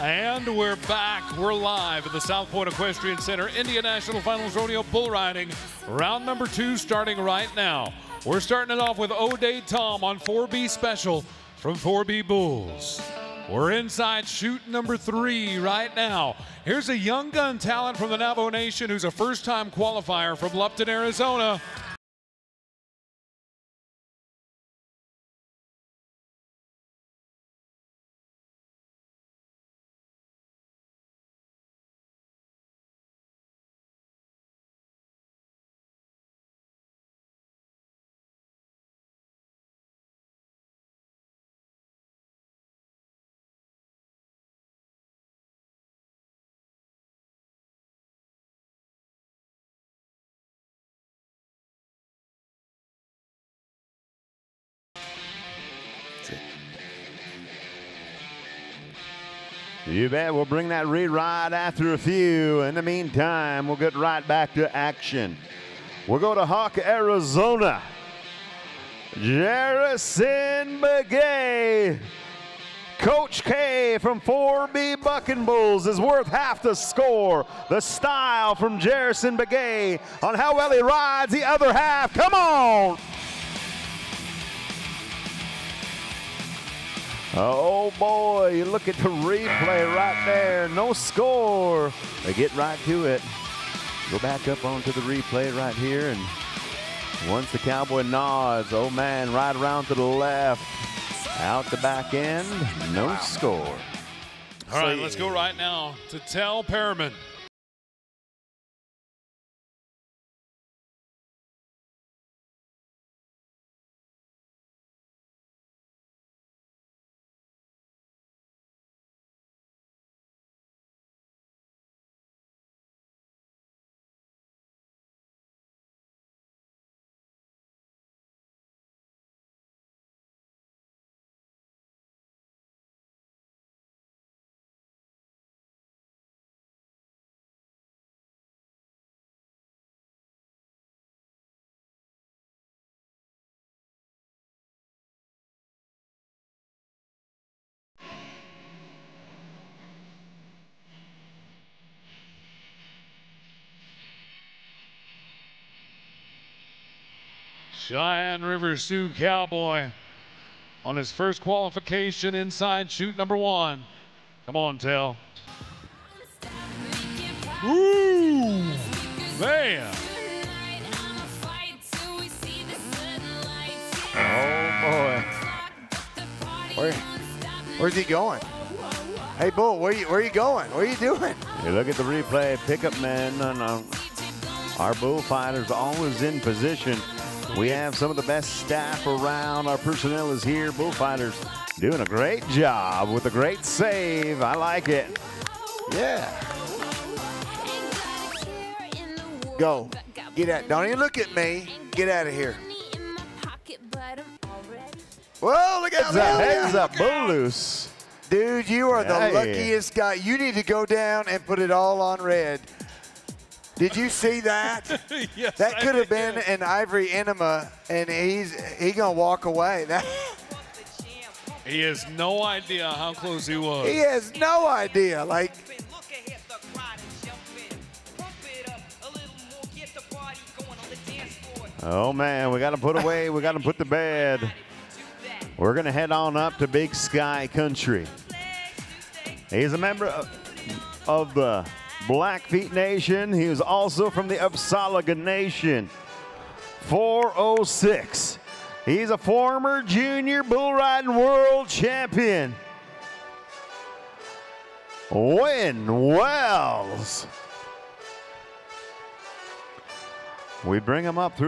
Speaker 1: And we're back. We're live at the South Point Equestrian Center, Indian National Finals Rodeo Bull Riding. Round number 2 starting right now. We're starting it off with O'Day Tom on 4B Special from 4B Bulls. We're inside chute number 3 right now. Here's a young gun talent from the Navajo Nation who's a first-time qualifier from Lupton, Arizona.
Speaker 2: You bet. We'll bring that re-ride after a few. In the meantime, we'll get right back to action. We'll go to Hawk, Arizona. Jerison Begay. Coach K from 4B Bucking Bulls is worth half the score. The style from Jerison Begay on how well he rides the other half. Come on! Oh boy, you look at the replay right there, no score. They get right to it. Go back up onto the replay right here, and once the cowboy nods, oh man, right around to the left, out the back end, no score.
Speaker 1: All right, let's go right now to Tel Perriman. Cheyenne River Sioux Cowboy on his first qualification inside chute number 1. Come on, Tell. Woo! Man!
Speaker 2: Oh, boy.
Speaker 4: Where's he going? Hey, Bull, where you going? What are you doing?
Speaker 2: You look at the replay, pickup men, and our bullfighters always in position. We have some of the best staff around. Our personnel is here. Bullfighters doing a great job with a great save. I like it.
Speaker 4: Yeah. Go. Get out. Don't even look at me. Get out of here. Whoa, look out.
Speaker 2: Heads up, bull loose.
Speaker 4: Dude, you are the luckiest guy. You need to go down and put it all on red. Did you see that?
Speaker 1: Yes,
Speaker 4: that could have been an ivory enema, and he's gonna walk away.
Speaker 1: He has no idea how close he was.
Speaker 4: He has no idea. Like,
Speaker 2: oh man, we got to put away. We got to put to bed. We're gonna head on up to Big Sky Country. He's a member of the Blackfeet Nation. He was also from the Upsalaga Nation. 406. He's a former junior bull riding world champion. Win Wells. We bring him up through.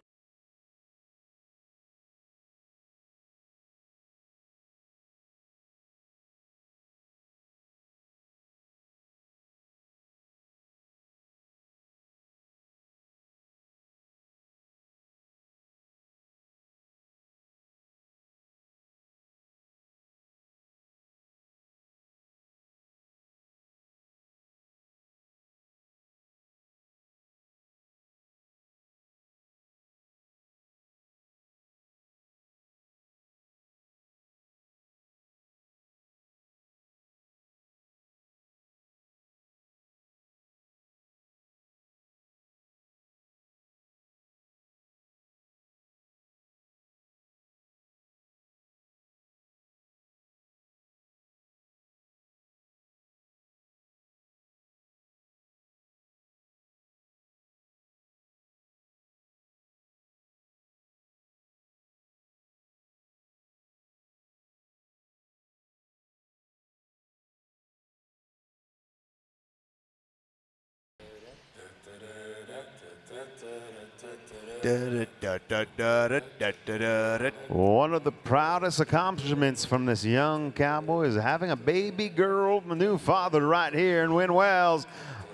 Speaker 2: One of the proudest accomplishments from this young cowboy is having a baby girl, the new father right here in Win Wells.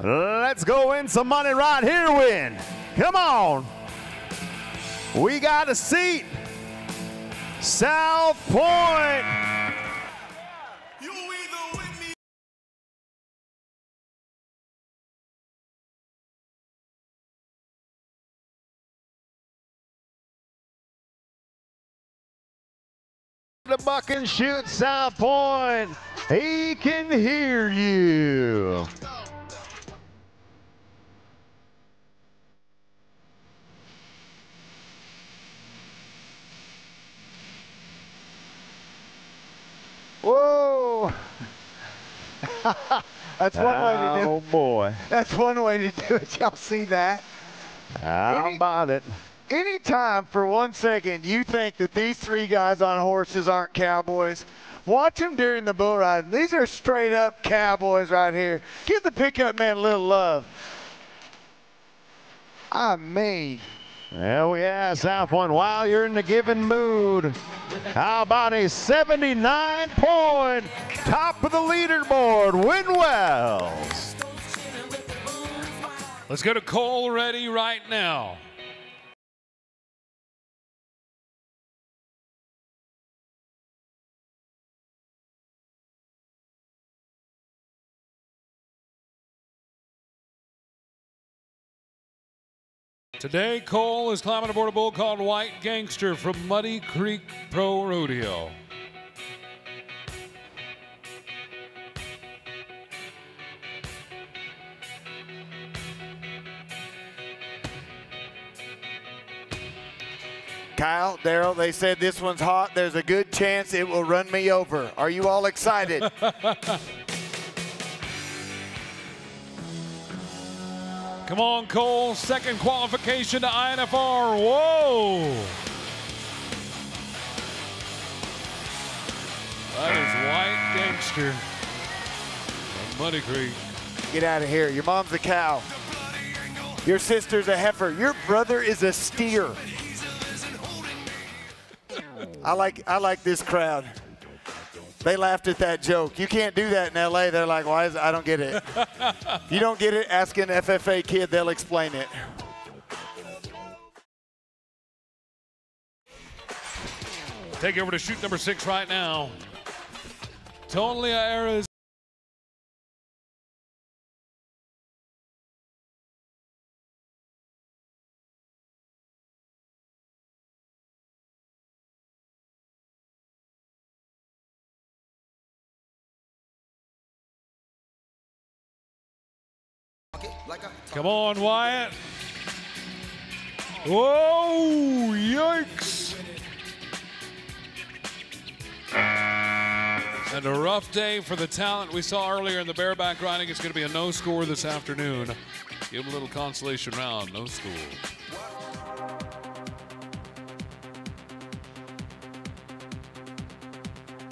Speaker 2: Let's go win some money right here, Win. Come on. We got a seat. South Point. The buck and shoot, South Point. He can hear you.
Speaker 4: whoa. That's one way to do it.
Speaker 2: Oh boy.
Speaker 4: That's one way to do it. Y'all see that?
Speaker 2: How about it?
Speaker 4: Anytime for 1 second you think that these three guys on horses aren't cowboys, watch them during the bull riding. These are straight up cowboys right here. Give the pickup man a little love. I mean.
Speaker 2: Well, yeah, South Point, while you're in the giving mood, how about a 79-point top of the leaderboard, Win Wells.
Speaker 1: Let's go to Cole ready right now. Today, Cole is climbing aboard a bull called White Gangster from Muddy Creek Pro Rodeo.
Speaker 4: Kyle, Daryl, they said this one's hot. There's a good chance it will run me over. Are you all excited?
Speaker 1: Come on, Cole. Second qualification to INFR. Whoa! That is White Gangster from Muddy Creek.
Speaker 4: Get out of here. Your mom's a cow. Your sister's a heifer. Your brother is a steer. I like this crowd. They laughed at that joke. You can't do that in LA. They're like, why is it? I don't get it. If you don't get it, ask an FFA kid. They'll explain it.
Speaker 1: Take over to chute number 6 right now. Tonlia Arizona. Come on, Wyatt. Whoa, yikes. And a rough day for the talent we saw earlier in the bareback riding. It's going to be a no score this afternoon. Give him a little consolation round, no score.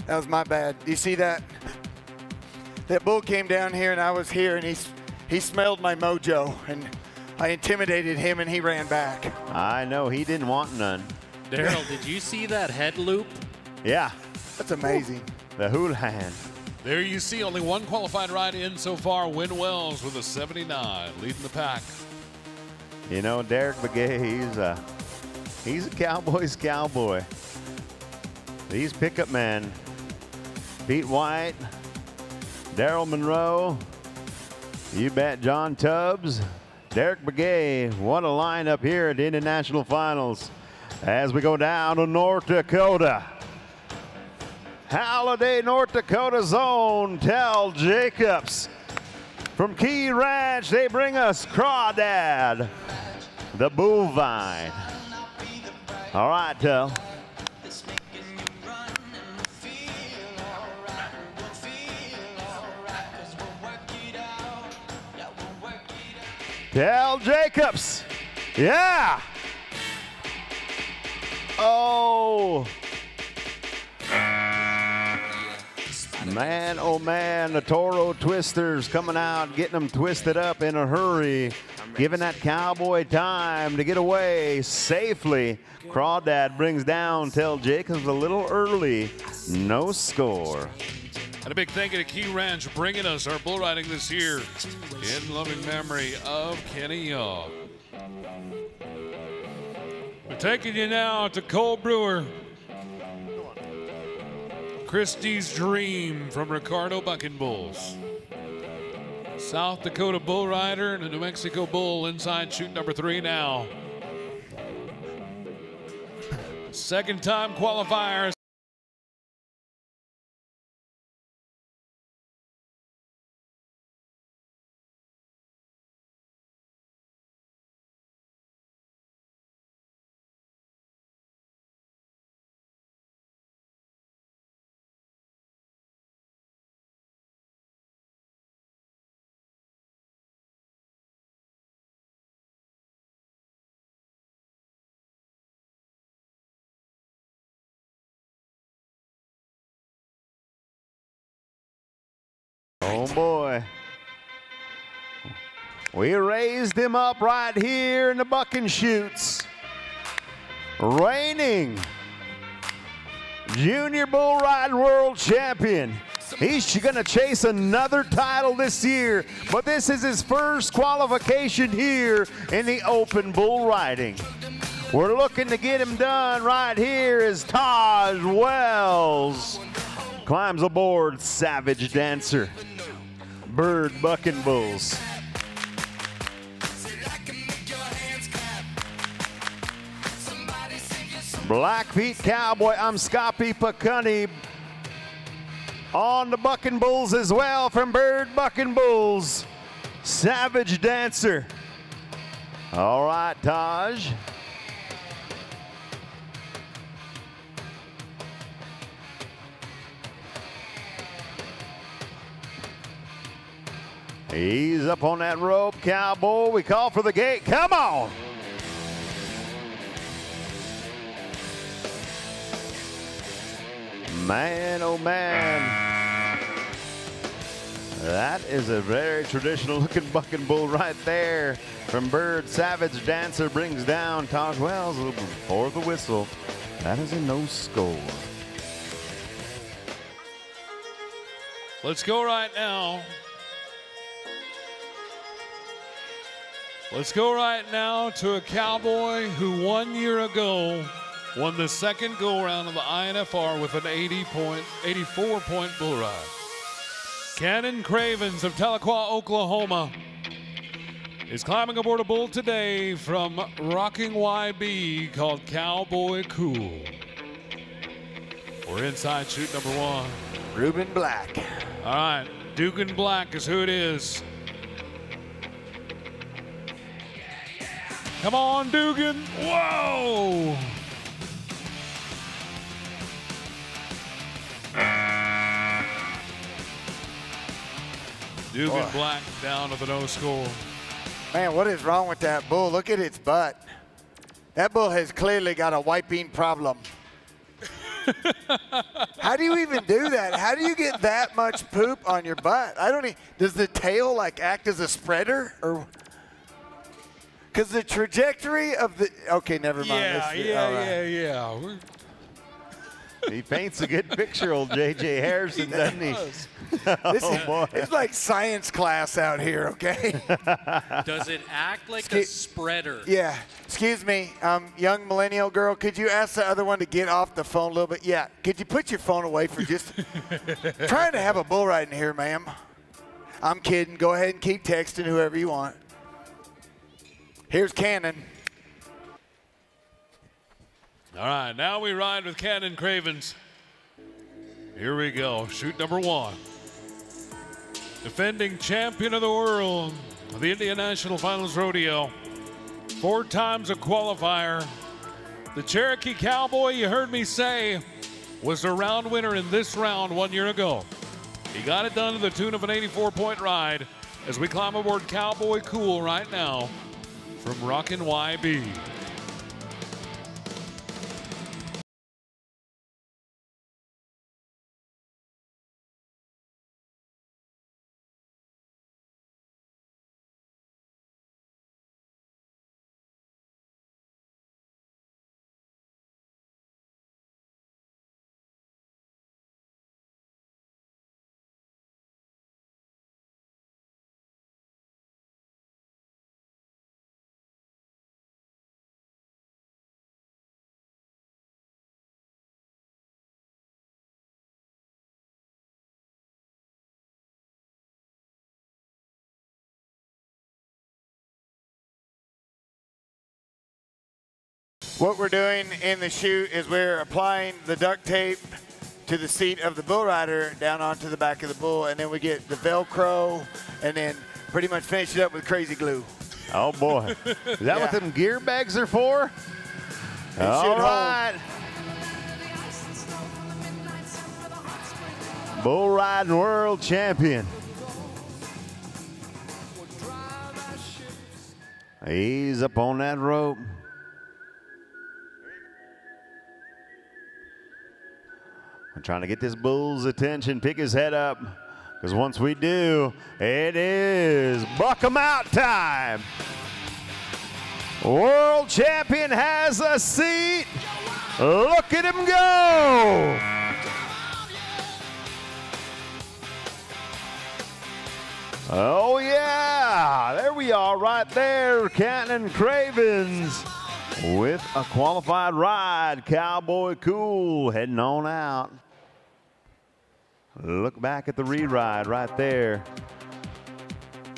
Speaker 4: That was my bad. Do you see that? That bull came down here and I was here and he smelled my mojo and I intimidated him and he ran back.
Speaker 2: I know, he didn't want none.
Speaker 3: Daryl, did you see that head loop?
Speaker 2: Yeah.
Speaker 4: That's amazing.
Speaker 2: The hula-hand.
Speaker 1: There you see only one qualified ride in so far. Win Wells with a 79, leading the pack.
Speaker 2: You know, Derek Begay, he's a Cowboys cowboy. These pickup men, Pete White, Daryl Monroe, you bet John Tubbs, Derek Begay. What a lineup here at the International Finals as we go down to North Dakota. Halliday, North Dakota zone. Tell Jacobs from Key Ranch. They bring us Crawdad, the bovine. All right, Tell. Tell Jacobs. Yeah. Oh. Man, oh man, the Toro Twisters coming out, getting them twisted up in a hurry, giving that cowboy time to get away safely. Crawdad brings down Tell Jacobs a little early, no score.
Speaker 1: And a big thank you to Key Ranch bringing us our bull riding this year in loving memory of Kenny Young. We're taking you now to Cole Brewer. Christie's Dream from Ricardo Bucking Bulls. South Dakota Bull Rider and a New Mexico Bull inside chute number 3 now. Second time qualifiers.
Speaker 2: Oh boy. We raised him up right here in the bucking chutes. Reigning junior bull riding world champion. He's gonna chase another title this year, but this is his first qualification here in the open bull riding. We're looking to get him done right here as Taj Wells climbs aboard Savage Dancer. Bird Bucking Bulls. Blackfeet Cowboy, I'm Scoppy Pacunny on the Bucking Bulls as well from Bird Bucking Bulls. Savage Dancer. All right, Taj. He's up on that rope, Cowboy. We call for the gate. Come on. Man, oh man. That is a very traditional looking bucking bull right there. From Bird, Savage Dancer brings down Taj Wells before the whistle. That is a no score.
Speaker 1: Let's go right now. Let's go right now to a Cowboy who 1 year ago won the second go-around of the INFR with an 84-point bull ride. Cannon Cravens of Tahlequah, Oklahoma is climbing aboard a bull today from Rocking YB called Cowboy Cool. We're inside chute number 1.
Speaker 4: Ruben Black.
Speaker 1: All right, Dugan Black is who it is. Come on, Dugan. Whoa! Dugan Black down to the no score.
Speaker 4: Man, what is wrong with that bull? Look at its butt. That bull has clearly got a wiping problem. How do you even do that? How do you get that much poop on your butt? I don't even, does the tail like act as a spreader or? Because the trajectory of the, okay, never mind.
Speaker 1: Yeah.
Speaker 2: He paints a good picture, old J.J. Harrison, doesn't he?
Speaker 4: Boy. It's like science class out here, okay?
Speaker 3: Does it act like a spreader?
Speaker 4: Yeah. Excuse me, young millennial girl, could you ask the other one to get off the phone a little bit? Yeah. Could you put your phone away for just trying to have a bull ride in here, ma'am? I'm kidding. Go ahead and keep texting whoever you want. Here's Cannon.
Speaker 1: All right, now we ride with Cannon Cravens. Here we go, chute number 1. Defending champion of the world of the Indian National Finals Rodeo. 4 times a qualifier. The Cherokee Cowboy, you heard me say, was the round winner in this round 1 year ago. He got it done to the tune of an 84-point ride as we climb aboard Cowboy Cool right now from Rockin' YB.
Speaker 4: What we're doing in the chute is we're applying the duct tape to the seat of the bull rider down onto the back of the bull, and then we get the Velcro, and then pretty much finish it up with crazy glue.
Speaker 2: Oh, boy. Is that what them gear bags are for? All right. Bull riding world champion. He's up on that rope. I'm trying to get this bull's attention, pick his head up, because once we do, it is buck 'em out time. World champion has a seat. Look at him go. Oh yeah, there we are right there, Cannon Cravens with a qualified ride. Cowboy Cool heading on out. Look back at the re-ride right there.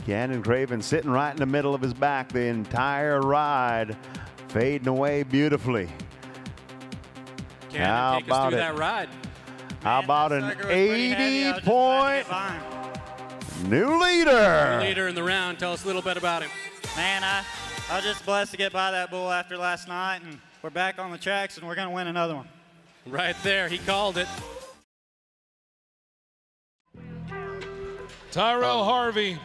Speaker 2: Cannon Craven sitting right in the middle of his back the entire ride, fading away beautifully.
Speaker 3: Cannon, take us through that ride.
Speaker 2: How about an 80-point new leader?
Speaker 3: New leader in the round. Tell us a little bit about him.
Speaker 12: Man, I was just blessed to get by that bull after last night, and we're back on the tracks, and we're going to win another one.
Speaker 3: Right there, he called it.
Speaker 1: Tyrell Harvey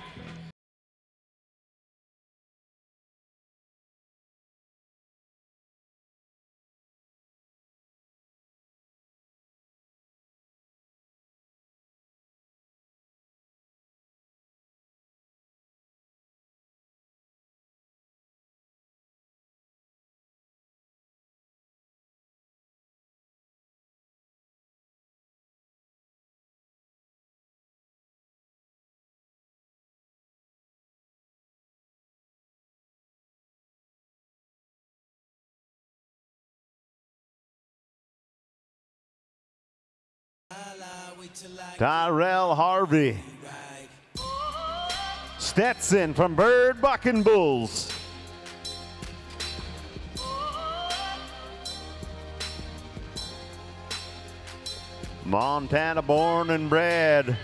Speaker 2: Tyrell Harvey. Stetson from Bird Bucking Bulls. Montana born and bred.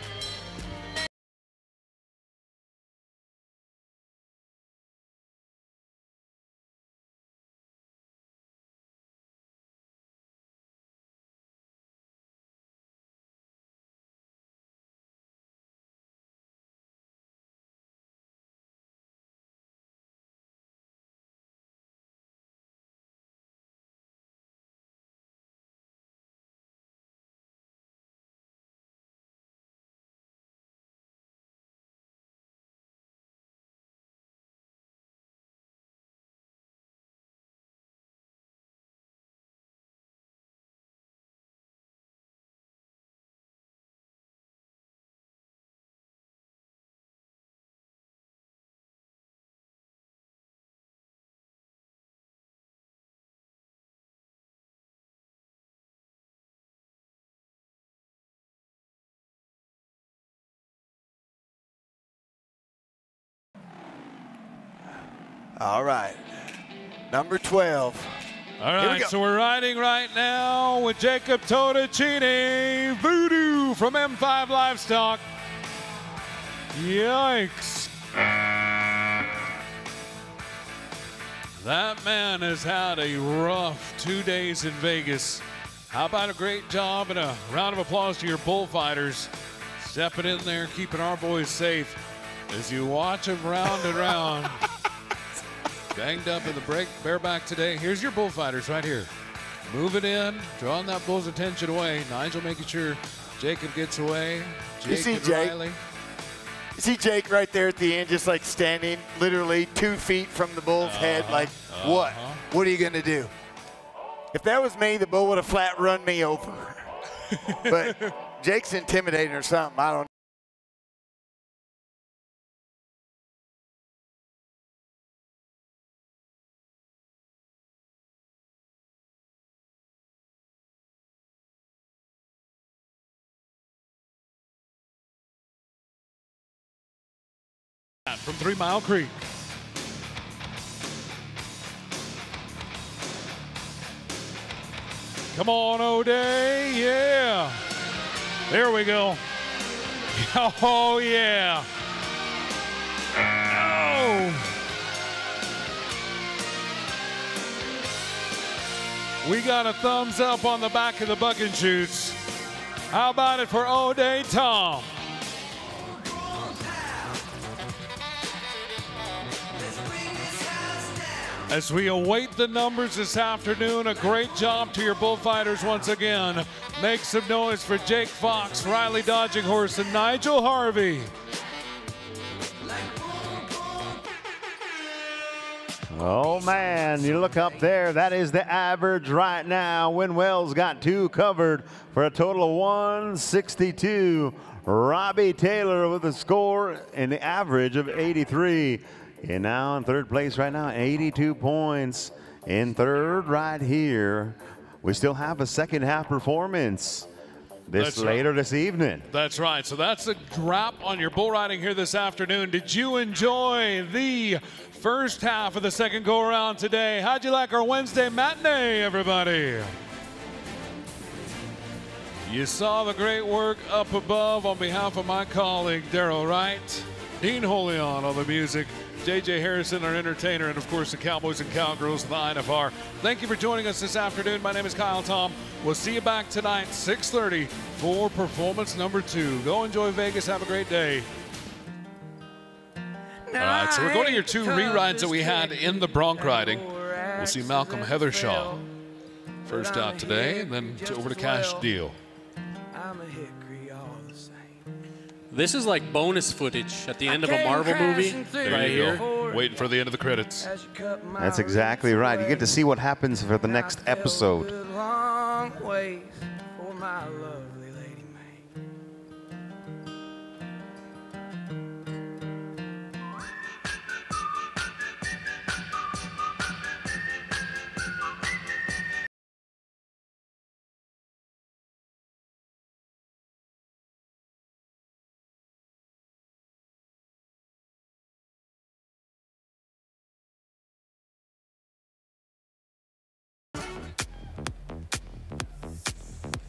Speaker 4: All right, number 12.
Speaker 1: All right, so we're riding right now with Jacob Totticini, Voodoo from M5 Livestock. Yikes. That man has had a rough 2 days in Vegas. How about a great job and a round of applause to your bullfighters stepping in there, keeping our boys safe as you watch them round and round. Banged up in the break, bareback today. Here's your bullfighters right here. Moving in, drawing that bull's attention away. Nigel making sure Jacob gets away.
Speaker 4: You see Jake?
Speaker 1: Riley.
Speaker 4: You see Jake right there at the end, just like standing literally 2 feet from the bull's head, like, what? What are you going to do? If that was me, the bull would have flat run me over. But Jake's intimidating or something. I don't know.
Speaker 1: From 3 Mile Creek. Come on, O'Day, yeah. There we go. Oh, yeah. Oh. We got a thumbs up on the back of the bucking chutes. How about it for O'Day Tom? As we await the numbers this afternoon, a great job to your bullfighters once again. Make some noise for Jake Fox, Riley Dodging Horse, and Nigel Harvey.
Speaker 2: Oh man, you look up there, that is the average right now. Winwell's got 2 covered for a total of 162. Robbie Taylor with a score and the average of 83. And now in 3rd place right now, 82 points. In 3rd right here, we still have a second half performance later this evening.
Speaker 1: That's right. So that's a wrap on your bull riding here this afternoon. Did you enjoy the first half of the second go around today? How'd you like our Wednesday matinee, everybody? You saw the great work up above on behalf of my colleague, Daryl Wright, Dean Holion on the music, J.J. Harrison, our entertainer, and of course the Cowboys and Cowgirls of the INFR. Thank you for joining us this afternoon. My name is Kyle Tom. We'll see you back tonight, 6:30 for performance number 2. Go enjoy Vegas. Have a great day. All right, so we're going to your 2 re-rides that we had in the bronc riding. We'll see Malcolm Heathershaw first out today, and then over to Cash Deal.
Speaker 3: This is like bonus footage at the end of a Marvel movie right here.
Speaker 1: Waiting for the end of the credits.
Speaker 2: That's exactly right. You get to see what happens for the next episode.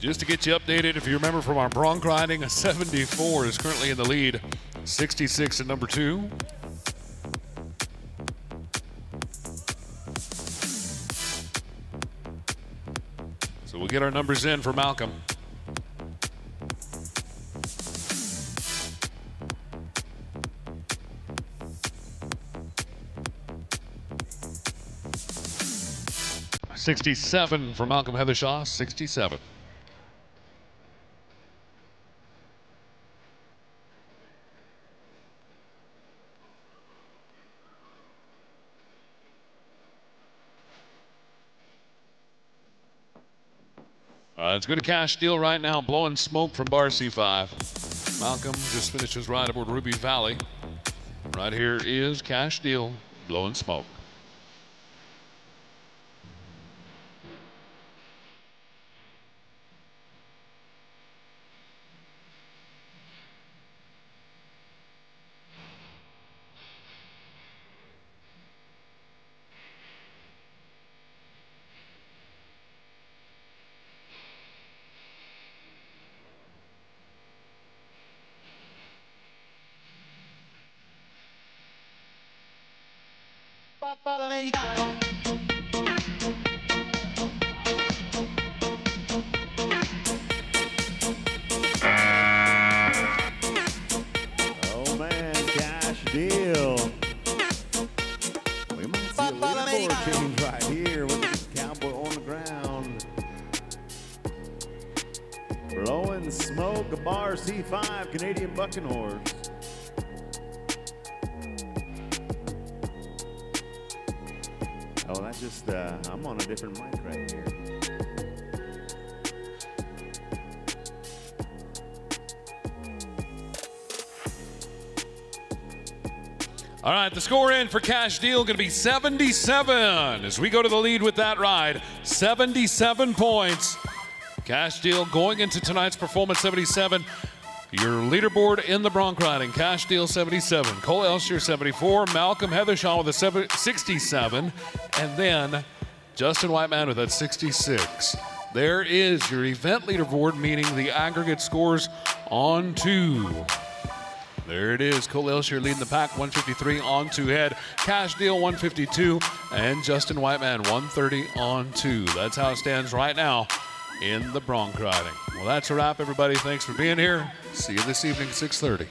Speaker 1: Just to get you updated, if you remember from our bronc riding, a 74 is currently in the lead. 66 at number 2. So we'll get our numbers in for Malcolm. $67 for Malcolm Heathershaw, 67. Let's go to Cash Deal right now, blowing smoke from bar C5. Malcolm just finished his ride aboard Ruby Valley. Right here is Cash Deal, blowing smoke.
Speaker 2: Oh man, Cash Deal. We might see a leaderboard change right here with this cowboy on the ground. Blowing smoke, a bar C5, Canadian bucking horse. Oh, that's just, I'm on a different mic right here.
Speaker 1: All right, the score in for Cash Deal going to be 77 as we go to the lead with that ride. 77 points. Cash Deal going into tonight's performance, 77. Your leaderboard in the bronc riding, Cash Deal 77, Cole Elsher 74, Malcolm Heathershaw with a 67, and then Justin Whiteman with that 66. There is your event leaderboard, meaning the aggregate scores on 2. There it is, Cole Elsher leading the pack, 153 on 2 head. Cash Deal 152, and Justin Whiteman 130 on 2. That's how it stands right now in the bronc riding. Well, that's a wrap, everybody. Thanks for being here. See you this evening at 6:30.